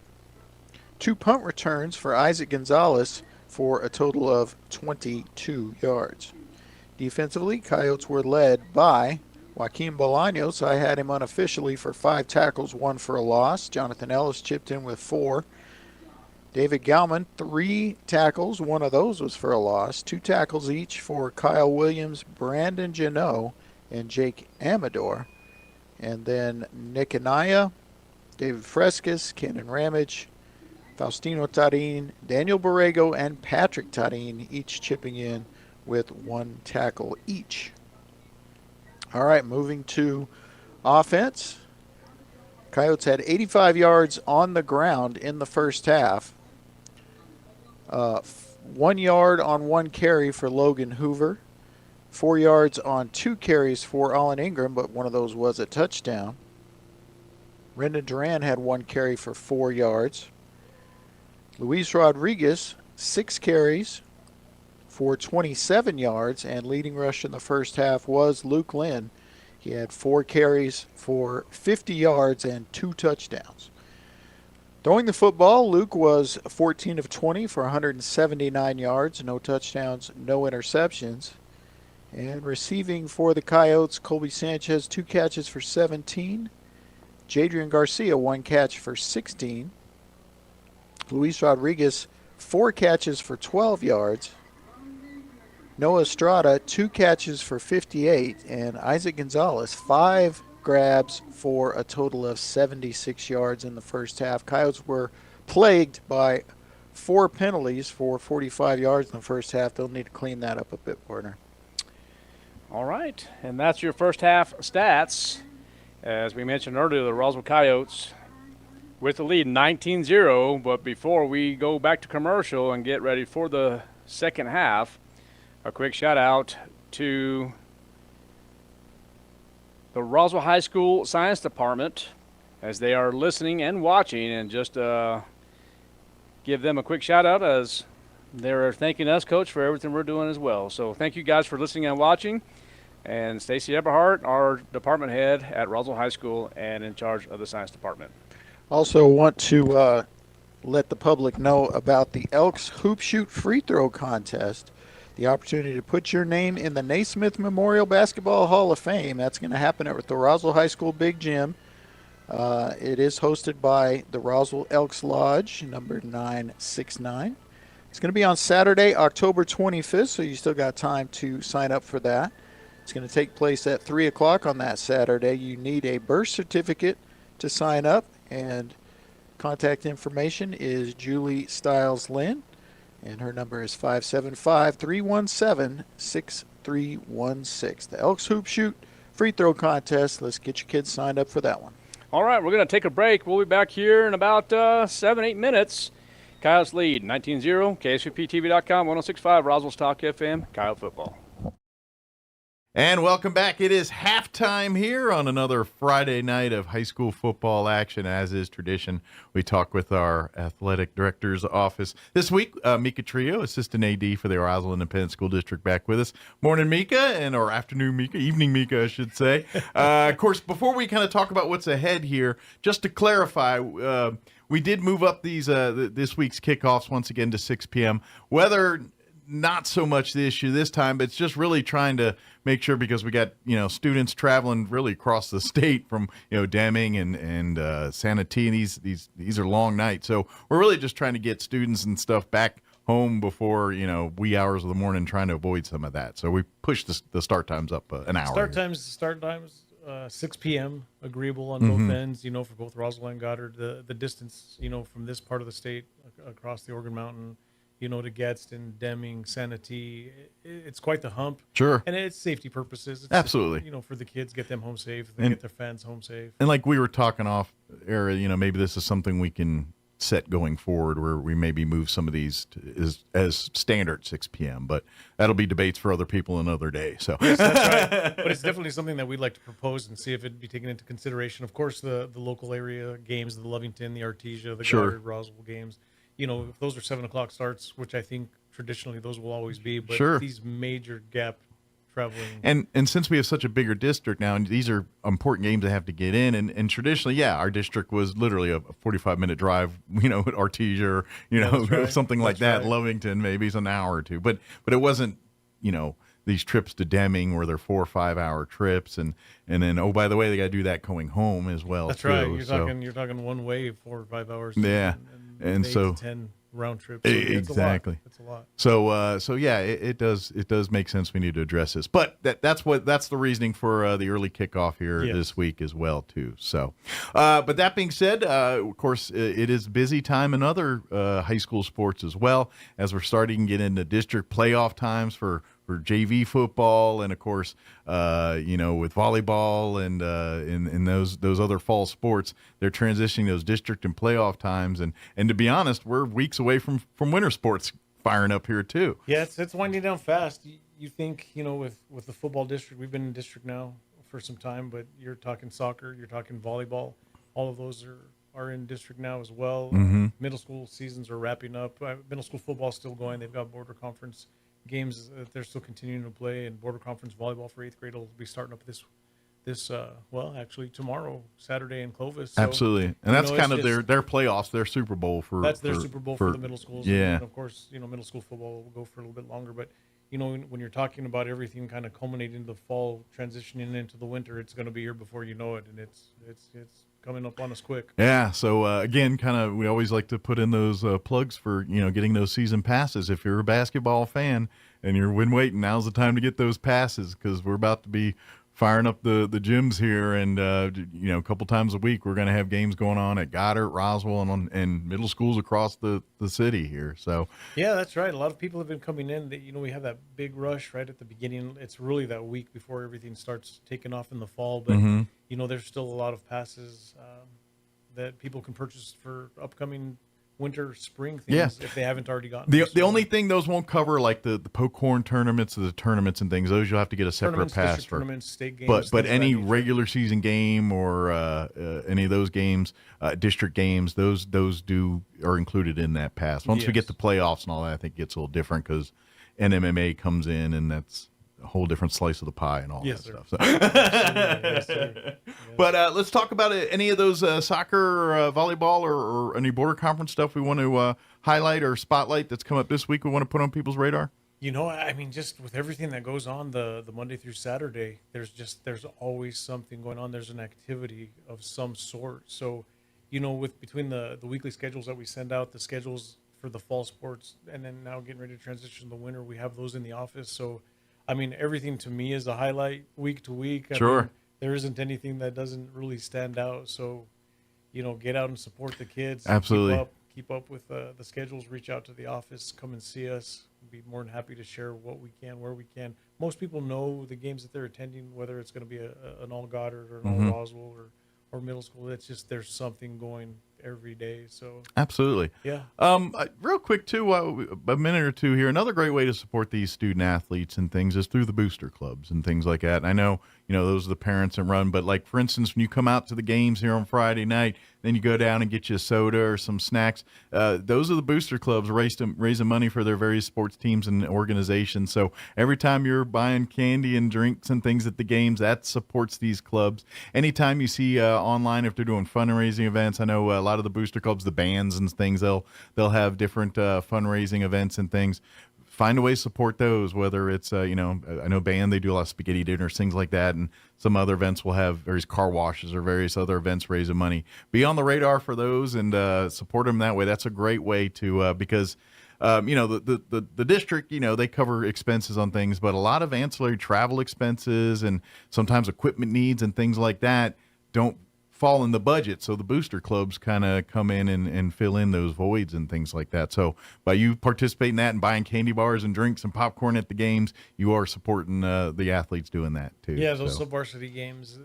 2 punt returns for Isaac Gonzalez for a total of 22 yards. Defensively, Coyotes were led by Joaquin Bolaños. I had him unofficially for 5 tackles, 1 for a loss. Jonathan Ellis chipped in with 4. David Galman, 3 tackles. 1 of those was for a loss. 2 tackles each for Kyle Williams, Brandon Janot, and Jake Amador. And then Nick Anaya, David Frescas, Kenan Ramage, Faustino Tarin, Daniel Borrego, and Patrick Tarin, each chipping in with 1 tackle each. All right, moving to offense. Coyotes had 85 yards on the ground in the first half. 1 yard on 1 carry for Logan Hoover. 4 yards on 2 carries for Allen Ingram, but one of those was a touchdown. Rendon Duran had 1 carry for 4 yards. Luis Rodriguez, 6 carries for 27 yards, and leading rush in the first half was Luke Lynn. He had 4 carries for 50 yards and 2 touchdowns. Throwing the football, Luke was 14 of 20 for 179 yards, no touchdowns, no interceptions. And receiving for the Coyotes, Colby Sanchez, 2 catches for 17. Jadrian Garcia, 1 catch for 16. Luis Rodriguez, 4 catches for 12 yards. Noah Estrada, 2 catches for 58. And Isaac Gonzalez, 5 grabs for a total of 76 yards in the first half. Coyotes were plagued by 4 penalties for 45 yards in the first half. They'll need to clean that up a bit, partner. All right, and that's your first half stats. As we mentioned earlier, the Roswell Coyotes with the lead 19-0, but before we go back to commercial and get ready for the second half, a quick shout out to the Roswell High School Science Department as they are listening and watching, and just give them a quick shout out as they're thanking us, Coach, for everything we're doing as well. So thank you guys for listening and watching. And Stacy Eberhardt, our department head at Roswell High School and in charge of the science department. Also want to let the public know about the Elks Hoop Shoot Free Throw Contest. The opportunity to put your name in the Naismith Memorial Basketball Hall of Fame. That's going to happen at the Roswell High School Big Gym. It is hosted by the Roswell Elks Lodge, number 969. It's going to be on Saturday, October 25th, so you still got time to sign up for that. It's going to take place at 3 o'clock on that Saturday. You need a birth certificate to sign up, and contact information is Julie Stiles Lynn, and her number is 575-317-6316. The Elks Hoop Shoot Free Throw Contest. Let's get your kids signed up for that one. All right, we're going to take a break. We'll be back here in about 7-8 minutes. Coyotes lead 19-0, KSVPTV.com, 106.5, Roswell's Talk FM, Coyote Football. And welcome back. It is halftime here on another Friday night of high school football action. As is tradition, we talk with our athletic director's office. This week, Mika Trio, assistant AD for the Roswell Independent School District, back with us. Morning, Mika, or afternoon, Mika, evening, Mika, I should say. Of course, before we kind of talk about what's ahead here, just to clarify, we did move up these this week's kickoffs once again to 6 p.m. Whether not so much the issue this time, but it's just really trying to make sure, because we got, students traveling really across the state from, Deming and Santee. These are long nights. So we're really just trying to get students and stuff back home before, wee hours of the morning, trying to avoid some of that. So we pushed the start times up an hour. Start times, 6 p.m. agreeable on both ends, for both Roswell and Goddard. The distance, from this part of the state across the Organ Mountain, to Gadsden, Deming, Santee, it's quite the hump. Sure. And it's safety purposes. It's absolutely. Just, for the kids, get them home safe, get their fans home safe. And like we were talking off air, maybe this is something we can set going forward, where we maybe move some of these as standard 6 p.m., but that'll be debates for other people another day. So yes, that's right. But it's definitely something that we'd like to propose and see if it'd be taken into consideration. Of course, the local area games, the Lovington, the Artesia, the Goddard, Roswell games, if those are 7 o'clock starts, which I think traditionally those will always be, but these major gap traveling. And since we have such a bigger district now, and these are important games that have to get in, and traditionally, our district was literally a 45-minute drive, at Artesia, or something like that. Right. Lovington, maybe it's an hour or two, but it wasn't, these trips to Deming where they're 4 or 5 hour trips, and then, oh, by the way, they got to do that going home as well. That's right. You're talking one way, 4 or 5 hours. Yeah. And so 10 round trips. Exactly. It's a lot. So yeah, it does make sense. We need to address this, but that's the reasoning for the early kickoff here this week as well too. So, but that being said, of course, it is busy time in other high school sports as well, as we're starting to get into district playoff times for JV football, and of course, with volleyball and in those other fall sports, they're transitioning those district and playoff times. And to be honest, we're weeks away from winter sports firing up here too. Yeah, it's winding down fast. You think, with the football district, we've been in district now for some time, but you're talking soccer, you're talking volleyball. All of those are in district now as well. Mm-hmm. Middle school seasons are wrapping up. Middle school football is still going. They've got border conference games that they're still continuing to play, and border conference volleyball for 8th grade will be starting up actually tomorrow, Saturday in Clovis. So, absolutely, and that's kind of their playoffs, their Super Bowl for Super Bowl for the middle schools. Yeah, and of course, middle school football will go for a little bit longer, but when you're talking about everything kind of culminating into the fall, transitioning into the winter, it's going to be here before you know it, and it's coming up on us quick. Yeah, so again, we always like to put in those plugs for getting those season passes. If you're a basketball fan and you're waiting, now's the time to get those passes, because we're about to be firing up the gyms here, and a couple times a week we're going to have games going on at Goddard, Roswell, and middle schools across the city here. So yeah, that's right. A lot of people have been coming in. We have that big rush right at the beginning. It's really that week before everything starts taking off in the fall. But there's still a lot of passes that people can purchase for upcoming winter, spring things if they haven't already gotten. The only thing those won't cover, like the poke-horn tournaments, the tournaments and things, those you'll have to get a separate pass for. Tournaments, state games, but any regular season game or any of those games, district games, those are included in that pass. Once we get the playoffs and all that, I think it gets a little different, because NMMA comes in, and that's a whole different slice of the pie and all that stuff. So. Yes, sir. But let's talk about any of those soccer, volleyball, or any border conference stuff we want to highlight or spotlight that's come up this week we want to put on people's radar. Just with everything that goes on the Monday through Saturday, there's always something going on. There's an activity of some sort. So, between the weekly schedules that we send out, the schedules for the fall sports, and then now getting ready to transition to the winter, we have those in the office. So, everything to me is a highlight week to week. Sure. There isn't anything that doesn't really stand out. So, get out and support the kids. Absolutely. Keep up with the schedules. Reach out to the office. Come and see us. Be more than happy to share what we can, where we can. Most people know the games that they're attending, whether it's going to be an all Goddard or an all Roswell or middle school. It's just there's something going every day. So absolutely. Yeah. Real quick too, a minute or two here. Another great way to support these student athletes and things is through the booster clubs and things like that. And I know those are the parents that run, but like for instance, when you come out to the games here on Friday night, then you go down and get you a soda or some snacks. Those are the booster clubs raising money for their various sports teams and organizations. So every time you're buying candy and drinks and things at the games, that supports these clubs. Anytime you see online, if they're doing fundraising events, I know a lot of the booster clubs, the bands and things, they'll have different fundraising events and things. Find a way to support those, whether it's, I know band, they do a lot of spaghetti dinners, things like that, and some other events will have various car washes or various other events raising money. Be on the radar for those and support them that way. That's a great way to, because, the district, they cover expenses on things, but a lot of ancillary travel expenses and sometimes equipment needs and things like that don't fall in the budget, so the booster clubs kind of come in and fill in those voids and things like that. So by you participating in that and buying candy bars and drinks and popcorn at the games, you are supporting the athletes doing that too. Yeah, those sub-varsity games,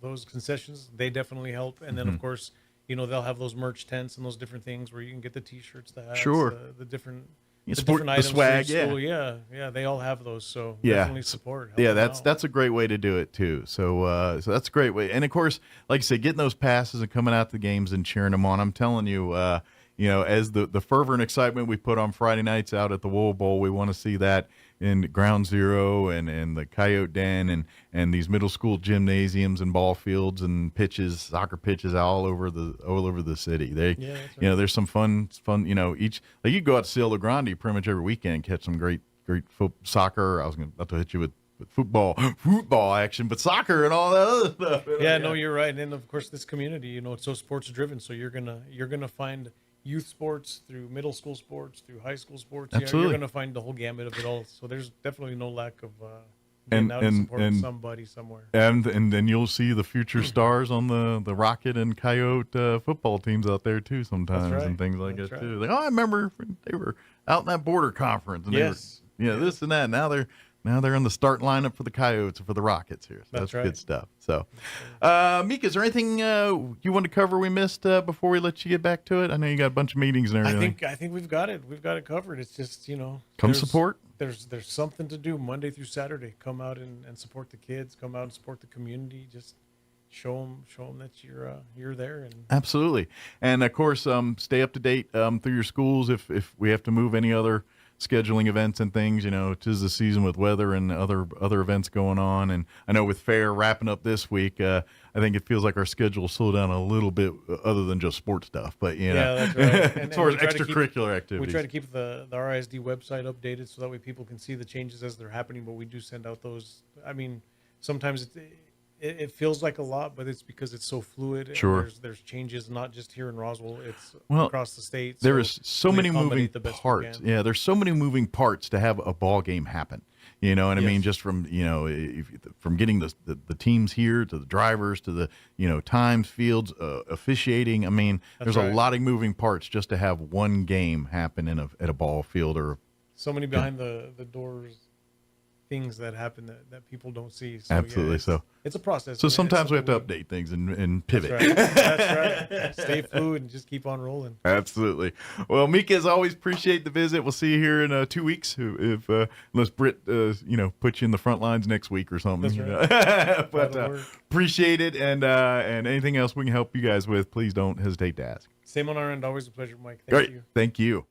those concessions, they definitely help. And then of course, they'll have those merch tents and those different things where you can get the T-shirts, the hats, the different different items, the swag, yeah, they all have those. So definitely support. Yeah, that's a great way to do it too. So that's a great way. And of course, like I said, getting those passes and coming out to the games and cheering them on. I'm telling you, as the fervor and excitement we put on Friday nights out at the Wool Bowl, we want to see that in Ground Zero and the Coyote Den and these middle school gymnasiums and ball fields and pitches, soccer pitches all over the city. There's some fun. You go out to Cielo Grande pretty much every weekend and catch some great soccer. I was about to hit you with football action, but soccer and all that other stuff. Yeah, no, you're right. And of course, this community, it's so sports driven. So you're gonna find youth sports through middle school sports through high school sports. Absolutely. You're gonna find the whole gamut of it all. So there's definitely no lack of getting out and support somebody somewhere. And then you'll see the future stars on the Rocket and Coyote football teams out there too sometimes and things like that too. Like, I remember they were out in that border conference and they were, this and that. Now they're now they're in the start lineup for the Coyotes and for the Rockets here. So that's right. good stuff. So, Mika, is there anything you want to cover we missed before we let you get back to it? I know you got a bunch of meetings and everything. I think we've got it. We've got it covered. It's just, come support. There's something to do Monday through Saturday. Come out and support the kids. Come out and support the community. Just show them that you're there. And absolutely. And of course, stay up to date through your schools. If we have to move any other scheduling events and things, 'tis the season with weather and other events going on. And I know with fair wrapping up this week, I think it feels like our schedule slowed down a little bit other than just sports stuff. But yeah, that's right. as far as extracurricular activities, we try to keep the RISD website updated so that way people can see the changes as they're happening. But we do send out those. I mean, sometimes it feels like a lot, but it's because it's so fluid. Sure. And there's changes not just here in Roswell, it's across the state. There is so many moving parts. Yeah, there's so many moving parts to have a ball game happen. You know what I mean? Just from, from getting the teams here to the drivers to the, times, fields, officiating. I mean, there's a lot of moving parts just to have one game happen at a ball field or so many behind the doors things that happen that people don't see. So, absolutely. So it's a process. So sometimes we have to update things and pivot. That's right. That's right. Stay fluid and just keep on rolling. Absolutely. Well, Mika, as always, appreciate the visit. We'll see you here in 2 weeks. If unless Britt, puts you in the front lines next week or something. That's right. But appreciate it. And anything else we can help you guys with, please don't hesitate to ask. Same on our end. Always a pleasure, Mike. Thank you. Thank you.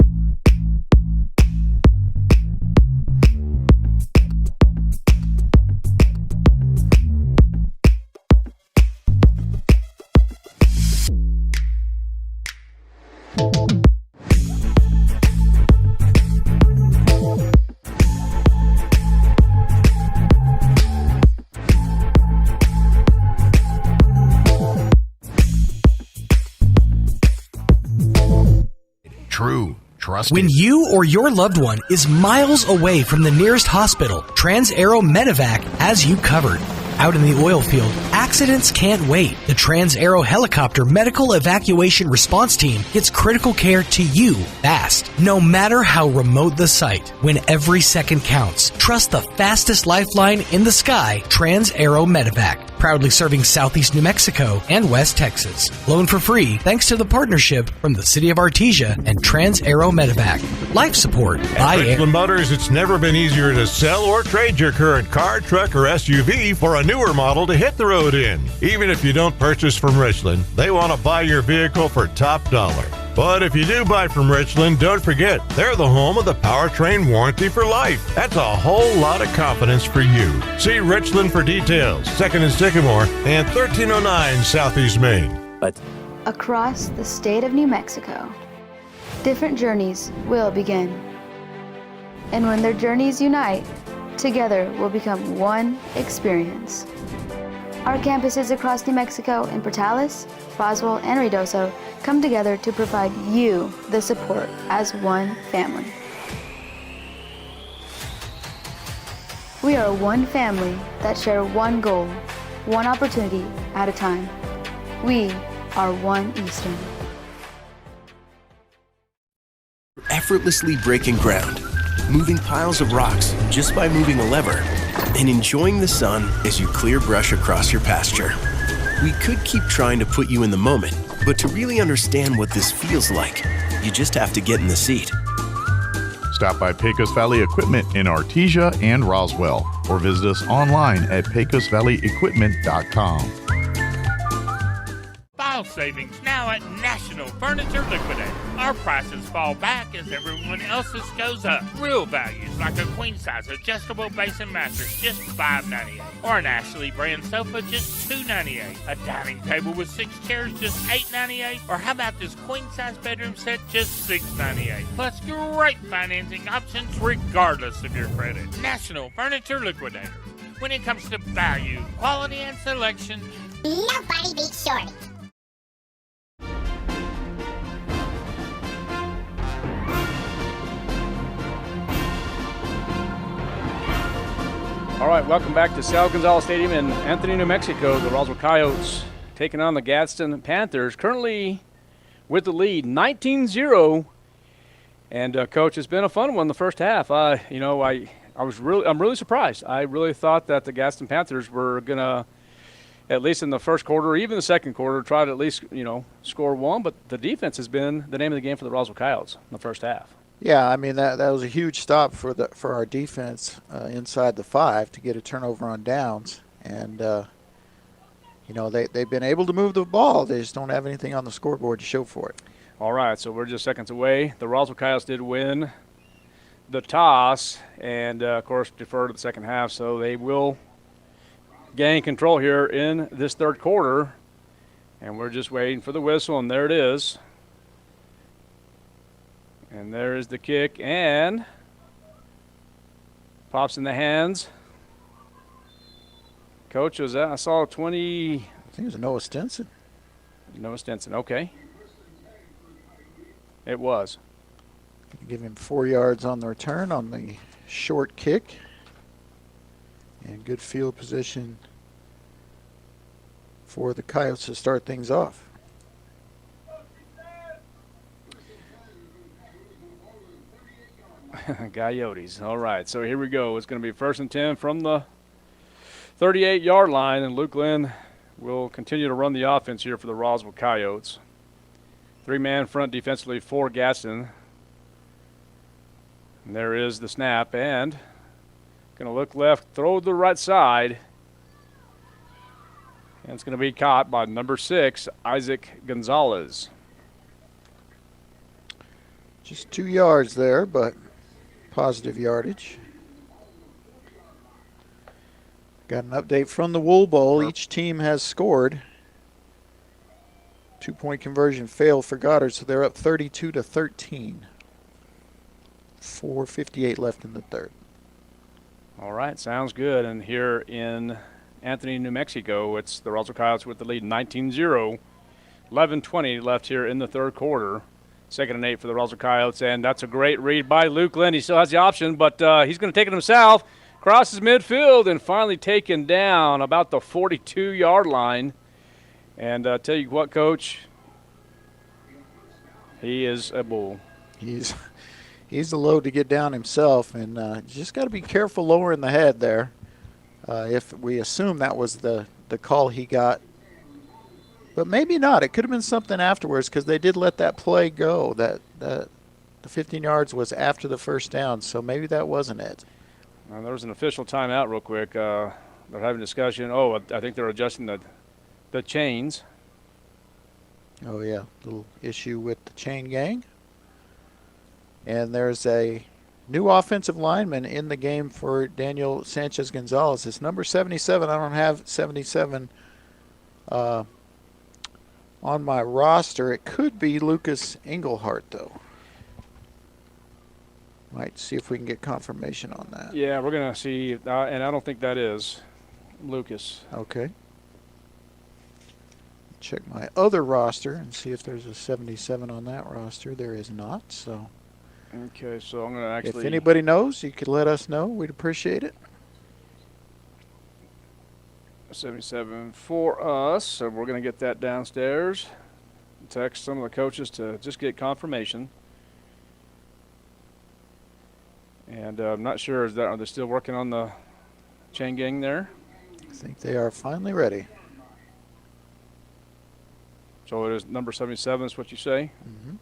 True. Trusted. When you or your loved one is miles away from the nearest hospital, Trans-Aero Medevac has you covered. Out in the oil field, accidents can't wait. The Trans-Aero Helicopter Medical Evacuation Response Team gets critical care to you fast, no matter how remote the site. When every second counts, trust the fastest lifeline in the sky, Trans-Aero Medevac. Proudly serving Southeast New Mexico and West Texas. Loan for free thanks to the partnership from the City of Artesia and Trans-Aero Medevac. Life support by At Richland Motors, it's never been easier to sell or trade your current car, truck, or SUV for a newer model to hit the road in. Even if you don't purchase from Richland, they want to buy your vehicle for top dollar. But if you do buy from Richland, don't forget, they're the home of the powertrain warranty for life. That's a whole lot of confidence for you. See Richland for details. 2nd and Sycamore and 1309 Southeast Main. Across the state of New Mexico, different journeys will begin. And when their journeys unite, together will become one experience. Our campuses across New Mexico in Portales, Roswell, and Ruidoso come together to provide you the support as one family. We are one family that share one goal, one opportunity at a time. We are One Eastern. Effortlessly breaking ground, moving piles of rocks just by moving a lever, and enjoying the sun as you clear brush across your pasture. We could keep trying to put you in the moment, but to really understand what this feels like, you just have to get in the seat. Stop by Pecos Valley Equipment in Artesia and Roswell, or visit us online at pecosvalleyequipment.com. Fall savings now at National Furniture Liquidator. Our prices fall back as everyone else's goes up. Real values like a queen-size adjustable basin mattress, just $5.98. Or an Ashley brand sofa, just $2.98. A dining table with 6 chairs, just $8.98. Or how about this queen-size bedroom set, just $6.98. Plus great financing options regardless of your credit. National Furniture Liquidator. When it comes to value, quality, and selection, nobody beats Shorty. All right, welcome back to Sal Gonzalez Stadium in Anthony, New Mexico. The Roswell Coyotes taking on the Gadsden Panthers, currently with the lead, 19-0. And, Coach, it's been a fun one the first half. I I'm really surprised. I really thought that the Gadsden Panthers were going to, at least in the first quarter or even the second quarter, try to at least, score one. But the defense has been the name of the game for the Roswell Coyotes in the first half. Yeah, I mean, that was a huge stop for our defense inside the 5 to get a turnover on downs. And, they've been able to move the ball. They just don't have anything on the scoreboard to show for it. All right, so we're just seconds away. The Roswell Coyotes did win the toss and, of course, defer to the second half. So they will gain control here in this third quarter. And we're just waiting for the whistle, and there it is. And there is the kick, and pops in the hands. Coach, was that? I saw 20. I think it was Noah Stinson. Noah Stinson, okay. It was. Give him 4 yards on the return on the short kick. And good field position for the Coyotes to start things off. Coyotes. All right, so here we go. It's going to be 1st and 10 from the 38-yard line, and Luke Lynn will continue to run the offense here for the Roswell Coyotes. 3-man front defensively for Gadsden. And there is the snap, and going to look left, throw to the right side. And it's going to be caught by number 6, Isaac Gonzalez. Just 2 yards there, but positive yardage. Got an update from the Wool Bowl. Each team has scored. 2-point conversion failed for Goddard, so they're up 32-13. 4:58 left in the third. All right, sounds good. And here in Anthony, New Mexico, it's the Roswell Coyotes with the lead 19-0. 11:20 left here in the third quarter. 2nd and 8 for the Roswell Coyotes, and that's a great read by Luke Lynn. He still has the option, but he's going to take it himself. Crosses midfield and finally taken down about the 42-yard line. And tell you what, Coach, he is a bull. He's a load to get down himself, and you just got to be careful lowering the head there. If we assume that was the call he got. But maybe not. It could have been something afterwards because they did let that play go. That the 15 yards was after the first down, so maybe that wasn't it. There was an official timeout real quick. They're having a discussion. Oh, I think they're adjusting the chains. Oh, yeah, little issue with the chain gang. And there's a new offensive lineman in the game for Daniel Sanchez-Gonzalez. It's number 77. I don't have 77 on my roster. It could be Lucas Englehart, though. Might see if we can get confirmation on that. Yeah, we're going to see, and I don't think that is Lucas. Okay. Check my other roster and see if there's a 77 on that roster. There is not, so. Okay, so I'm going to actually. If anybody knows, you could let us know. We'd appreciate it. 77 for us, so we're going to get that downstairs. Text some of the coaches to just get confirmation. And I'm not sure, are they still working on the chain gang there? I think they are finally ready. So it is number 77 is what you say? Mm-hmm.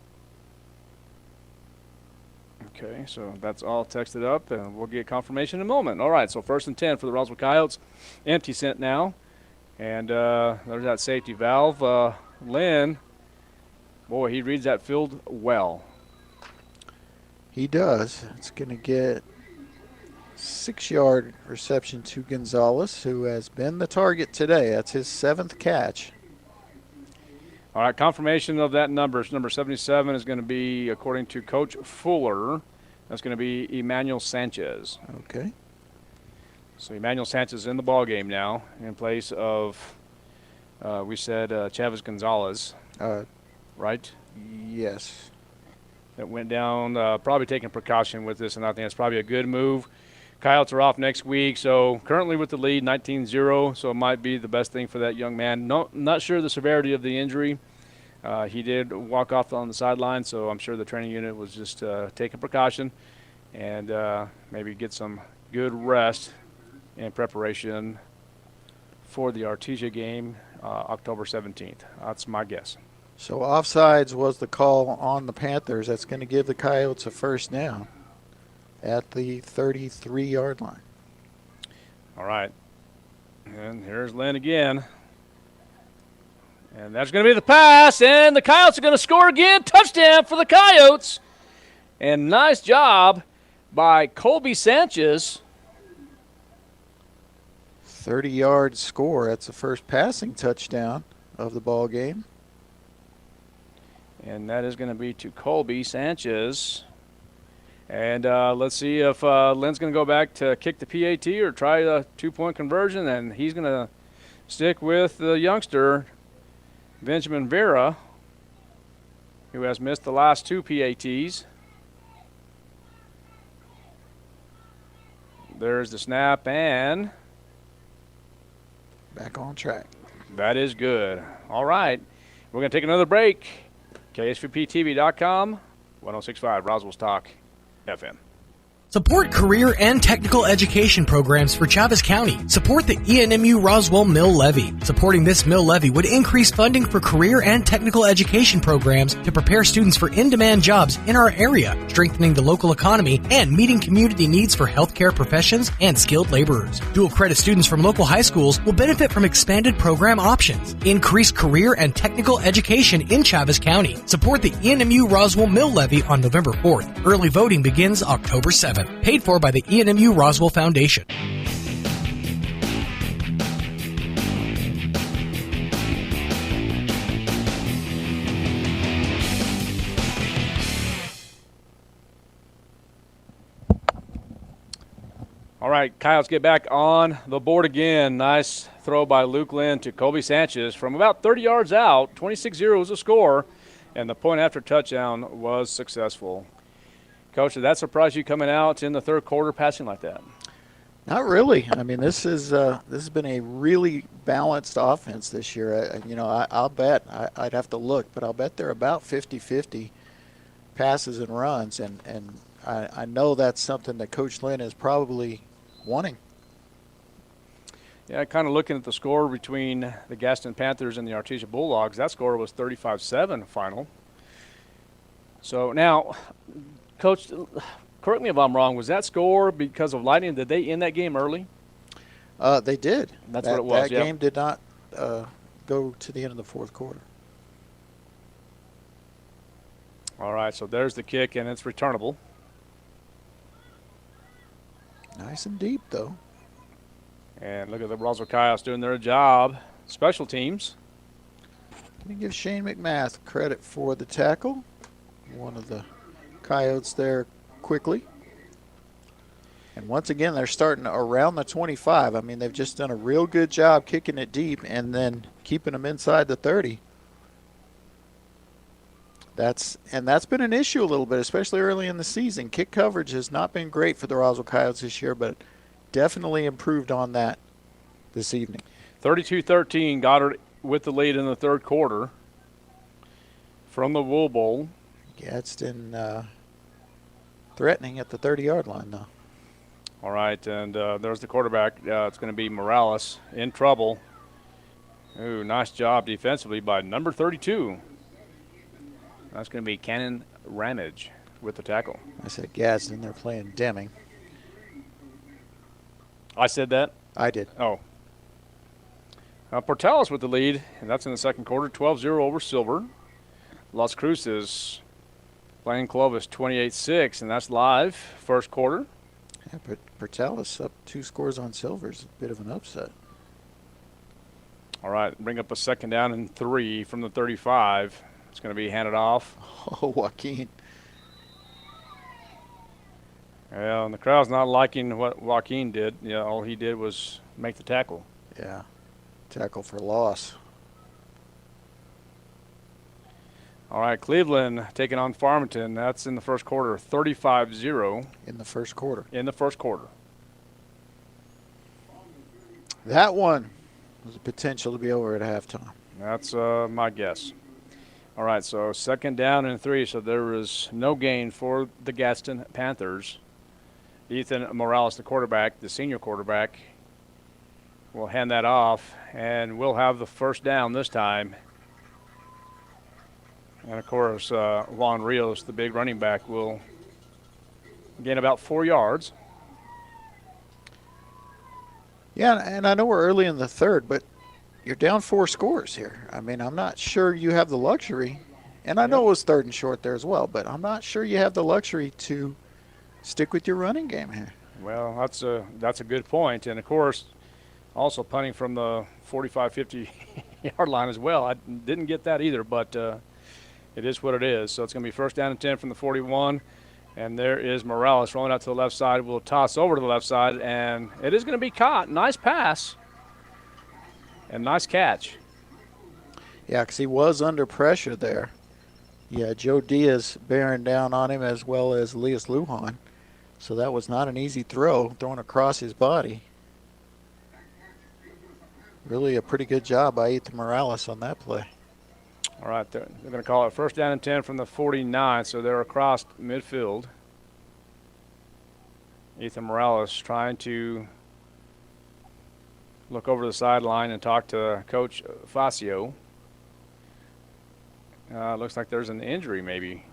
Okay, so that's all texted up, and we'll get confirmation in a moment. All right, so 1st and 10 for the Roswell Coyotes. Empty set now. And there's that safety valve. Lynn, boy, he reads that field well. He does. It's going to get 6-yard reception to Gonzalez, who has been the target today. That's his 7th catch. All right, confirmation of that number. Number 77 is going to be, according to Coach Fuller, that's going to be Emmanuel Sanchez. Okay. So Emmanuel Sanchez is in the ball game now in place of, we said, Chavez Gonzalez, right? Yes. That went down, probably taking precaution with this, and I think that's probably a good move. Coyotes are off next week, so currently with the lead, 19-0, so it might be the best thing for that young man. Not sure the severity of the injury. He did walk off on the sideline, so I'm sure the training unit was just taking precaution and maybe get some good rest in preparation for the Artesia game October 17th. That's my guess. So offsides was the call on the Panthers. That's going to give the Coyotes a first down at the 33-yard line. All right. And here's Lynn again. And that's going to be the pass, and the Coyotes are going to score again. Touchdown for the Coyotes. And nice job by Colby Sanchez. 30-yard score. That's the first passing touchdown of the ball game. And that is going to be to Colby Sanchez. And let's see if Lynn's going to go back to kick the PAT or try a two-point conversion. And he's going to stick with the youngster, Benjamin Vera, who has missed the last two PATs. There's the snap, and back on track. That is good. All right. We're going to take another break. KSVPTV.com, 106.5 Roswell's Talk FM. Support career and technical education programs for Chaves County. Support the ENMU Roswell Mill Levy. Supporting this mill levy would increase funding for career and technical education programs to prepare students for in-demand jobs in our area, strengthening the local economy and meeting community needs for healthcare professions and skilled laborers. Dual credit students from local high schools will benefit from expanded program options. Increase career and technical education in Chaves County. Support the ENMU Roswell Mill Levy on November 4th. Early voting begins October 7th. Paid for by the ENMU Roswell Foundation. All right, Coyotes get back on the board again. Nice throw by Luke Lynn to Colby Sanchez from about 30 yards out. 26-0 was the score, and the point after touchdown was successful. Coach, did that surprise you coming out in the third quarter passing like that? Not really. I mean, this has been a really balanced offense this year. I'll bet, I'd have to look, but I'll bet they're about 50-50 passes and runs, and I know that's something that Coach Lynn is probably wanting. Yeah, kind of looking at the score between the Gadsden Panthers and the Artesia Bulldogs, that score was 35-7 final. So now, Coach, correct me if I'm wrong, was that score because of lightning? Did they end that game early? They did. That's what it was, That game did not go to the end of the fourth quarter. All right, so there's the kick, and it's returnable. Nice and deep, though. And look at the Roswell Coyotes doing their job. Special teams. Let me give Shane McMath credit for the tackle. One of the Coyotes there quickly. And once again, they're starting around the 25. I mean, they've just done a real good job kicking it deep and then keeping them inside the 30. That's been an issue a little bit, especially early in the season. Kick coverage has not been great for the Roswell Coyotes this year, but definitely improved on that this evening. 32-13, Goddard with the lead in the third quarter from the Wool Bowl. Gadsden threatening at the 30-yard line now. All right, and there's the quarterback. It's going to be Morales in trouble. Ooh, nice job defensively by number 32. That's going to be Cannon Ramage with the tackle. I said Gadsden. They're playing Deming. I said that? I did. Oh. Portales with the lead, and that's in the second quarter, 12-0 over Silver. Las Cruces playing Clovis 28-6, and that's live first quarter. Yeah, but Portales up 2 scores on Silver is a bit of an upset. All right, bring up a second down and 3 from the 35. It's going to be handed off. Oh, Joaquin. Yeah, and the crowd's not liking what Joaquin did. Yeah, all he did was make the tackle. Yeah, tackle for loss. All right, Cleveland taking on Farmington. That's in the first quarter, 35-0. In the first quarter. In the first quarter. That one was a potential to be over at halftime. That's my guess. All right, so second down and 3, so there was no gain for the Gadsden Panthers. Ethan Morales, the quarterback, the senior quarterback, will hand that off, and we'll have the first down this time. And, of course, Juan Rios, the big running back, will gain about 4 yards. Yeah, and I know we're early in the third, but you're down 4 scores here. I mean, I'm not sure you have the luxury, and I know it was 3rd and short there as well, but I'm not sure you have the luxury to stick with your running game here. Well, that's a good point. And, of course, also punting from the 45, 50-yard line as well. I didn't get that either, but it is what it is. So it's going to be first down and 10 from the 41. And there is Morales rolling out to the left side. We'll toss over to the left side, and it is going to be caught. Nice pass and nice catch. Yeah, because he was under pressure there. Yeah, Joe Diaz bearing down on him as well as Elias Lujan. So that was not an easy throw, thrown across his body. Really a pretty good job by Ethan Morales on that play. All right, they're going to call it first down and 10 from the 49, so they're across midfield. Ethan Morales trying to look over the sideline and talk to Coach Facio. Looks like there's an injury maybe.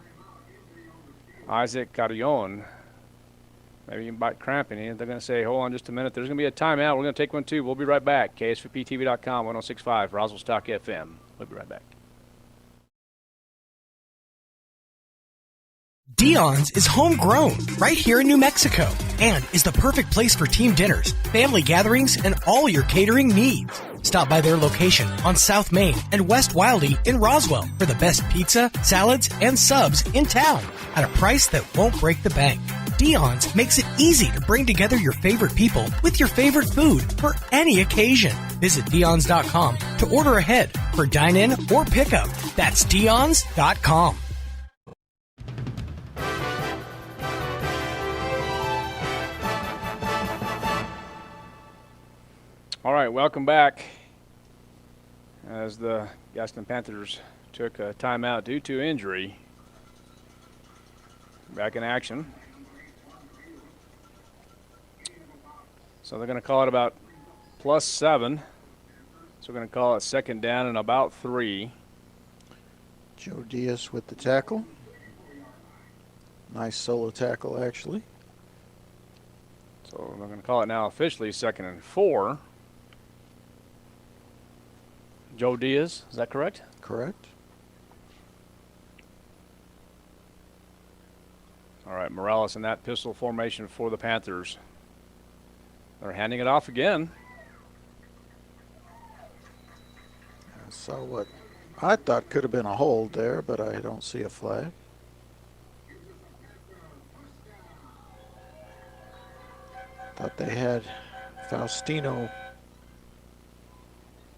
Isaac Carrion, maybe by cramping. They're going to say, hold on just a minute. There's going to be a timeout. We're going to take one too. We'll be right back. KSVPTV.com, 106.5, Roswell Stock FM. We'll be right back. Dion's is homegrown right here in New Mexico and is the perfect place for team dinners, family gatherings, and all your catering needs. Stop by their location on South Main and West Wildy in Roswell for the best pizza, salads, and subs in town at a price that won't break the bank. Dion's makes it easy to bring together your favorite people with your favorite food for any occasion. Visit Dion's.com to order ahead for dine-in or pickup. That's Dion's.com. All right, welcome back. As the Gadsden Panthers took a timeout due to injury. Back in action. So they're going to call it about +7. So we're going to call it second down and about 3. Joe Diaz with the tackle. Nice solo tackle, actually. So they're going to call it now officially second and 4. Joe Diaz, is that correct? Correct. All right, Morales in that pistol formation for the Panthers. They're handing it off again. I saw what I thought could have been a hold there, but I don't see a flag. Thought they had Faustino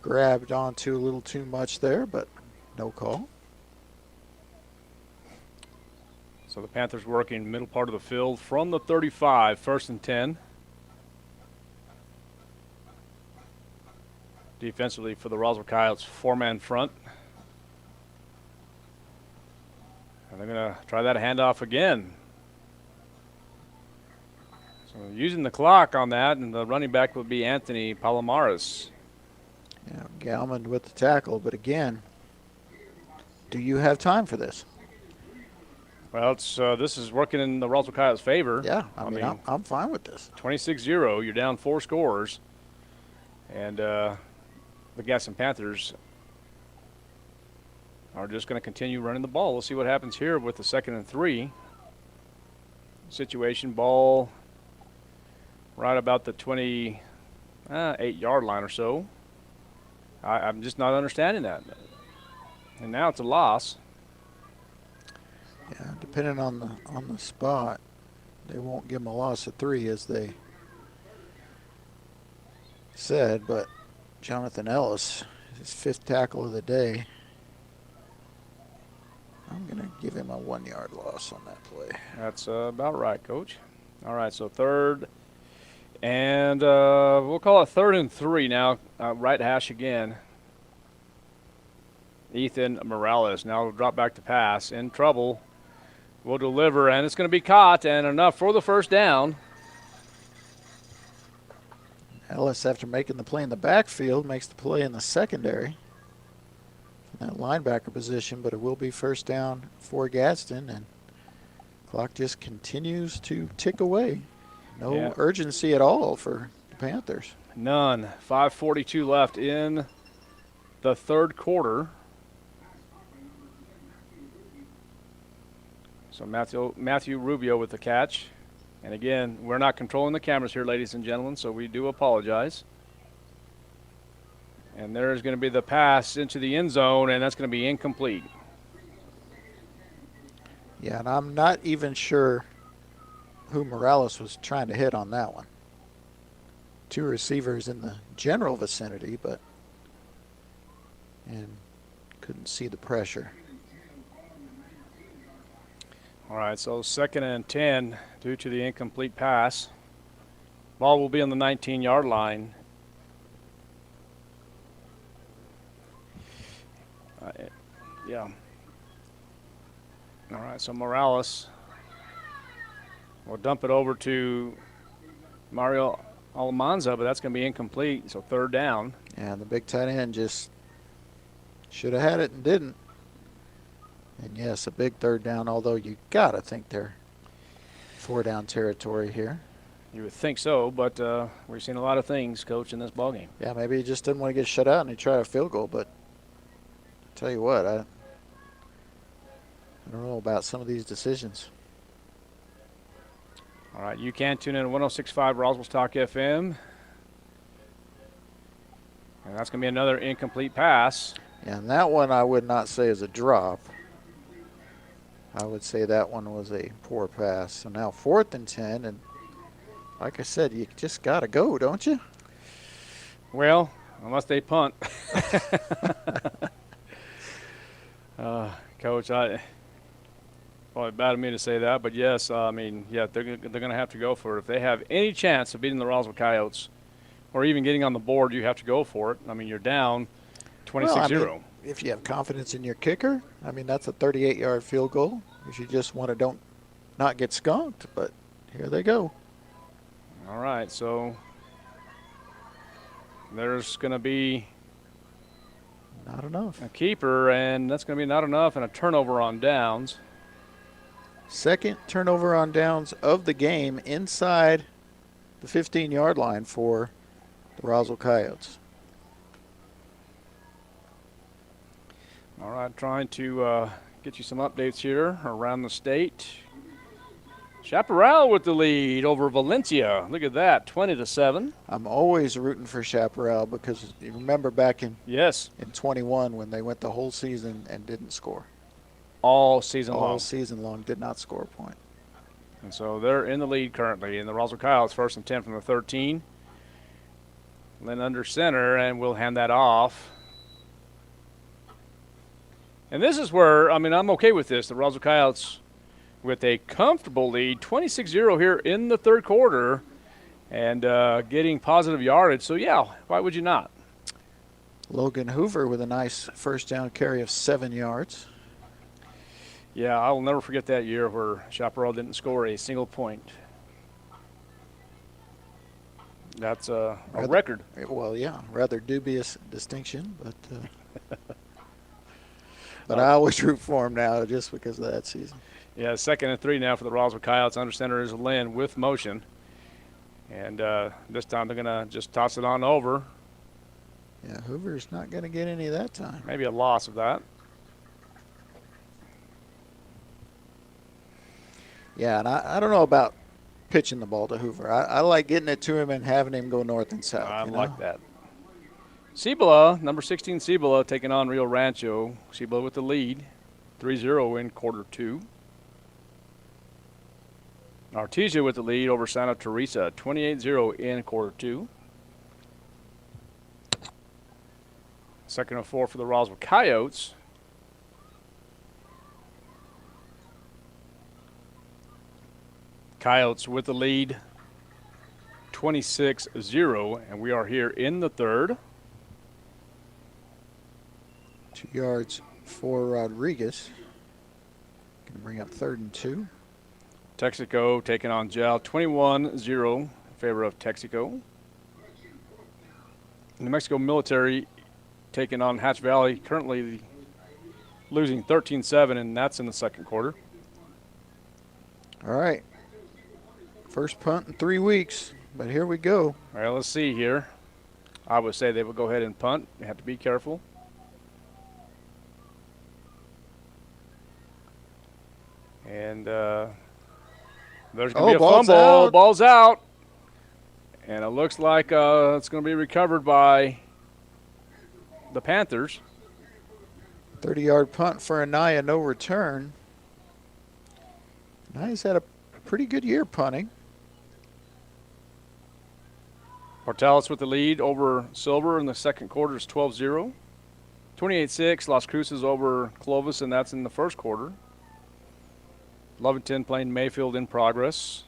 grabbed onto a little too much there, but no call. So the Panthers working middle part of the field from the 35, first and 10. Defensively for the Roswell Coyotes, 4-man front. And they're going to try that handoff again. So using the clock on that, and the running back will be Anthony Palomares. Yeah, Galman with the tackle, but again, do you have time for this? Well, it's this is working in the Roswell Coyotes' favor. Yeah, I mean I'm fine with this. 26-0, you're down 4 scores. And the Gadsden Panthers are just going to continue running the ball. We'll see what happens here with the second and 3 situation. Ball right about the 28-yard line or so. I'm just not understanding that. And now it's a loss. Yeah, depending on the spot, they won't give them a loss of 3 as they said, but Jonathan Ellis, his 5th tackle of the day. I'm going to give him a 1-yard loss on that play. That's about right, Coach. All right, so third, and we'll call it 3rd and 3 now. Right hash again. Ethan Morales now will drop back to pass. In trouble. Will deliver, and it's going to be caught, and enough for the first down. Ellis, after making the play in the backfield, makes the play in the secondary in that linebacker position, but it will be first down for Gadsden, and clock just continues to tick away. No urgency at all for the Panthers. None. 5:42 left in the third quarter. So Matthew Rubio with the catch. And again, we're not controlling the cameras here, ladies and gentlemen, so we do apologize. And there's going to be the pass into the end zone, and that's going to be incomplete. Yeah, and I'm not even sure who Morales was trying to hit on that one. Two receivers in the general vicinity, and couldn't see the pressure. All right, so 2nd and 10 due to the incomplete pass. Ball will be on the 19-yard line. Yeah. All right, so Morales will dump it over to Mario Almanza, but that's going to be incomplete, so 3rd down. Yeah, the big tight end just should have had it and didn't. And yes, a big 3rd down, although you got to think they're 4-down territory here. You would think so, but we've seen a lot of things, Coach, in this ballgame. Yeah, maybe he just didn't want to get shut out and he tried a field goal, but I'll tell you what, I don't know about some of these decisions. All right, you can tune in to 106.5 Roswell's Talk FM. And that's going to be another incomplete pass. Yeah, and that one I would not say is a drop. I would say that one was a poor pass. So now 4th and 10, and like I said, you just got to go, don't you? Well, unless they punt. Coach, probably bad of me to say that, but yes, I mean, yeah, they're going to have to go for it. If they have any chance of beating the Roswell Coyotes or even getting on the board, you have to go for it. I mean, you're down 26-0. Well, I mean, if you have confidence in your kicker, I mean, that's a 38-yard field goal. If you just want to not get skunked, but here they go. All right, so there's going to be not enough. A keeper, and that's going to be not enough, and a turnover on downs. 2nd turnover on downs of the game inside the 15-yard line for the Roswell Coyotes. All right, trying to get you some updates here around the state. Chaparral with the lead over Valencia. Look at that, 20-7. I'm always rooting for Chaparral because you remember back in 21 when they went the whole season and didn't score. All season long did not score a point. And so they're in the lead currently. And the Roswell Coyotes 1st and 10 from the 13. Lynn under center, and we'll hand that off. And this is where, I mean, I'm okay with this. The Roswell Coyotes with a comfortable lead, 26-0 here in the third quarter, and getting positive yardage. So, yeah, why would you not? Logan Hoover with a nice first down carry of 7 yards. Yeah, I will never forget that year where Chaparral didn't score a single point. That's a record. Well, yeah, rather dubious distinction, but but I always root for him now just because of that season. Yeah, 2nd and 3 now for the Roswell Coyotes. Under center is Lynn with motion. And this time they're going to just toss it on over. Yeah, Hoover's not going to get any that time. Maybe a loss of that. Yeah, and I don't know about pitching the ball to Hoover. I like getting it to him and having him go north and south. I like that. Cibola, number 16 Cibola, taking on Rio Rancho. Cibola with the lead, 3-0 in quarter 2. Artesia with the lead over Santa Teresa, 28-0 in quarter 2. 2nd and 4 for the Roswell Coyotes. Coyotes with the lead, 26-0, and we are here in the third. 2 yards for Rodriguez. Going to bring up 3rd and 2. Texaco taking on Gel, 21-0 in favor of Texaco. New Mexico Military taking on Hatch Valley, currently losing 13-7, and that's in the second quarter. All right. First punt in 3 weeks, but here we go. All right, let's see here. I would say they would go ahead and punt. You have to be careful. And there's going to be a ball's fumble. out. Ball's out. And it looks like it's going to be recovered by the Panthers. 30-yard punt for Anaya, no return. Anaya's had a pretty good year punting. Portales with the lead over Silver in the second quarter is 12-0. 28-6, Las Cruces over Clovis, and that's in the first quarter. Lovington playing Mayfield in progress.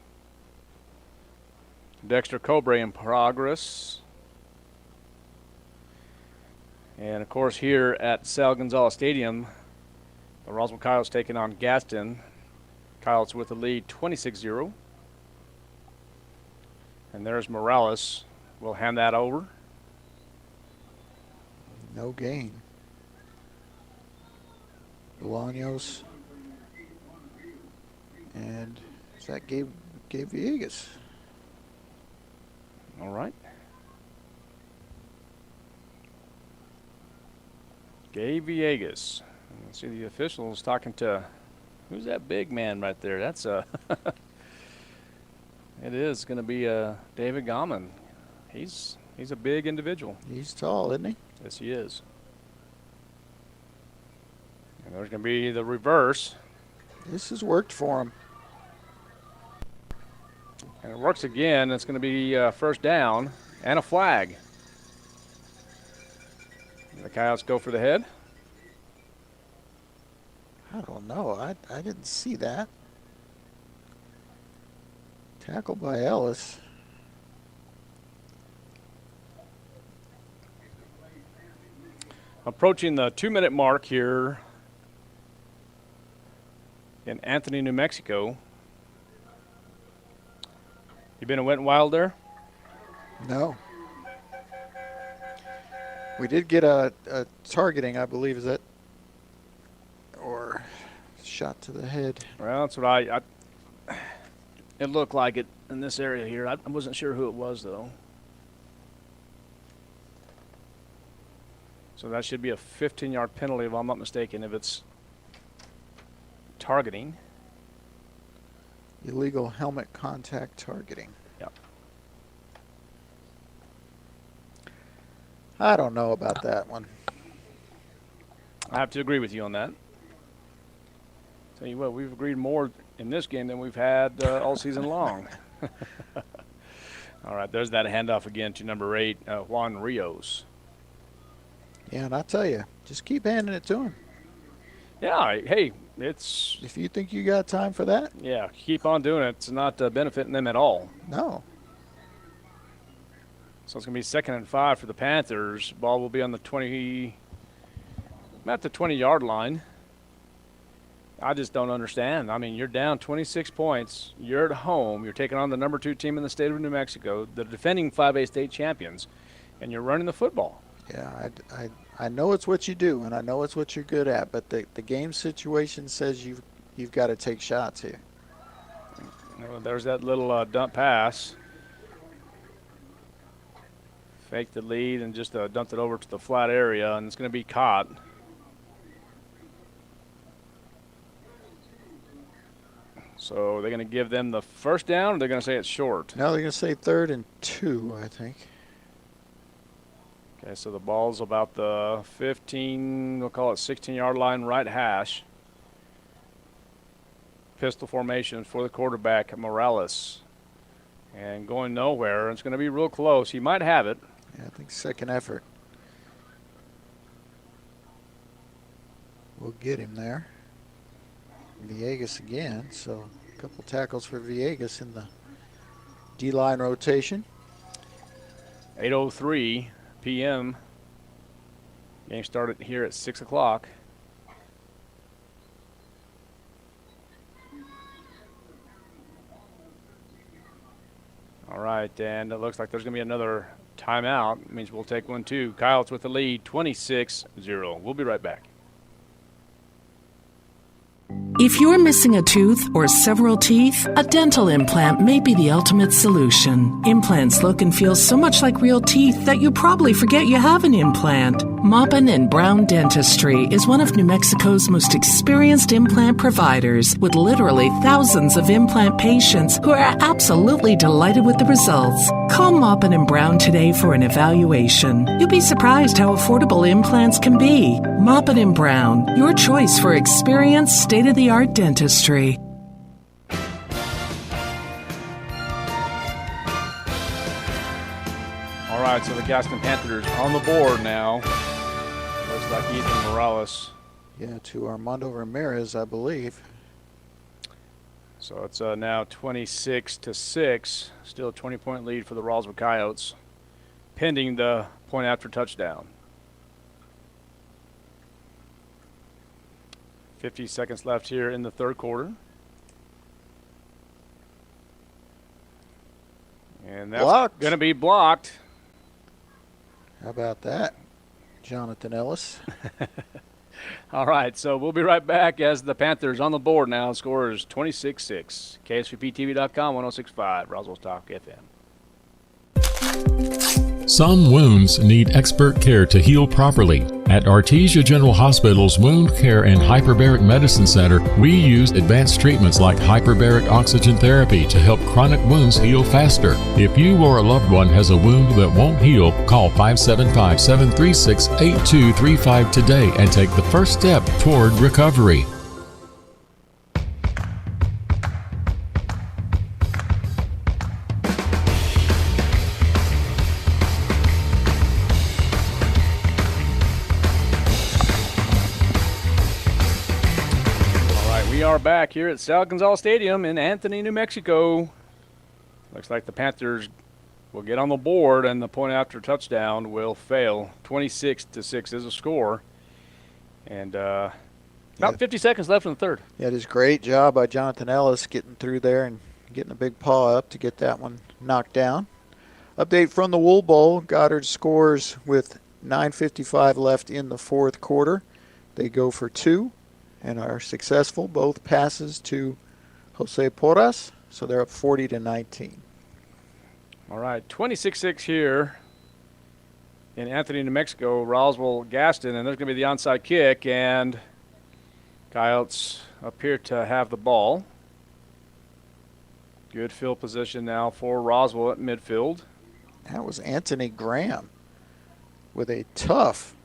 Dexter Cobre in progress. And, of course, here at Sal Gonzalez Stadium, the Roswell Coyotes taking on Gadsden. Coyotes with the lead 26-0. And there's Morales. We'll hand that over. No gain. Bolaños. And is that Gabe Villegas? All right. Gabe Villegas. Let's see the officials talking to, who's that big man right there? That's it is going to be David Gauman. He's a big individual. He's tall, isn't he? Yes, he is. And there's going to be the reverse. This has worked for him. And it works again. It's going to be first down and a flag. And the Coyotes go for the head. I don't know. I didn't see that. Tackle by Ellis. Approaching the 2-minute mark here in Anthony, New Mexico. You been a Wet and Wild there? No. We did get a targeting, I believe, is that, or shot to the head. Well, that's what it looked like it in this area here. I wasn't sure who it was, though. So that should be a 15-yard penalty, if I'm not mistaken, if it's targeting. Illegal helmet contact targeting. Yep. I don't know about that one. I have to agree with you on that. Tell you what, we've agreed more in this game than we've had all season long. All right, there's that handoff again to number 8, Juan Rios. Yeah, and I tell you, just keep handing it to him. Yeah, hey, it's... If you think you got time for that. Yeah, keep on doing it. It's not benefiting them at all. No. So it's going to be 2nd and 5 for the Panthers. Ball will be on the 20-yard line. I just don't understand. I mean, you're down 26 points. You're at home. You're taking on the number 2 team in the state of New Mexico, the defending 5A state champions, and you're running the football. Yeah, I know it's what you do, and I know it's what you're good at, but the game situation says you've got to take shots here. There's that little dump pass. Faked the lead and just dumped it over to the flat area, and it's going to be caught. So they're going to give them the first down, or they're going to say it's short? No, they're going to say 3rd and 2, I think. Okay, so the ball's about the 15, we'll call it 16-yard line, right hash. Pistol formation for the quarterback, Morales. And going nowhere. It's going to be real close. He might have it. Yeah, I think second effort. We'll get him there. Villegas again, so a couple tackles for Villegas in the D-line rotation. 8:03 p.m. Game started here at 6 o'clock. All right, and it looks like there's going to be another timeout. It means we'll take one too. Coyotes with the lead, 26-0. We'll be right back. If you're missing a tooth or several teeth, a dental implant may be the ultimate solution. Implants look and feel so much like real teeth that you probably forget you have an implant. Maupin and Brown Dentistry is one of New Mexico's most experienced implant providers, with literally thousands of implant patients who are absolutely delighted with the results. Call Maupin and Brown today for an evaluation. You'll be surprised how affordable implants can be. Maupin and Brown, your choice for experienced, state-of-the-art dentistry. All right, so the Gadsden Panthers on the board now. Looks like Ethan Morales. Yeah, to Armando Ramirez, I believe. So it's now 26-6. Still a 20-point lead for the Roswell Coyotes, pending the point after touchdown. 50 seconds left here in the third quarter. And that's going to be blocked. How about that, Jonathan Ellis? All right, so we'll be right back as the Panthers on the board now. Score is 26-6. KSVPTV.com, 106.5, Roswell's Talk FM. Some wounds need expert care to heal properly. At Artesia General Hospital's Wound Care and Hyperbaric Medicine Center, we use advanced treatments like hyperbaric oxygen therapy to help chronic wounds heal faster. If you or a loved one has a wound that won't heal, call 575-736-8235 today and take the first step toward recovery. We are back here at Sal Gonzalez Stadium in Anthony, New Mexico. Looks like the Panthers will get on the board and the point after touchdown will fail. 26-6 is a score. And about 50 seconds left in the third. Yeah, it is a great job by Jonathan Ellis getting through there and getting a big paw up to get that one knocked down. Update from the Wool Bowl. Goddard scores with 9:55 left in the fourth quarter. They go for two and are successful. Both passes to Jose Porras, so they're up 40-19. All right, 26-6 here in Anthony, New Mexico. Roswell, Gadsden, and there's going to be the onside kick, and Coyotes appear to have the ball. Good field position now for Roswell at midfield. That was Anthony Graham with a tough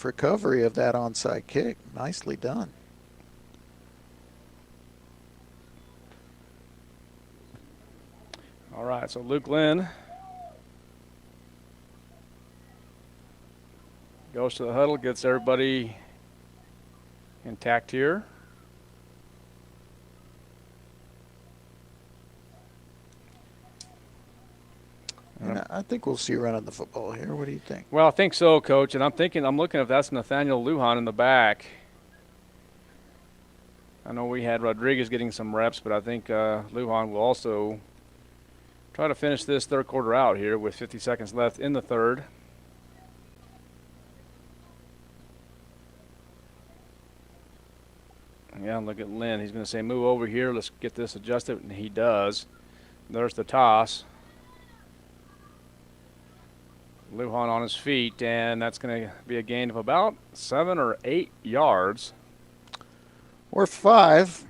recovery of that onside kick. Nicely done. All right, so Luke Lynn goes to the huddle, gets everybody intact here. And I think we'll see running the football here. What do you think? Well, I think so, Coach. And I'm looking if that's Nathaniel Lujan in the back. I know we had Rodriguez getting some reps, but I think Lujan will also try to finish this third quarter out here with 50 seconds left in the third. Yeah, look at Lynn. He's going to say, move over here. Let's get this adjusted. And he does. There's the toss. Lujan on his feet, and that's going to be a gain of about 7 or 8 yards. Or 5.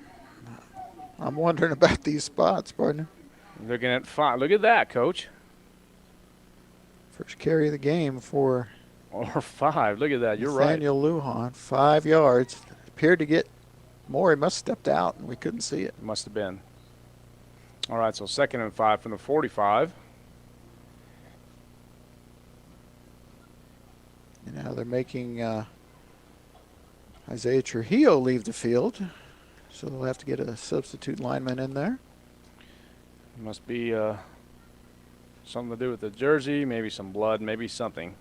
I'm wondering about these spots, partner. Looking at 5. Look at that, Coach. First carry of the game for or 5. Look at that. You're right. Nathaniel Lujan, 5 yards. Appeared to get more. He must have stepped out, and we couldn't see it. Must have been. All right, so 2nd and 5 from the 45. And now they're making Isaiah Trujillo leave the field. So they'll have to get a substitute lineman in there. Must be something to do with the jersey, maybe some blood, maybe something.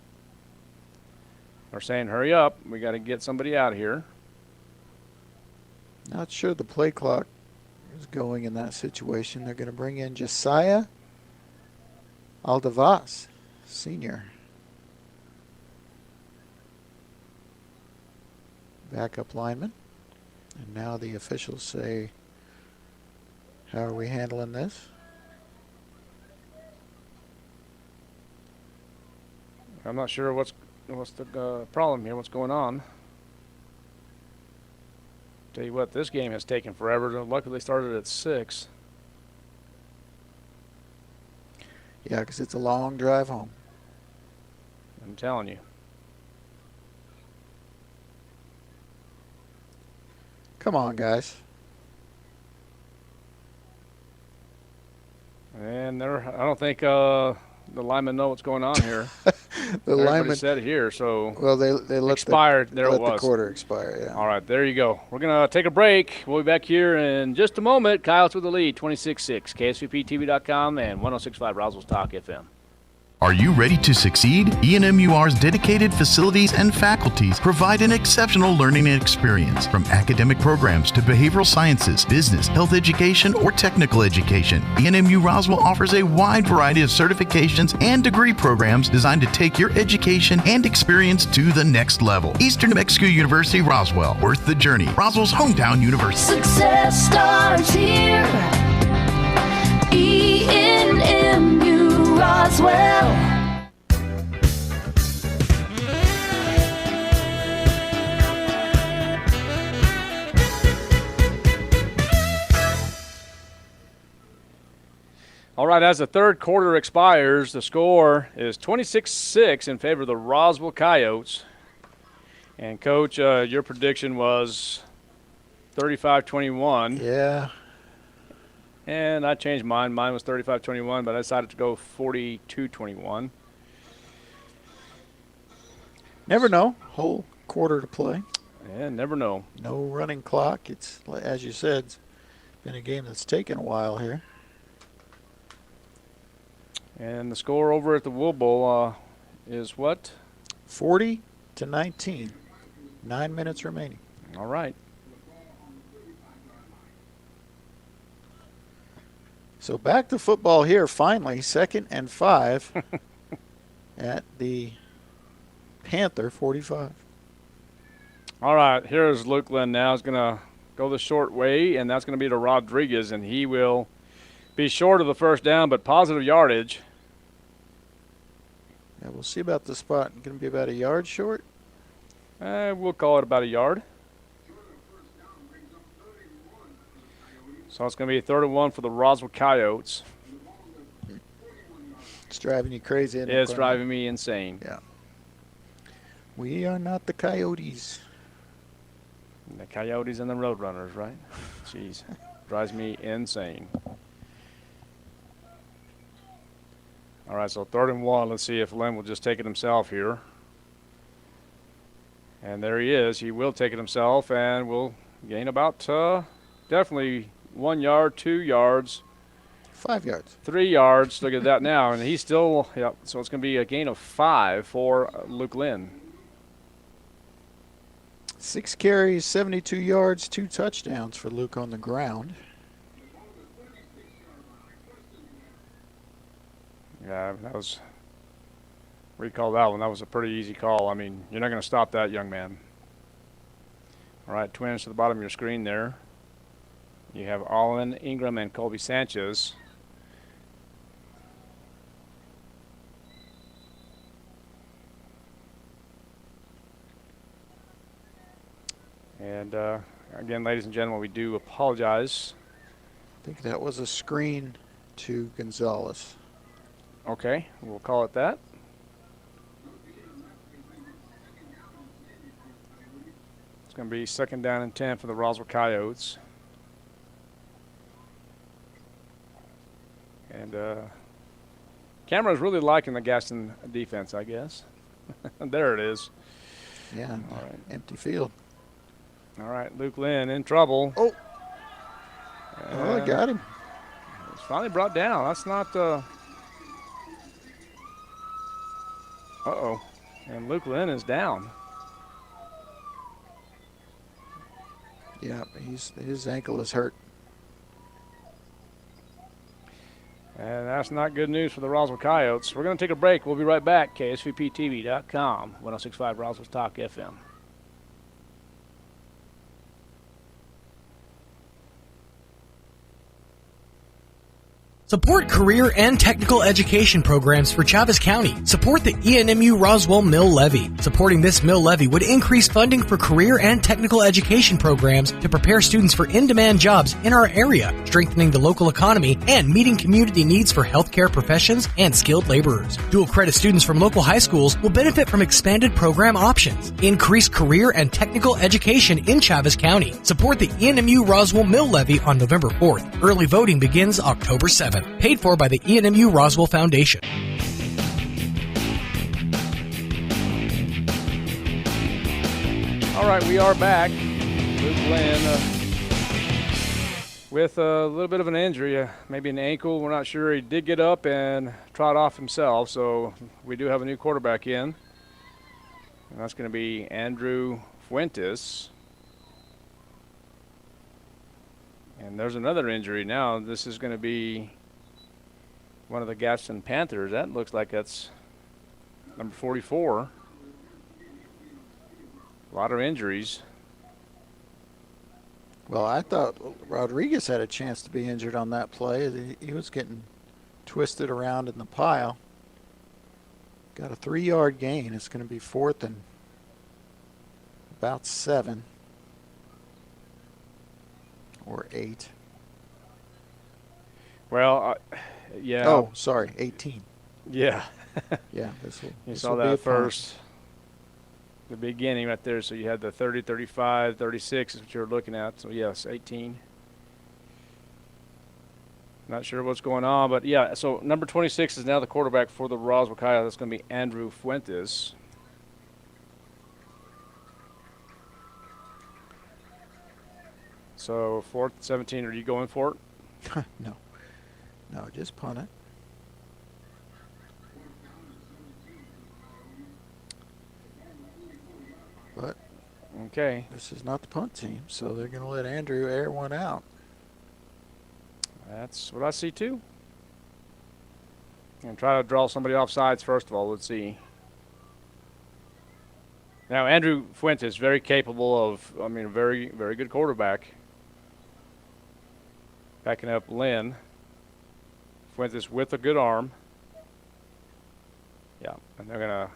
They're saying, hurry up. We got to get somebody out here. Not sure the play clock is going in that situation. They're going to bring in Josiah Aldavas. senior. Backup lineman. And now the officials say, how are we handling this? I'm not sure what's the problem here, what's going on. Tell you what, this game has taken forever. Luckily, they started at 6. Yeah, because it's a long drive home. I'm telling you. Come on, guys. And I don't think the linemen know what's going on here. The linemen said it here, so well, they let expired. There let it was. the quarter expire. Yeah. All right, there you go. We're gonna take a break. We'll be back here in just a moment. Coyotes with the lead, 26-6. KSVPTV.com and 106.5 Roswell's Talk FM. Are you ready to succeed? ENMUR's dedicated facilities and faculties provide an exceptional learning experience. From academic programs to behavioral sciences, business, health education, or technical education, ENMU Roswell offers a wide variety of certifications and degree programs designed to take your education and experience to the next level. Eastern New Mexico University Roswell, worth the journey. Roswell's hometown university. Success starts here. ENMU Roswell. All right, as the third quarter expires, the score is 26-6 in favor of the Roswell Coyotes. And, Coach, your prediction was 35-21. Yeah. And I changed mine. Mine was 35-21, but I decided to go 42-21. Never know. Whole quarter to play. Yeah, never know. No running clock. It's, as you said, it's been a game that's taken a while here. And the score over at the Wool Bowl is what? 40-19. 9 minutes remaining. All right. So back to football here finally. 2nd and 5 at the Panther 45. All right, here's Luke Lynn now. He's going to go the short way, and that's going to be to Rodriguez, and he will be short of the first down, but positive yardage. Yeah, we'll see about the spot. Going to be about a yard short? We'll call it about a yard. So it's going to be a 3rd and 1 for the Roswell Coyotes. It's driving you crazy. It's driving me insane. Yeah. We are not the Coyotes. The Coyotes and the Roadrunners, right? Jeez. Drives me insane. All right, so 3rd and 1. Let's see if Lynn will just take it himself here. And there he is. He will take it himself and will gain about definitely 1 yard, 2 yards. 5 yards. 3 yards. Look at that now. And he's still, yeah, so it's going to be a gain of 5 for Luke Lynn. 6 carries, 72 yards, 2 touchdowns for Luke on the ground. Yeah, that was, recall that one. That was a pretty easy call. I mean, you're not going to stop that young man. All right, Twins to the bottom of your screen there. You have Allen Ingram and Colby Sanchez. And again, ladies and gentlemen, we do apologize. I think that was a screen to Gonzalez. Okay, we'll call it that. It's going to be 2nd down and 10 for the Roswell Coyotes. And camera's really liking the Gadsden defense, I guess. There it is. Yeah, all right. Empty field. All right, Luke Lynn in trouble. Oh, I got him. It's finally brought down. That's not... Uh-oh. And Luke Lynn is down. Yeah, his ankle is hurt. And that's not good news for the Roswell Coyotes. We're going to take a break. We'll be right back. KSVPTV.com, 106.5 Roswell's Talk FM. Support career and technical education programs for Chavez County. Support the ENMU Roswell Mill Levy. Supporting this mill levy would increase funding for career and technical education programs to prepare students for in-demand jobs in our area, strengthening the local economy and meeting community needs for healthcare professions and skilled laborers. Dual credit students from local high schools will benefit from expanded program options. Increase career and technical education in Chavez County. Support the ENMU Roswell Mill Levy on November 4th. Early voting begins October 7th. Paid for by the ENMU Roswell Foundation. All right, we are back. Luke Lynn with a little bit of an injury, maybe an ankle. We're not sure. He did get up and trot off himself, so we do have a new quarterback in. And that's going to be Andrew Fuentes. And there's another injury now. This is going to be one of the Gadsden Panthers. That looks like that's number 44. A lot of injuries. Well, I thought Rodriguez had a chance to be injured on that play. He was getting twisted around in the pile. Got a 3-yard gain. It's going to be 4th and about 7 or 8. Well, yeah. Oh, sorry, 18. Yeah. Yeah, this will. You this saw will be that a punt. first. The beginning right there. So you had the 30, 35, 36 is what you're looking at. So, yes, 18. Not sure what's going on, but, yeah. So number 26 is now the quarterback for the Roswell Coyotes. That's going to be Andrew Fuentes. So 4th, 17. Are you going for it? No. No, just punt it. But okay, this is not the punt team, so they're going to let Andrew air one out. That's what I see too. And try to draw somebody off sides first of all. Let's see. Now Andrew Fuentes, very capable of, a very, very good quarterback. Backing up Lynn. Fuentes with a good arm. Yeah, and they're going to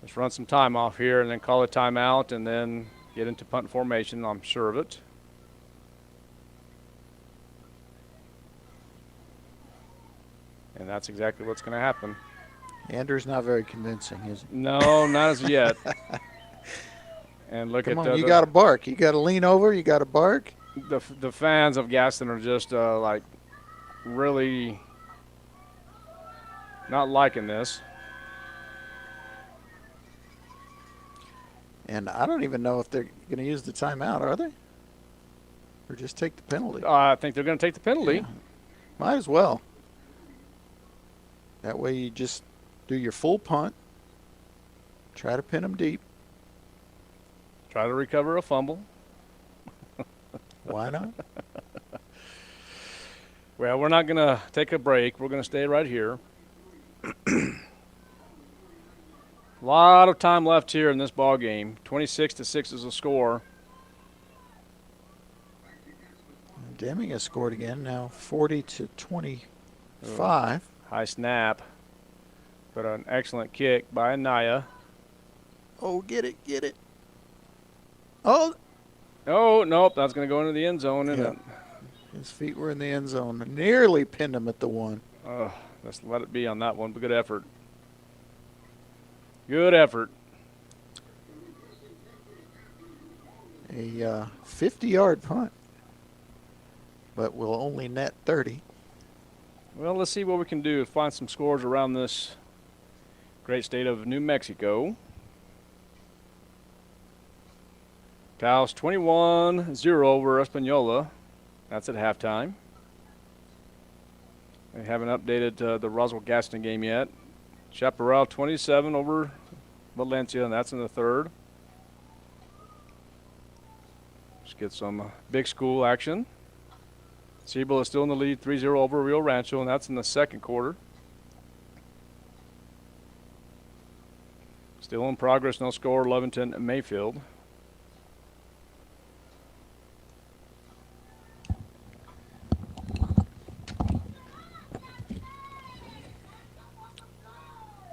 just run some time off here and then call a timeout and then get into punt formation. I'm sure of it. And that's exactly what's going to happen. Andrew's not very convincing, is he? No, not as yet. And look Come at on, you got to bark. You got to lean over. You got to bark. The fans of Gadsden are just like really not liking this. And I don't even know if they're going to use the timeout, are they? Or just take the penalty? I think they're going to take the penalty. Yeah. Might as well. That way you just do your full punt. Try to pin them deep. Try to recover a fumble. Why not? Well, we're not going to take a break. We're going to stay right here. A lot of time left here in this ball game. 26-6 is the score. Deming has scored again now, 40-25. High snap, but an excellent kick by Anaya. Oh, get it, get it. Oh, nope, that's going to go into the end zone, isn't it? His feet were in the end zone. Nearly pinned him at the 1. Let's let it be on that one, but good effort. Good effort. A 50-yard punt, but will only net 30. Well, let's see what we can do to find some scores around this great state of New Mexico. Taos 21-0 over Espanola. That's at halftime. They haven't updated the Roswell Gadsden game yet. Chaparral 27 over Valencia, and that's in the 3rd. Let's get some big school action. Siebel is still in the lead, 3-0 over Rio Rancho, and that's in the second quarter. Still in progress, no score, Lovington Mayfield.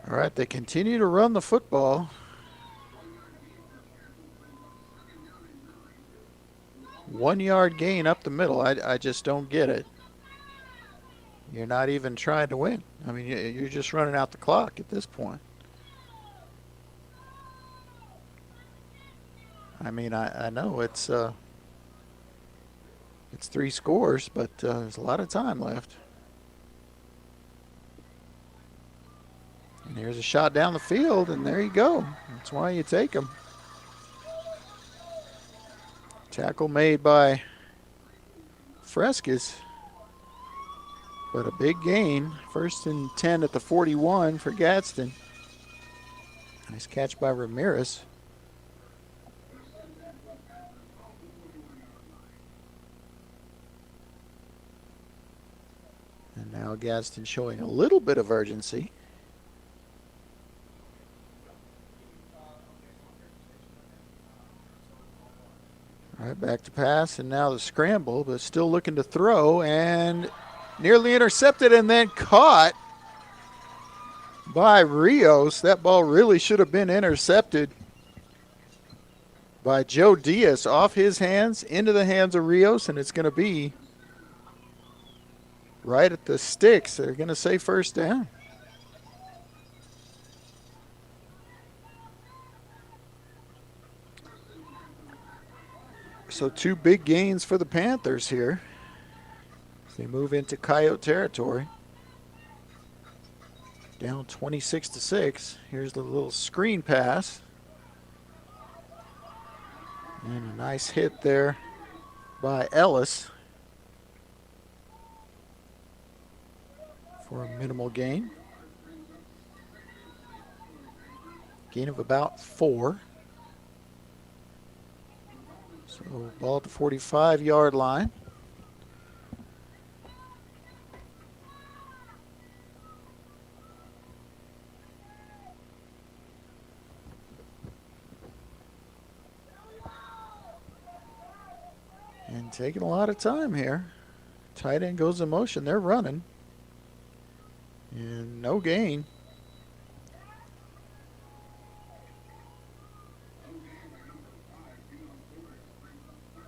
All right, they continue to run the football. 1 yard gain up the middle. I just don't get it. You're not even trying to win. I mean, you're just running out the clock at this point. I mean, I know it's 3 scores, but there's a lot of time left. And here's a shot down the field, and there you go. That's why you take them. Tackle made by Frescas, but a big gain. 1st and 10 at the 41 for Gadsden. Nice catch by Ramirez. And now Gadsden showing a little bit of urgency. All right, back to pass, and now the scramble, but still looking to throw, and nearly intercepted and then caught by Rios. That ball really should have been intercepted by Joe Diaz, off his hands, into the hands of Rios, and it's going to be right at the sticks. They're going to say first down. So 2 big gains for the Panthers here as they move into Coyote territory. Down 26-6. Here's the little screen pass. And a nice hit there by Ellis for a minimal gain. Gain of about 4. So ball at the 45-yard line. And taking a lot of time here. Tight end goes in motion. They're running. And no gain.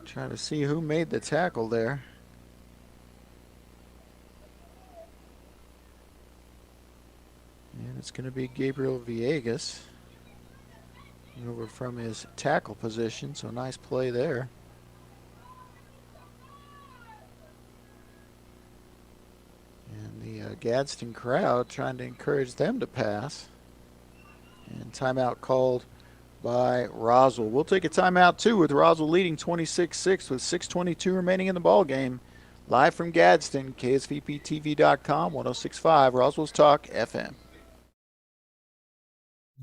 Trying to see who made the tackle there. And it's going to be Gabriel Villegas over from his tackle position, so nice play there. And the Gadsden crowd trying to encourage them to pass. And timeout called by Roswell. We'll take a timeout too, with Roswell leading 26-6 with 6:22 remaining in the ball game. Live from Gadsden, KSVPTV.com, 106.5 Roswell's Talk FM.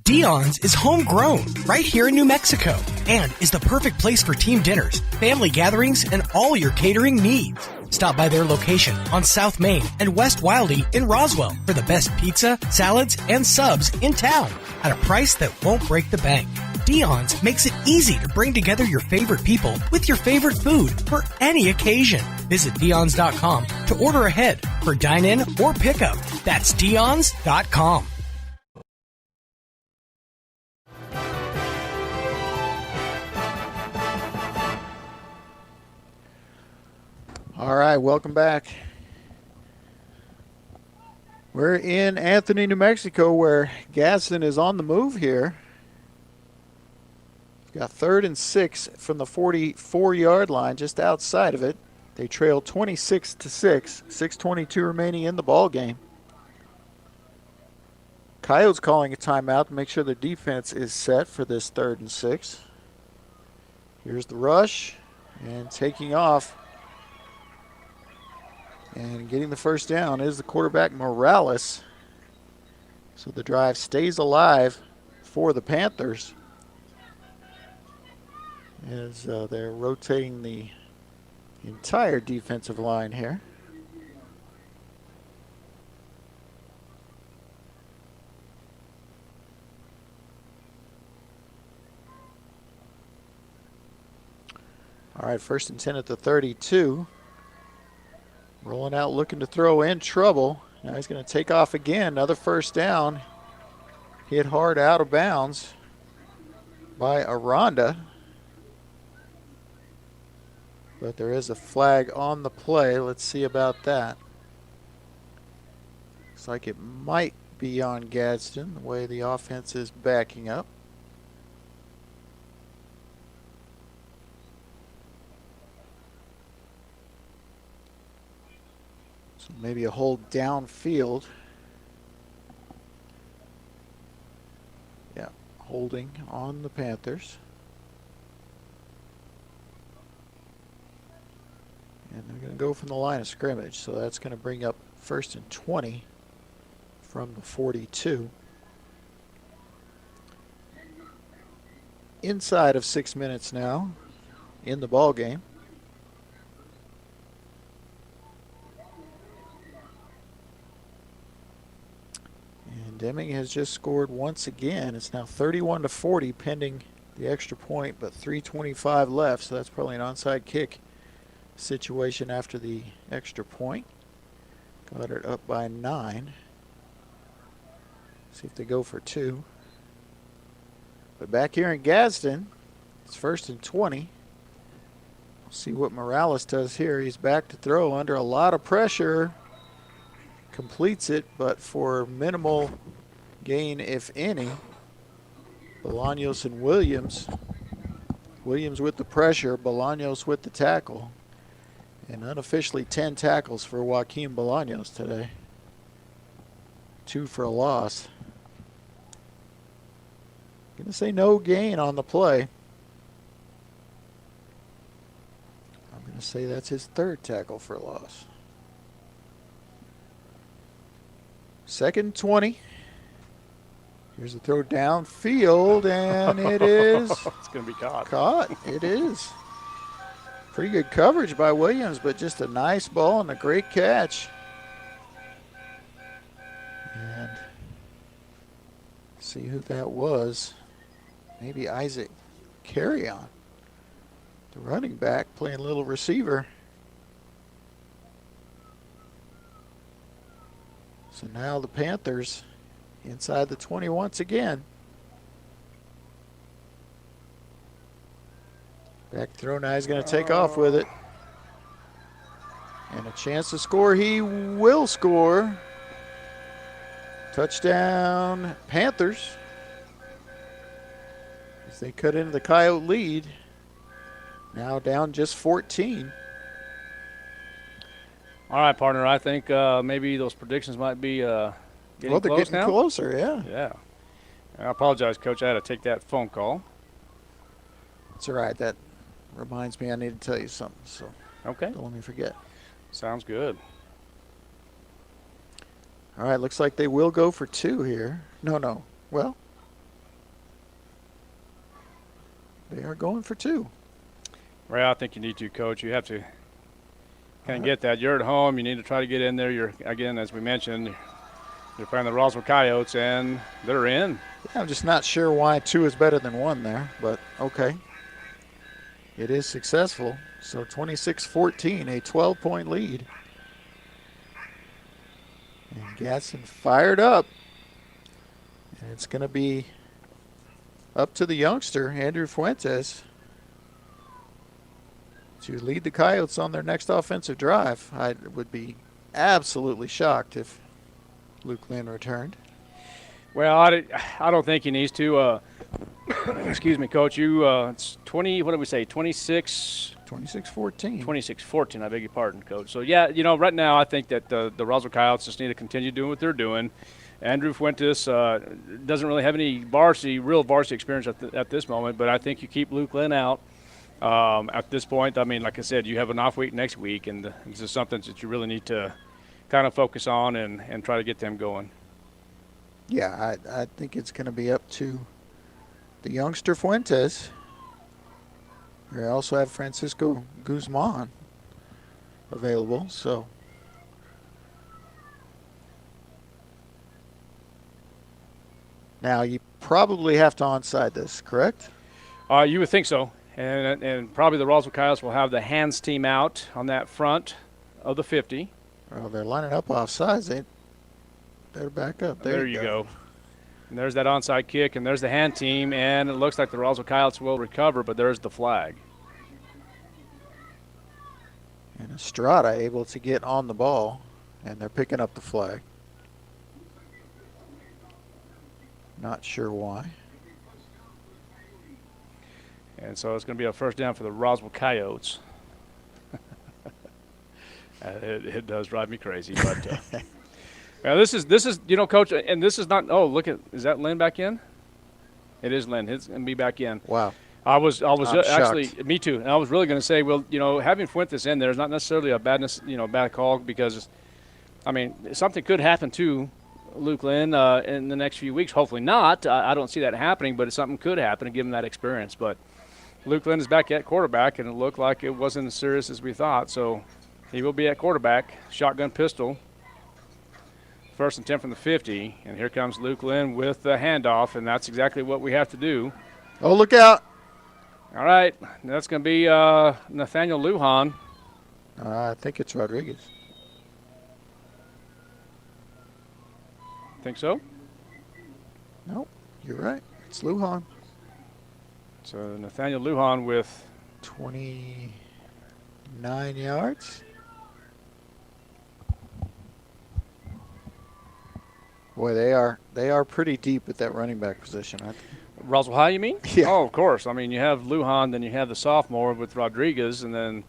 Dion's is homegrown right here in New Mexico and is the perfect place for team dinners, family gatherings, and all your catering needs. Stop by their location on South Main and West Wildy in Roswell for the best pizza, salads, and subs in town at a price that won't break the bank. Dion's makes it easy to bring together your favorite people with your favorite food for any occasion. Visit Dion's.com to order ahead for dine-in or pickup. That's Dion's.com. All right, welcome back. We're in Anthony, New Mexico, where Gadsden is on the move here. Got 3rd and 6 from the 44-yard line, just outside of it. They trail 26-6, 6:22 remaining in the ball game. Coyotes calling a timeout to make sure their defense is set for this 3rd and 6. Here's the rush, and taking off and getting the first down is the quarterback Morales. So the drive stays alive for the Panthers as they're rotating the entire defensive line here. All right, 1st and 10 at the 32. Rolling out, looking to throw, in trouble. Now he's going to take off again. Another first down. Hit hard out of bounds by Aranda. But there is a flag on the play. Let's see about that. Looks like it might be on Gadsden, the way the offense is backing up. So maybe a hold downfield. Yeah, holding on the Panthers. And they're going to go from the line of scrimmage, so that's going to bring up 1st and 20 from the 42. Inside of 6 minutes now in the ball game. And Deming has just scored once again. It's now 31-40 pending the extra point, but 3:25 left, so that's probably an onside kick situation after the extra point. Got it up by 9. See if they go for 2. But back here in Gadsden, it's 1st and 20. We'll see what Morales does here. He's back to throw under a lot of pressure. Completes it, but for minimal gain, if any. Bolaños and Williams. Williams with the pressure, Bolaños with the tackle. And unofficially 10 tackles for Joaquin Bolaños today. 2 for a loss. Going to say no gain on the play. I'm going to say that's his 3rd tackle for a loss. 2nd and 20. Here's the throw downfield, and it is. It's going to be caught. Caught. It is. Pretty good coverage by Williams, but just a nice ball and a great catch. And see who that was. Maybe Isaac Carrion, the running back, playing little receiver. So now the Panthers inside the 20 once again. Back throw, now he's going to take off with it. And a chance to score. He will score. Touchdown Panthers. As they cut into the Coyote lead. Now down just 14. All right, partner. I think maybe those predictions might be getting they're close getting now. Closer, yeah. Yeah. I apologize, Coach. I had to take that phone call. It's all right. That reminds me I need to tell you something, so okay. Don't let me forget. Sounds good. All right, looks like they will go for 2 here. No. Well, they are going for 2. Well, I think you need to, Coach. You have to kind of get that. You're at home. You need to try to get in there. You're, again, as we mentioned, you're playing the Roswell Coyotes, and they're in. Yeah, I'm just not sure why 2 is better than 1 there, but okay. It is successful. So 26-14, a 12-point lead. And Gadsden fired up. And it's going to be up to the youngster, Andrew Fuentes, to lead the Coyotes on their next offensive drive. I would be absolutely shocked if Luke Lynn returned. Well, I don't think he needs to. Excuse me, Coach. It's 20, what did we say, 26? 26-14. 26-14, I beg your pardon, Coach. So, yeah, right now I think that the Roswell Coyotes just need to continue doing what they're doing. Andrew Fuentes doesn't really have any real varsity experience at this moment, but I think you keep Luke Lynn out at this point. I mean, like I said, you have an off week next week, and this is something that you really need to kind of focus on and try to get them going. Yeah, I think it's going to be up to the youngster Fuentes. We also have Francisco Guzman available. So now you probably have to onside this, correct? You would think so. And probably the Roswell Coyotes will have the hands team out on that front of the 50. Well, they're lining up offsides. They're back up. There you go. And there's that onside kick, and there's the hand team, and it looks like the Roswell Coyotes will recover, but there's the flag. And Estrada able to get on the ball, and they're picking up the flag. Not sure why. And so it's going to be a first down for the Roswell Coyotes. It does drive me crazy, but this is Coach, and this is not. Oh, look is that Lynn back in? It is Lynn. It's going to be back in. Wow. I was actually shocked. Me too. And I was really going to say, well, having Fuentes in there is not necessarily a bad call, because, I mean, something could happen to Luke Lynn in the next few weeks. Hopefully not. I don't see that happening, but something could happen to give him that experience. But Luke Lynn is back at quarterback, and it looked like it wasn't as serious as we thought. So he will be at quarterback, shotgun pistol. 1st and 10 from the 50, and here comes Luke Lynn with the handoff, and that's exactly what we have to do. Oh, look out. All right, that's going to be Nathaniel Lujan. I think it's Rodriguez. Think so? Nope, you're right. It's Lujan. So Nathaniel Lujan with 29 yards. Boy, they are pretty deep at that running back position. Roswell High, you mean? Yeah. Oh, of course. I mean, you have Lujan, then you have the sophomore with Rodriguez, and then,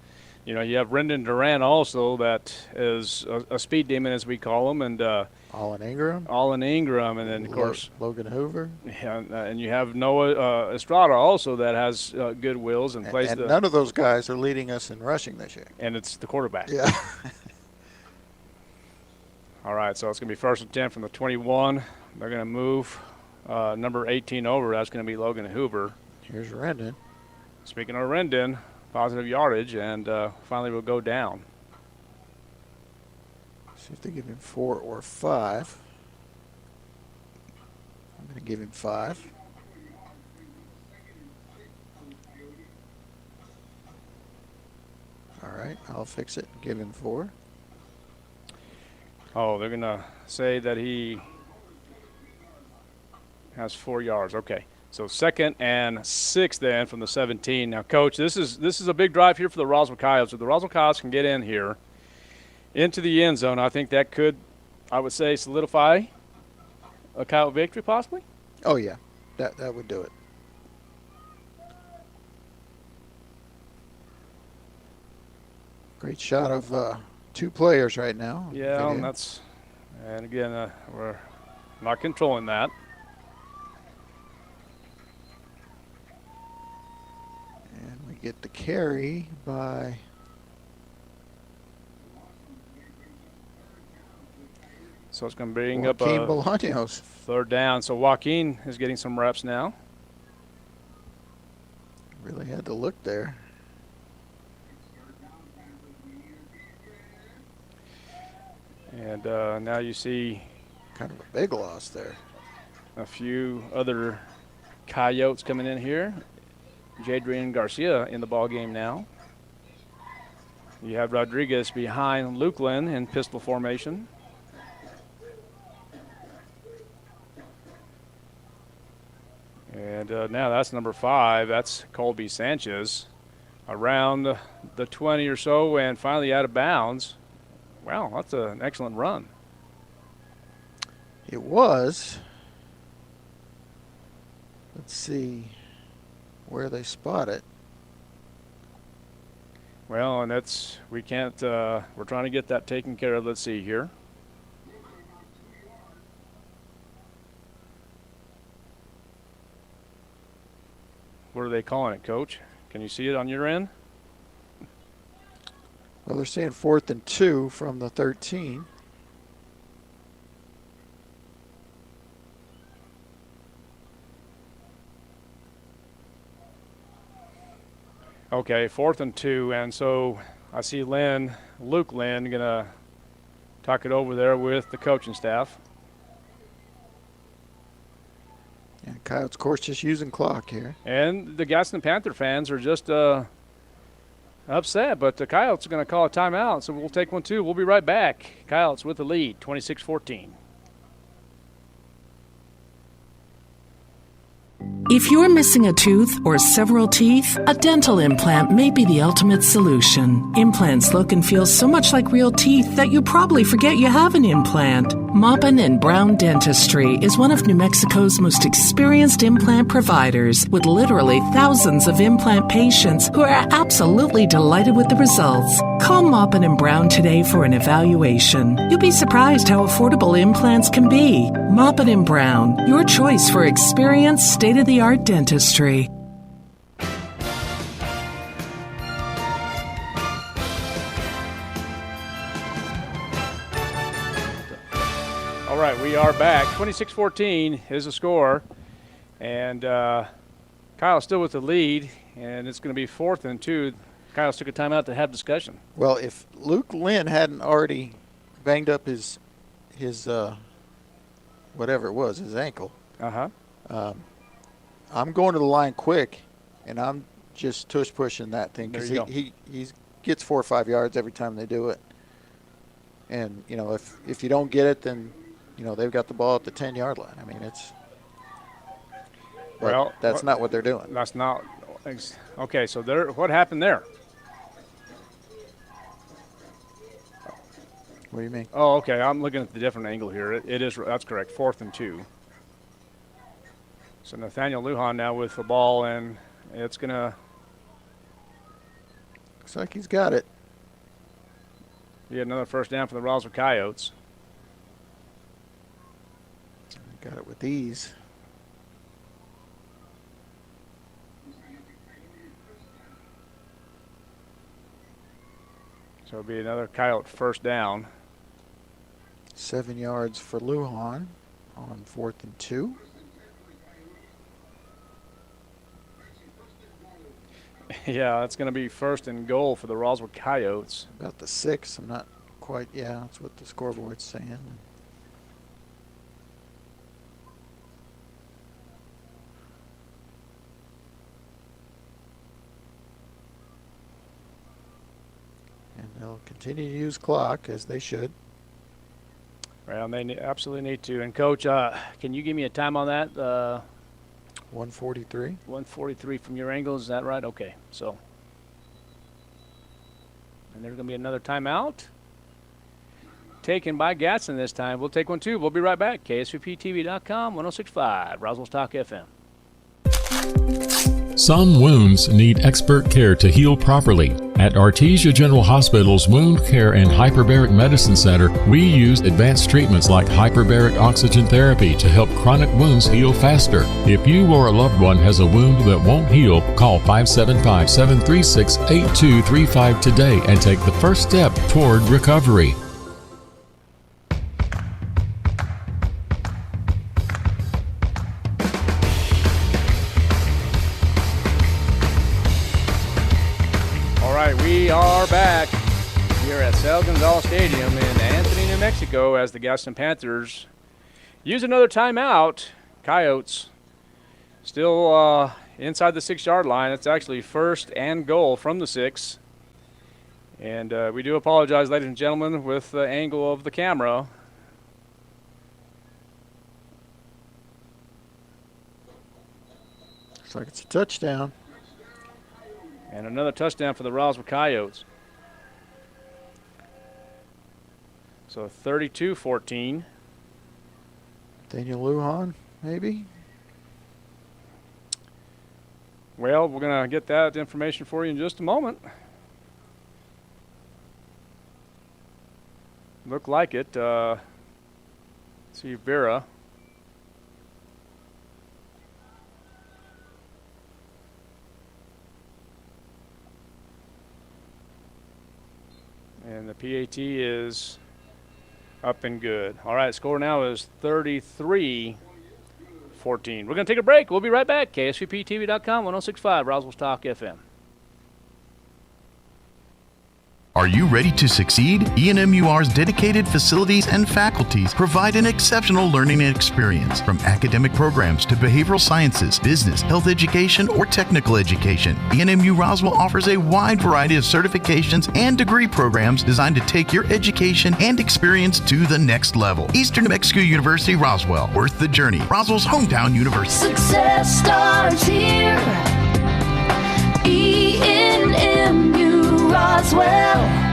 you have Rendon Duran also, that is a speed demon, as we call him, and Allen Ingram, and then, of course, Logan Hoover. Yeah, and you have Noah Estrada also, that has good wheels and plays. And none of those guys are leading us in rushing this year. And it's the quarterback. Yeah. All right, so it's going to be 1st and 10 from the 21. They're going to move number 18 over. That's going to be Logan Hoover. Here's Rendon. Speaking of Rendon, positive yardage, and finally we'll go down. See if they give him 4 or 5. I'm going to give him 5. All right, I'll fix it and give him 4. Oh, they're going to say that he has 4 yards. Okay. So 2nd and 6 then from the 17. Now, Coach, this is a big drive here for the Roswell Coyotes. If the Roswell Coyotes can get in here into the end zone, I think that could, I would say, solidify a Coyote victory possibly. Oh, yeah. That would do it. Great shot of 2 players right now. Yeah, and again, we're not controlling that. And we get the carry by So it's going to bring Joaquin up Bolaños. 3rd down. So Joaquin is getting some reps now. Really had to look there. And now you see kind of a big loss there. A few other Coyotes coming in here. Jadrian Garcia in the ball game now. You have Rodriguez behind Luke Lynn in pistol formation. And now that's number 5. That's Colby Sanchez around the 20 or so, and finally out of bounds. Wow, that's an excellent run. It was. Let's see where they spot it. Well, and that's, we can't, we're trying to get that taken care of. Let's see here. What are they calling it, Coach? Can you see it on your end? Well, they're saying 4th and 2 from the 13. Okay, 4th and 2, and so I see Lynn Luke Lynn going to talk it over there with the coaching staff. And Coyotes, of course, just using clock here. And the Gadsden Panther fans are just upset, but the Coyotes are going to call a timeout, so we'll take one too. We'll be right back. Coyotes with the lead, 26-14. If you're missing a tooth or several teeth, a dental implant may be the ultimate solution. Implants look and feel so much like real teeth that you probably forget you have an implant. Maupin and Brown Dentistry is one of New Mexico's most experienced implant providers, with literally thousands of implant patients who are absolutely delighted with the results. Call Maupin and Brown today for an evaluation. You'll be surprised how affordable implants can be. Maupin and Brown, your choice for experienced, state-of-the-art dentistry. All right, we are back. 26-14 is the score. And Kyle's still with the lead, and it's going to be 4th and 2. Kyle's took a timeout to have discussion. Well, if Luke Lynn hadn't already banged up his whatever it was, his ankle, I'm going to the line quick, and I'm just tush pushing that thing because he gets 4 or 5 yards every time they do it. And you know, if you don't get it, then you know they've got the ball at the 10-yard line. I mean, that's not what they're doing. That's not okay. So what happened there? What do you mean? Oh, okay. I'm looking at the different angle here. That's correct. 4th and 2. So Nathaniel Lujan now with the ball, and it's gonna. Looks like he's got it. Be another first down for the Roswell Coyotes. Got it with ease. So it'll be another Coyote first down. 7 yards for Lujan on 4th and 2. Yeah, that's going to be 1st and goal for the Roswell Coyotes. About the 6. I'm not quite. Yeah, that's what the scoreboard's saying. And they'll continue to use clock, as they should. Well, they absolutely need to. And, Coach, can you give me a time on that? 143. 143 from your angle, is that right? Okay, so. And there's going to be another timeout. Taken by Gadsden this time. We'll take one, too. We'll be right back. KSVPTV.com, 106.5, Roswell's Talk FM. Some wounds need expert care to heal properly. At Artesia General Hospital's Wound Care and Hyperbaric Medicine Center, we use advanced treatments like hyperbaric oxygen therapy to help chronic wounds heal faster. If you or a loved one has a wound that won't heal, call 575-736-8235 today and take the first step toward recovery. We are back here at Sal Gonzalez Stadium in Anthony, New Mexico, as the Gadsden Panthers use another timeout. Coyotes still inside the 6-yard line. It's actually 1st and goal from the 6. And we do apologize, ladies and gentlemen, with the angle of the camera. Looks like it's a touchdown. And another touchdown for the Roswell Coyotes. So 32-14. Daniel Lujan, maybe? Well, we're going to get that information for you in just a moment. Look like it. See Vera. And the PAT is up and good. All right, score now is 33-14. We're going to take a break. We'll be right back. KSVPTV.com, 106.5, Roswell's Talk FM. Are Are you ready to succeed? ENMUR's dedicated facilities and faculties provide an exceptional learning experience. From academic programs to behavioral sciences, business, health education, or technical education, ENMU Roswell offers a wide variety of certifications and degree programs designed to take your education and experience to the next level. Eastern New Mexico University Roswell, worth the journey. Roswell's hometown university. Success starts here. ENMU Roswell.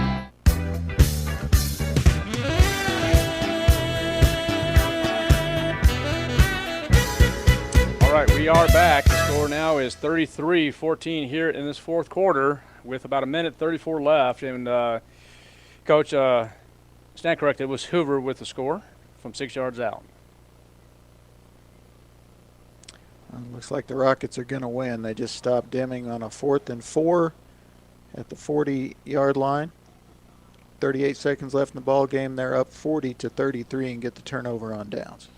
All right, we are back. The score now is 33-14 here in this fourth quarter with about a minute 34 left. And Coach, stand corrected, it was Hoover with the score from 6 yards out. Looks like the Rockets are going to win. They just stopped Deming on a 4th and 4 at the 40-yard line. 38 seconds left in the ball game. They're up 40-33 and get the turnover on downs.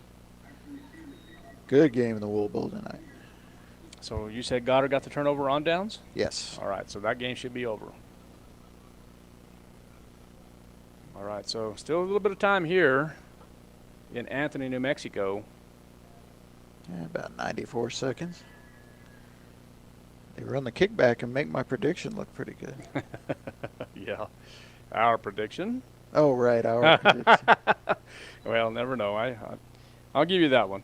Good game in the Wool Bowl tonight. So you said Goddard got the turnover on downs? Yes. All right, so that game should be over. All right, so still a little bit of time here in Anthony, New Mexico. Yeah, about 94 seconds. They run the kickback and make my prediction look pretty good. Yeah. Our prediction. Oh, right, our prediction. Well, never know. I'll give you that one,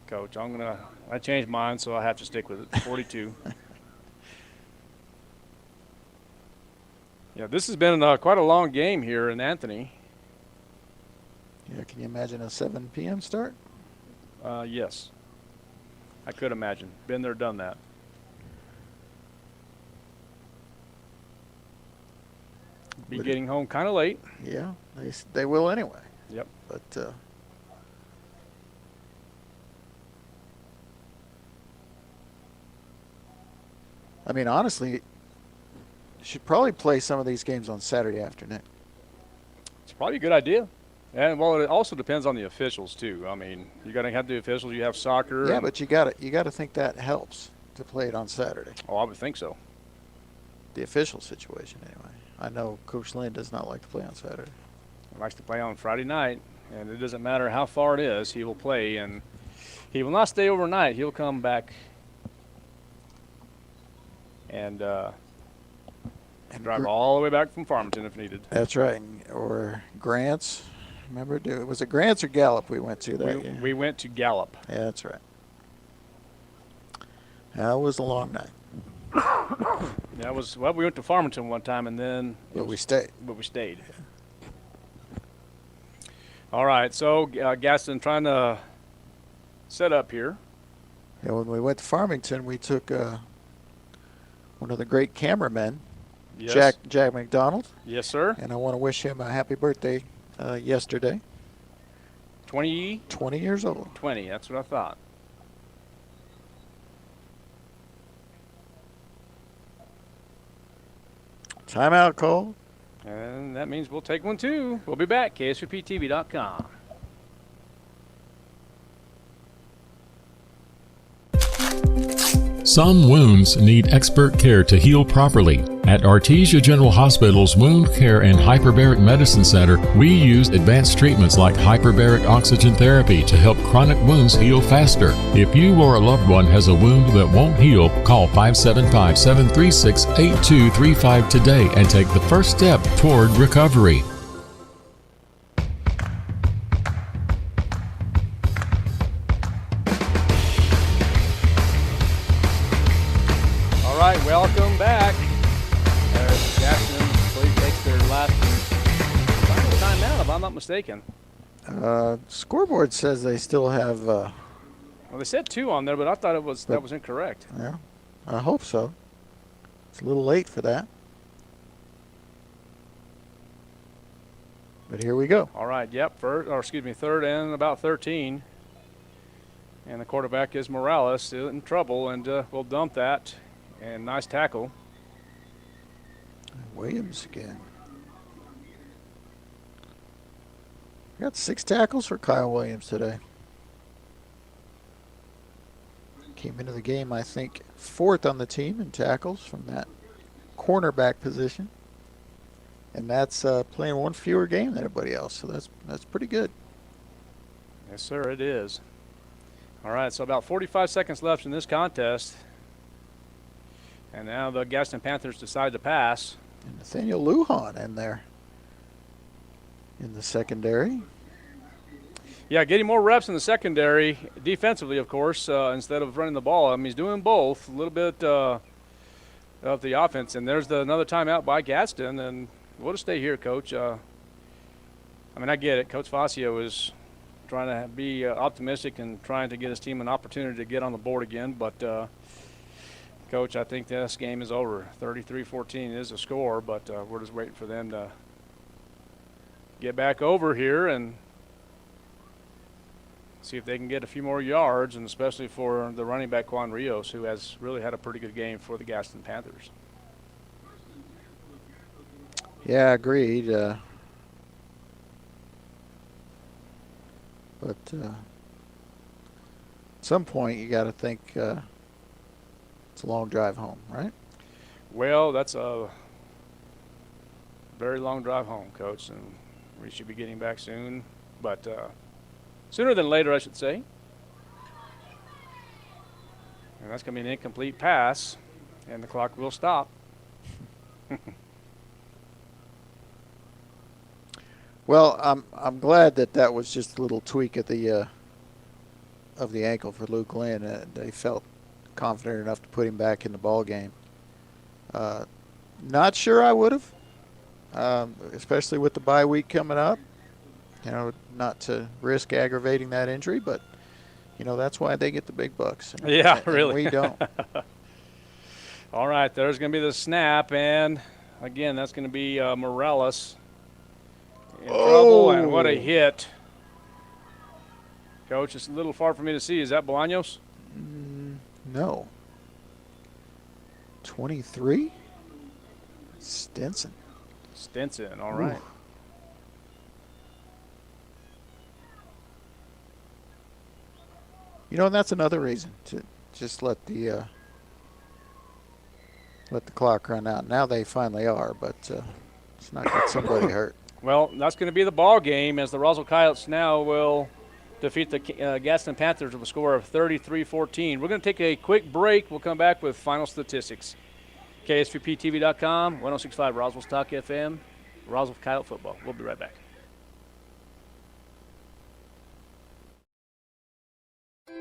Coach. I changed mine, so I have to stick with it. 42. Yeah, this has been quite a long game here in Anthony. Yeah, can you imagine a 7 p.m. start? Yes. I could imagine. Been there, done that. Be getting home kind of late. Yeah, they will anyway. Yep. But I mean, honestly, you should probably play some of these games on Saturday afternoon. It's probably a good idea. And, well, it also depends on the officials, too. I mean, you got to have the officials. You have soccer. Yeah, but you got to think that helps to play it on Saturday. Oh, I would think so. The official situation, anyway. I know Coach Lynn does not like to play on Saturday. He likes to play on Friday night, and it doesn't matter how far it is. He will play, and he will not stay overnight. He'll come back and drive all the way back from Farmington if needed. That's right. Or Grants. Remember, was it Grants or Gallup we went to that year? We went to Gallup. Yeah, that's right. That was a long night. Yeah, we went to Farmington one time, and then we stayed. But we stayed. All right, so Gadsden trying to set up here. Yeah, when we went to Farmington, we took one of the great cameramen, yes. Jack McDonald. Yes, sir. And I want to wish him a happy birthday yesterday. 20 years old. 20, that's what I thought. Timeout call. And that means we'll take one too. We'll be back. KSVPTV.com. Some wounds need expert care to heal properly. At Artesia General Hospital's Wound Care and Hyperbaric Medicine Center, we use advanced treatments like hyperbaric oxygen therapy to help chronic wounds heal faster. If you or a loved one has a wound that won't heal, call 575-736-8235 today and take the first step toward recovery. Welcome back. Jackson, please takes their last final timeout, if I'm not mistaken. Scoreboard says they still have. Well, they said 2 on there, but I thought that was incorrect. Yeah, I hope so. It's a little late for that. But here we go. All right, yep, third and about 13. And the quarterback is Morales, still in trouble, and we'll dump that. And nice tackle. Williams again. We got 6 tackles for Kyle Williams today. Came into the game, I think, 4th on the team in tackles from that cornerback position. And that's playing one fewer game than everybody else, so that's pretty good. Yes, sir, it is. All right, so about 45 seconds left in this contest. And now the Gadsden Panthers decide to pass. And Nathaniel Lujan in there in the secondary. Yeah, getting more reps in the secondary, defensively, of course, instead of running the ball. I mean, he's doing both, a little bit of the offense. And there's another timeout by Gadsden, and we'll just stay here, Coach. I mean, I get it. Coach Fascio is trying to be optimistic and trying to get his team an opportunity to get on the board again. But, Coach, I think this game is over. 33-14 is a score, but we're just waiting for them to get back over here and see if they can get a few more yards, and especially for the running back Juan Rios, who has really had a pretty good game for the Gadsden Panthers. Yeah, agreed. But at some point you got to think it's a long drive home, right? Well, that's a very long drive home, Coach, and we should be getting back soon. But sooner than later, I should say. And that's going to be an incomplete pass, and the clock will stop. Well, I'm glad that was just a little tweak at the of the ankle for Luke Lynn. They felt confident enough to put him back in the ball game. Not sure I would have, especially with the bye week coming up. You know, not to risk aggravating that injury, but you know that's why they get the big bucks. Yeah, and really. We don't. All right, there's going to be the snap, and again, that's going to be Morales in trouble, and what a hit. Coach, it's a little far for me to see. Is that Bolaños? No. 23? Stinson. Stinson, all right. Ooh. You know, and that's another reason to just let the clock run out. Now they finally are, but it's not get somebody hurt. Well, that's going to be the ball game as the Roswell Coyotes now will defeat the Gadsden Panthers with a score of 33-14. We're going to take a quick break. We'll come back with final statistics. KSVPTV.com, 106.5 Roswell's Talk FM, Roswell Coyote Football. We'll be right back.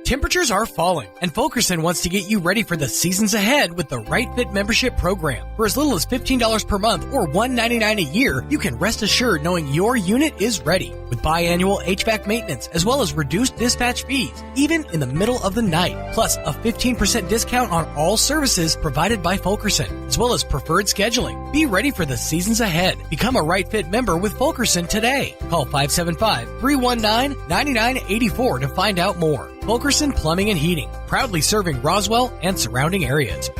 Temperatures are falling, and Fulkerson wants to get you ready for the seasons ahead with the Right Fit membership program. For as little as $15 per month or $199 a year, you can rest assured knowing your unit is ready. With biannual HVAC maintenance, as well as reduced dispatch fees, even in the middle of the night. Plus, a 15% discount on all services provided by Fulkerson, as well as preferred scheduling. Be ready for the seasons ahead. Become a Right Fit member with Fulkerson today. Call 575-319-9984 to find out more. Fulkerson Plumbing and Heating, proudly serving Roswell and surrounding areas.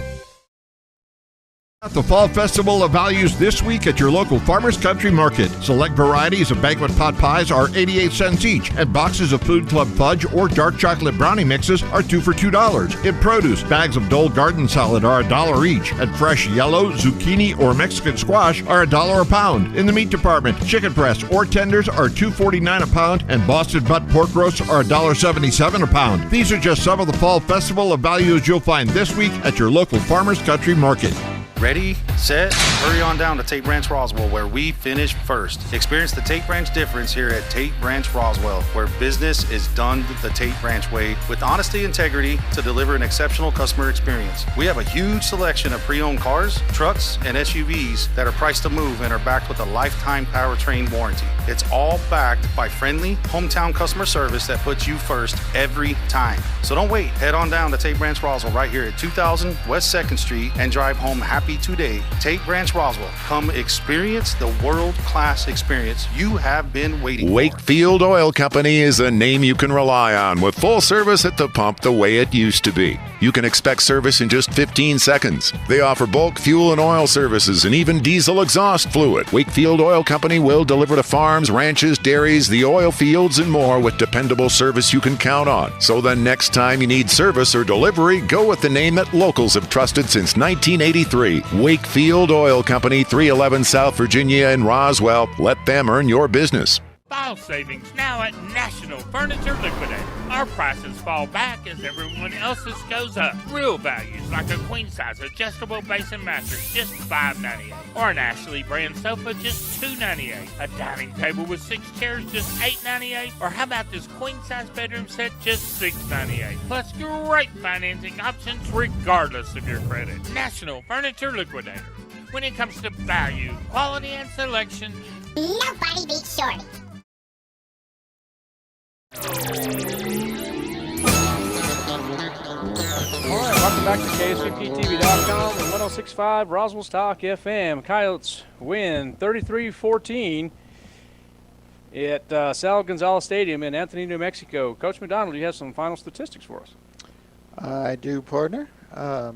The Fall Festival of Values this week at your local Farmers Country Market. Select varieties of banquet pot pies are 88 cents each, and boxes of Food Club fudge or dark chocolate brownie mixes are 2 for $2. In produce, bags of Dole garden salad are $1 each, and fresh yellow, zucchini, or Mexican squash are $1 a pound. In the meat department, chicken breasts or tenders are $2.49 a pound, and Boston butt pork roasts are $1.77 a pound. These are just some of the Fall Festival of Values you'll find this week at your local Farmers Country Market. Ready, set, hurry on down to Tate Branch Roswell, where we finish first. Experience the Tate Branch difference here at Tate Branch Roswell, where business is done the Tate Branch way with honesty and integrity to deliver an exceptional customer experience. We have a huge selection of pre-owned cars, trucks, and SUVs that are priced to move and are backed with a lifetime powertrain warranty. It's all backed by friendly, hometown customer service that puts you first every time. So don't wait. Head on down to Tate Branch Roswell right here at 2000 West 2nd Street and drive home happy today. Tate Branch Roswell. Come experience the world-class experience you have been waiting for. Wakefield Oil Company is a name you can rely on with full service at the pump the way it used to be. You can expect service in just 15 seconds. They offer bulk fuel and oil services and even diesel exhaust fluid. Wakefield Oil Company will deliver to farms, ranches, dairies, the oil fields, and more with dependable service you can count on. So the next time you need service or delivery, go with the name that locals have trusted since 1983. Wakefield Field Oil Company, 311 South Virginia in Roswell. Let them earn your business. Fall savings now at National Furniture Liquidator. Our prices fall back as everyone else's goes up. Real values like a queen-size adjustable basin mattress, just $5.98. Or an Ashley brand sofa, just $2.98. A dining table with 6 chairs, just $8.98. Or how about this queen-size bedroom set, just $6.98. Plus great financing options regardless of your credit. National Furniture Liquidator. When it comes to value, quality, and selection, nobody beats Shorty. All right, welcome back to KSVPTV.com and 106.5 Roswell's Talk FM. Coyotes win 33-14 at Sal Gonzalez Stadium in Anthony, New Mexico. Coach McDonald, you have some final statistics for us. I do, partner. Let's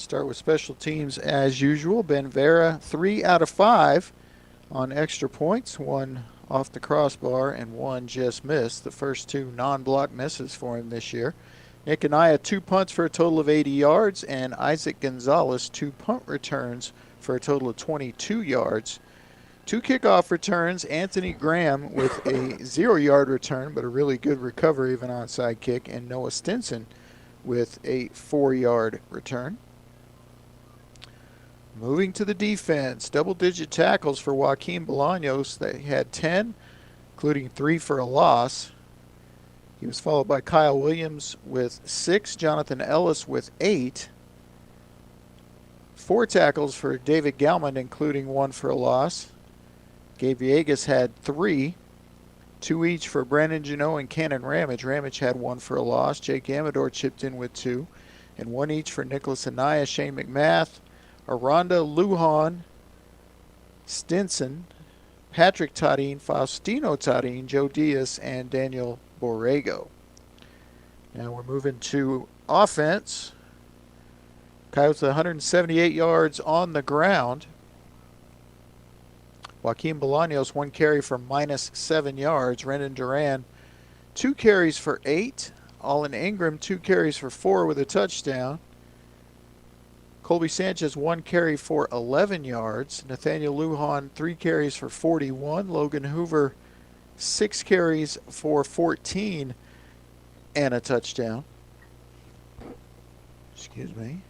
start with special teams as usual. Ben Vera, 3 out of 5 on extra points, 1 off the crossbar and 1 just missed. The first 2 non-block misses for him this year. Nick Anaya, 2 punts for a total of 80 yards, and Isaac Gonzalez, 2 punt returns for a total of 22 yards. 2 kickoff returns, Anthony Graham with a 0-yard return, but a really good recovery of an onside kick, and Noah Stinson with a 4-yard return. Moving to the defense, double-digit tackles for Joaquin Bolaños. They had 10, including 3 for a loss. He was followed by Kyle Williams with 6, Jonathan Ellis with 8. 4 tackles for David Galman, including 1 for a loss. Gabe Villegas had 3, 2 each for Brandon Janot and Cannon Ramage. Ramage had 1 for a loss. Jake Amador chipped in with 2, and 1 each for Nicholas Anaya, Shane McMath, Aranda Lujan, Stinson, Patrick Tadine, Faustino Tadine, Joe Diaz, and Daniel Borrego. Now we're moving to offense. Coyotes 178 yards on the ground. Joaquin Bolaños, 1 carry for -7 yards. Rendon Duran, 2 carries for 8. Allen Ingram, 2 carries for 4 with a touchdown. Colby Sanchez, 1 carry for 11 yards. Nathaniel Lujan, 3 carries for 41. Logan Hoover, 6 carries for 14 and a touchdown. Excuse me.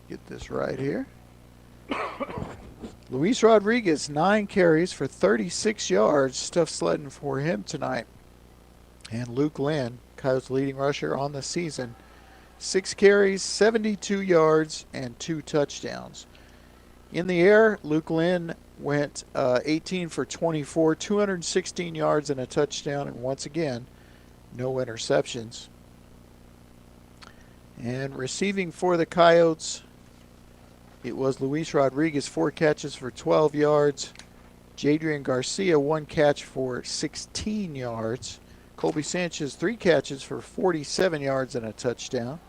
Get this right here. Luis Rodriguez, 9 carries for 36 yards. Tough sledding for him tonight. And Luke Lynn, Coyotes' leading rusher on the season, 6 carries, 72 yards, and 2 touchdowns. In the air, Luke Lynn went 18 for 24, 216 yards and a touchdown, and once again, no interceptions. And receiving for the Coyotes, it was Luis Rodriguez, 4 catches for 12 yards. Jadrian Garcia, 1 catch for 16 yards. Colby Sanchez, 3 catches for 47 yards and a touchdown.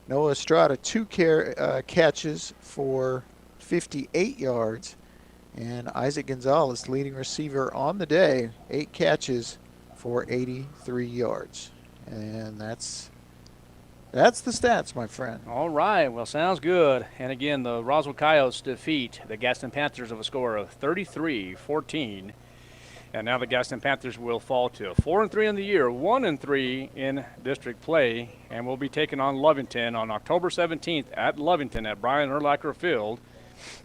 Noah Estrada, 2 catches for 58 yards. And Isaac Gonzalez, leading receiver on the day, 8 catches for 83 yards. And that's the stats, my friend. All right, well, sounds good. And again, the Roswell Coyotes defeat the Gadsden Panthers of a score of 33-14. And now the Gadsden Panthers will fall to 4-3 in the year, 1-3 in district play, and will be taking on Lovington on October 17th at Lovington at Brian Urlacher Field.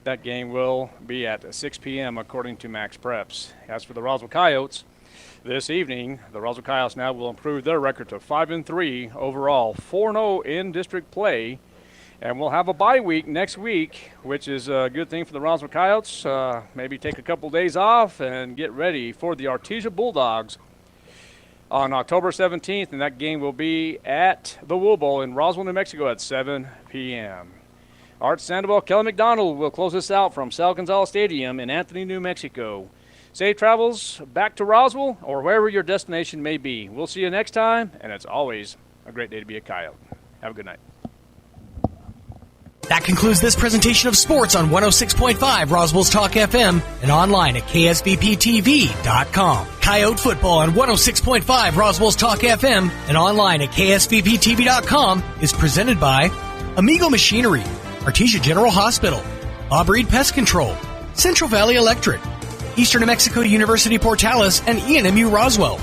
That game will be at 6 p.m. according to Max Preps. As for the Roswell Coyotes, this evening, the Roswell Coyotes now will improve their record to 5-3 overall, 4-0 in district play. And we'll have a bye week next week, which is a good thing for the Roswell Coyotes. Maybe take a couple days off and get ready for the Artesia Bulldogs on October 17th. And that game will be at the Wool Bowl in Roswell, New Mexico at 7 p.m. Art Sandoval, Kelly McDonald will close us out from Sal Gonzalez Stadium in Anthony, New Mexico. Safe travels back to Roswell or wherever your destination may be. We'll see you next time, and it's always a great day to be a Coyote. Have a good night. That concludes this presentation of sports on 106.5 Roswell's Talk FM and online at ksvptv.com. Coyote football on 106.5 Roswell's Talk FM and online at ksvptv.com is presented by Amigo Machinery, Artesia General Hospital, Bob Reed Pest Control, Central Valley Electric, Eastern New Mexico University Portales and ENMU Roswell,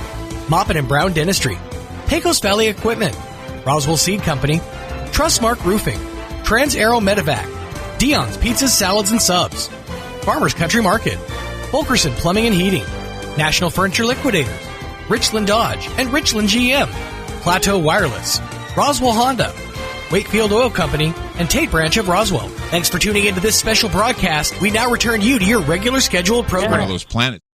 Moppin and Brown Dentistry, Pecos Valley Equipment, Roswell Seed Company, Trustmark Roofing, Trans Aero Medevac, Dion's Pizzas, Salads and Subs, Farmers Country Market, Fulkerson Plumbing and Heating, National Furniture Liquidators, Richland Dodge and Richland GM, Plateau Wireless, Roswell Honda, Wakefield Oil Company, and Tate Branch of Roswell. Thanks for tuning into this special broadcast. We now return you to your regular scheduled program. Those planets.